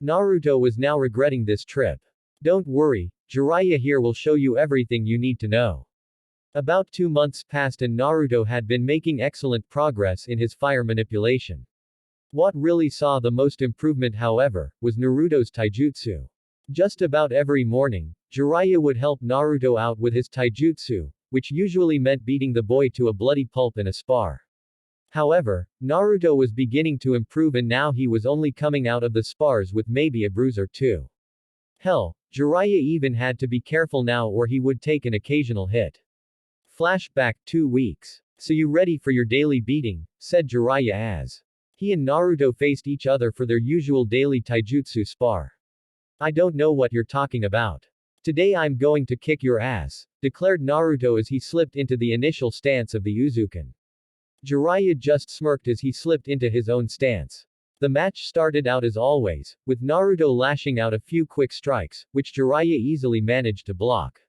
Naruto was now regretting this trip. Don't worry, Jiraiya here will show you everything you need to know. About 2 months passed and Naruto had been making excellent progress in his fire manipulation. What really saw the most improvement however, was Naruto's taijutsu. Just about every morning, Jiraiya would help Naruto out with his taijutsu, which usually meant beating the boy to a bloody pulp in a spar. However, Naruto was beginning to improve and now he was only coming out of the spars with maybe a bruise or two. Hell, Jiraiya even had to be careful now or he would take an occasional hit. Flashback 2 weeks. So you ready for your daily beating, said Jiraiya as he and Naruto faced each other for their usual daily taijutsu spar. I don't know what you're talking about. Today I'm going to kick your ass, declared Naruto as he slipped into the initial stance of the Uzukan. Jiraiya just smirked as he slipped into his own stance. The match started out as always, with Naruto lashing out a few quick strikes, which Jiraiya easily managed to block.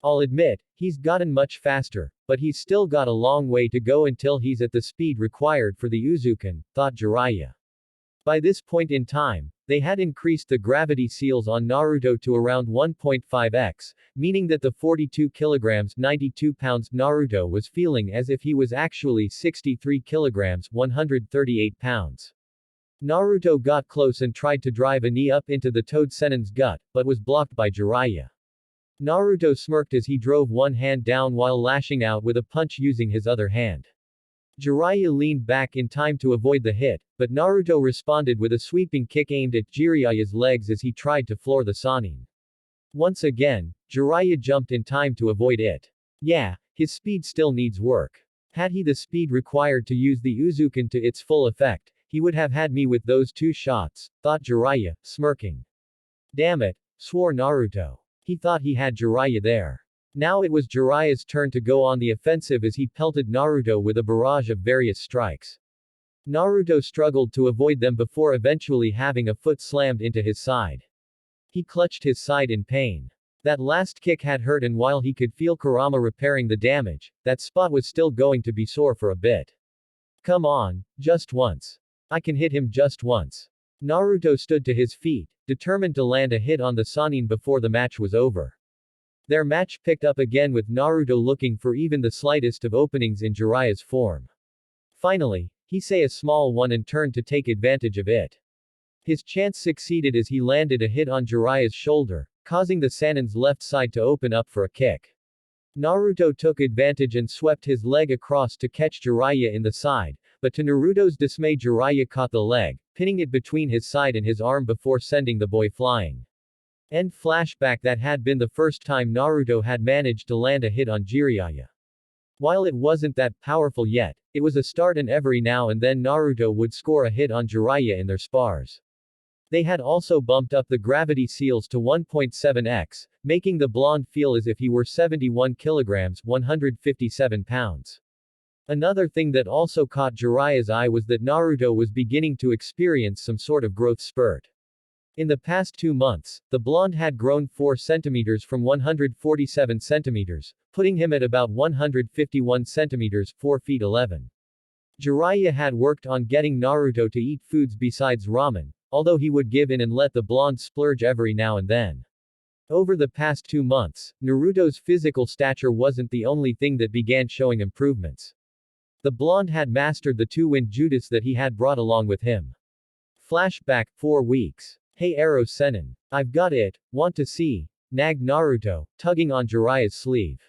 I'll admit, he's gotten much faster, but he's still got a long way to go until he's at the speed required for the Uzukan, thought Jiraiya. By this point in time, they had increased the gravity seals on Naruto to around 1.5x, meaning that the 42 kilograms 92 pounds Naruto was feeling as if he was actually 63 kilograms 138 pounds. Naruto got close and tried to drive a knee up into the Toad Sennin's gut, but was blocked by Jiraiya. Naruto smirked as he drove one hand down while lashing out with a punch using his other hand. Jiraiya leaned back in time to avoid the hit, but Naruto responded with a sweeping kick aimed at Jiraiya's legs as he tried to floor the Sannin. Once again, Jiraiya jumped in time to avoid it. Yeah, his speed still needs work. Had he the speed required to use the Uzukan to its full effect, he would have had me with those 2 shots, thought Jiraiya, smirking. Damn it, swore Naruto. He thought he had Jiraiya there. Now it was Jiraiya's turn to go on the offensive as he pelted Naruto with a barrage of various strikes. Naruto struggled to avoid them before eventually having a foot slammed into his side. He clutched his side in pain. That last kick had hurt, and while he could feel Kurama repairing the damage, that spot was still going to be sore for a bit. Come on, just once. I can hit him just once. Naruto stood to his feet, determined to land a hit on the Sannin before the match was over. Their match picked up again with Naruto looking for even the slightest of openings in Jiraiya's form. Finally, he saw a small one and turned to take advantage of it. His chance succeeded as he landed a hit on Jiraiya's shoulder, causing the Sannin's left side to open up for a kick. Naruto took advantage and swept his leg across to catch Jiraiya in the side, but to Naruto's dismay Jiraiya caught the leg, pinning it between his side and his arm before sending the boy flying. End flashback. That had been the first time Naruto had managed to land a hit on Jiraiya. While it wasn't that powerful yet, it was a start, and every now and then Naruto would score a hit on Jiraiya in their spars. They had also bumped up the gravity seals to 1.7x, making the blonde feel as if he were 71 kilograms, 157 pounds. Another thing that also caught Jiraiya's eye was that Naruto was beginning to experience some sort of growth spurt. In the past 2 months, the blonde had grown 4 centimeters from 147 centimeters, putting him at about 151 centimeters, 4 feet 11. Jiraiya had worked on getting Naruto to eat foods besides ramen, although he would give in and let the blonde splurge every now and then. Over the past 2 months, Naruto's physical stature wasn't the only thing that began showing improvements. The blonde had mastered the 2 wind jutsu that he had brought along with him. Flashback, 4 weeks. Hey Arrow Sennin. I've got it, want to see? Nagged Naruto, tugging on Jiraiya's sleeve.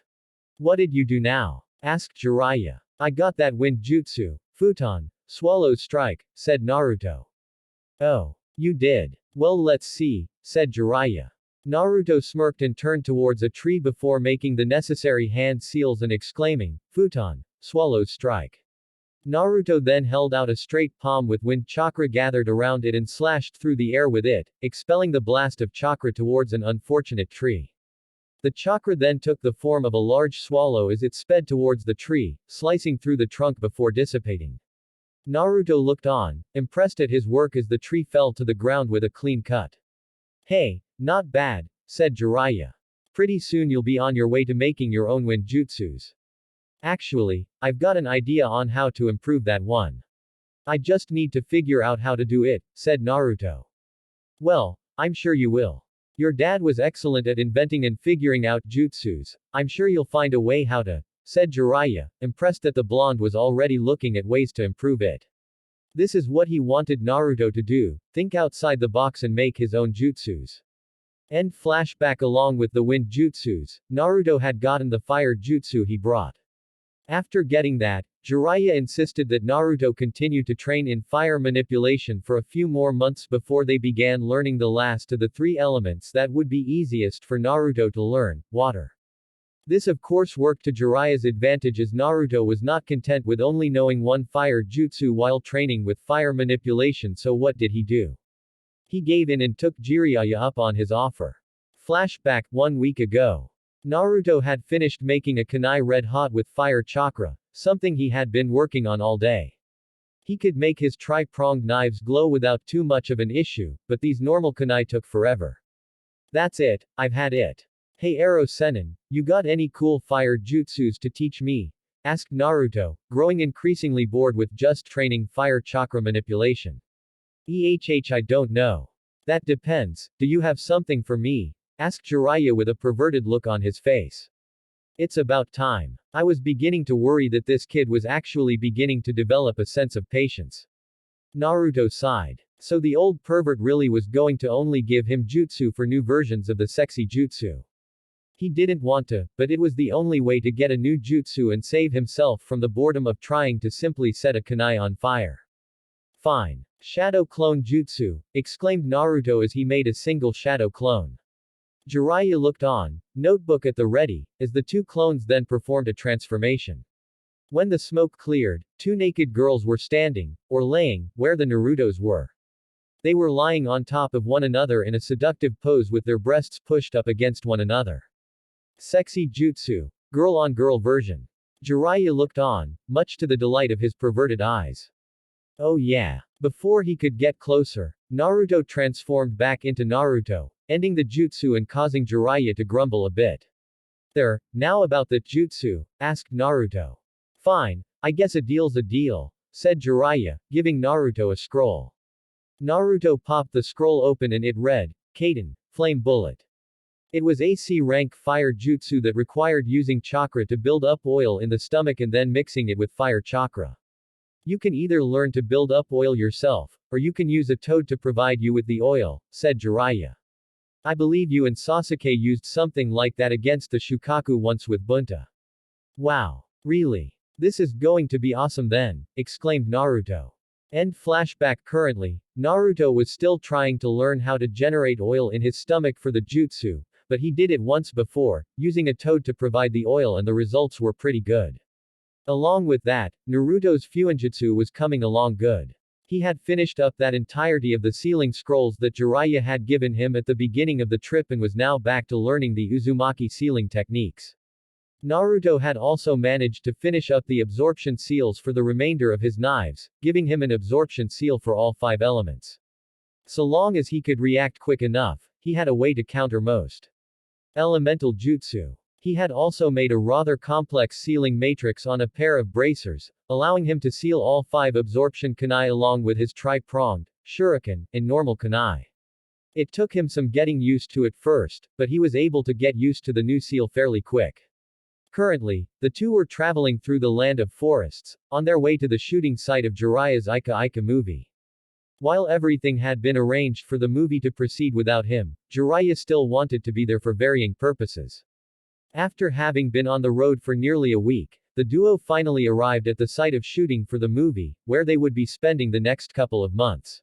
What did you do now? Asked Jiraiya. I got that wind jutsu, futon, swallow strike, said Naruto. Oh. You did. Well, let's see, said Jiraiya. Naruto smirked and turned towards a tree before making the necessary hand seals and exclaiming, futon, swallow strike. Naruto then held out a straight palm with wind chakra gathered around it and slashed through the air with it, expelling the blast of chakra towards an unfortunate tree. The chakra then took the form of a large swallow as it sped towards the tree, slicing through the trunk before dissipating. Naruto looked on, impressed at his work as the tree fell to the ground with a clean cut. Hey, not bad, said Jiraiya. Pretty soon you'll be on your way to making your own wind jutsus. Actually, I've got an idea on how to improve that one. I just need to figure out how to do it, said Naruto. Well, I'm sure you will. Your dad was excellent at inventing and figuring out jutsus, I'm sure you'll find a way how to, said Jiraiya, impressed that the blonde was already looking at ways to improve it. This is what he wanted Naruto to do, think outside the box and make his own jutsus. End flashback. Along with the wind jutsus, Naruto had gotten the fire jutsu he brought. After getting that, Jiraiya insisted that Naruto continue to train in fire manipulation for a few more months before they began learning the last of the 3 elements that would be easiest for Naruto to learn, water. This of course worked to Jiraiya's advantage as Naruto was not content with only knowing one fire jutsu while training with fire manipulation, so what did he do? He gave in and took Jiraiya up on his offer. Flashback, 1 week ago. Naruto had finished making a kunai red hot with fire chakra, something he had been working on all day. He could make his tri-pronged knives glow without too much of an issue, but these normal kunai took forever. That's it, I've had it. Hey Arrow Sennin, you got any cool fire jutsus to teach me? Asked Naruto, growing increasingly bored with just training fire chakra manipulation. I don't know. That depends, do you have something for me? Asked Jiraiya with a perverted look on his face. It's about time. I was beginning to worry that this kid was actually beginning to develop a sense of patience. Naruto sighed. So the old pervert really was going to only give him jutsu for new versions of the sexy jutsu. He didn't want to, but it was the only way to get a new jutsu and save himself from the boredom of trying to simply set a kunai on fire. Fine. Shadow clone jutsu, exclaimed Naruto as he made a single shadow clone. Jiraiya looked on, notebook at the ready, as the two clones then performed a transformation. When the smoke cleared, two naked girls were standing, or laying, where the Narutos were. They were lying on top of one another in a seductive pose with their breasts pushed up against one another. Sexy jutsu. Girl-on-girl version. Jiraiya looked on, much to the delight of his perverted eyes. Oh yeah. Before he could get closer, Naruto transformed back into Naruto, ending the jutsu and causing Jiraiya to grumble a bit. There, now about that jutsu, asked Naruto. Fine, I guess a deal's a deal, said Jiraiya, giving Naruto a scroll. Naruto popped the scroll open and it read, Kaden, Flame Bullet. It was AC rank fire jutsu that required using chakra to build up oil in the stomach and then mixing it with fire chakra. You can either learn to build up oil yourself, or you can use a toad to provide you with the oil, said Jiraiya. I believe you and Sasuke used something like that against the Shukaku once with Bunta. Wow. Really? This is going to be awesome then, exclaimed Naruto. End flashback. Currently, Naruto was still trying to learn how to generate oil in his stomach for the jutsu, but he did it once before, using a toad to provide the oil, and the results were pretty good. Along with that, Naruto's Fuinjutsu was coming along good. He had finished up that entirety of the sealing scrolls that Jiraiya had given him at the beginning of the trip and was now back to learning the Uzumaki sealing techniques. Naruto had also managed to finish up the absorption seals for the remainder of his knives, giving him an absorption seal for all 5 elements. So long as he could react quick enough, he had a way to counter most elemental jutsu. He had also made a rather complex sealing matrix on a pair of bracers, allowing him to seal all 5 absorption kunai along with his tri-pronged, shuriken, and normal kunai. It took him some getting used to at first, but he was able to get used to the new seal fairly quick. Currently, the two were traveling through the land of forests, on their way to the shooting site of Jiraiya's Ika Ika movie. While everything had been arranged for the movie to proceed without him, Jiraiya still wanted to be there for varying purposes. After having been on the road for nearly a week, the duo finally arrived at the site of shooting for the movie, where they would be spending the next couple of months.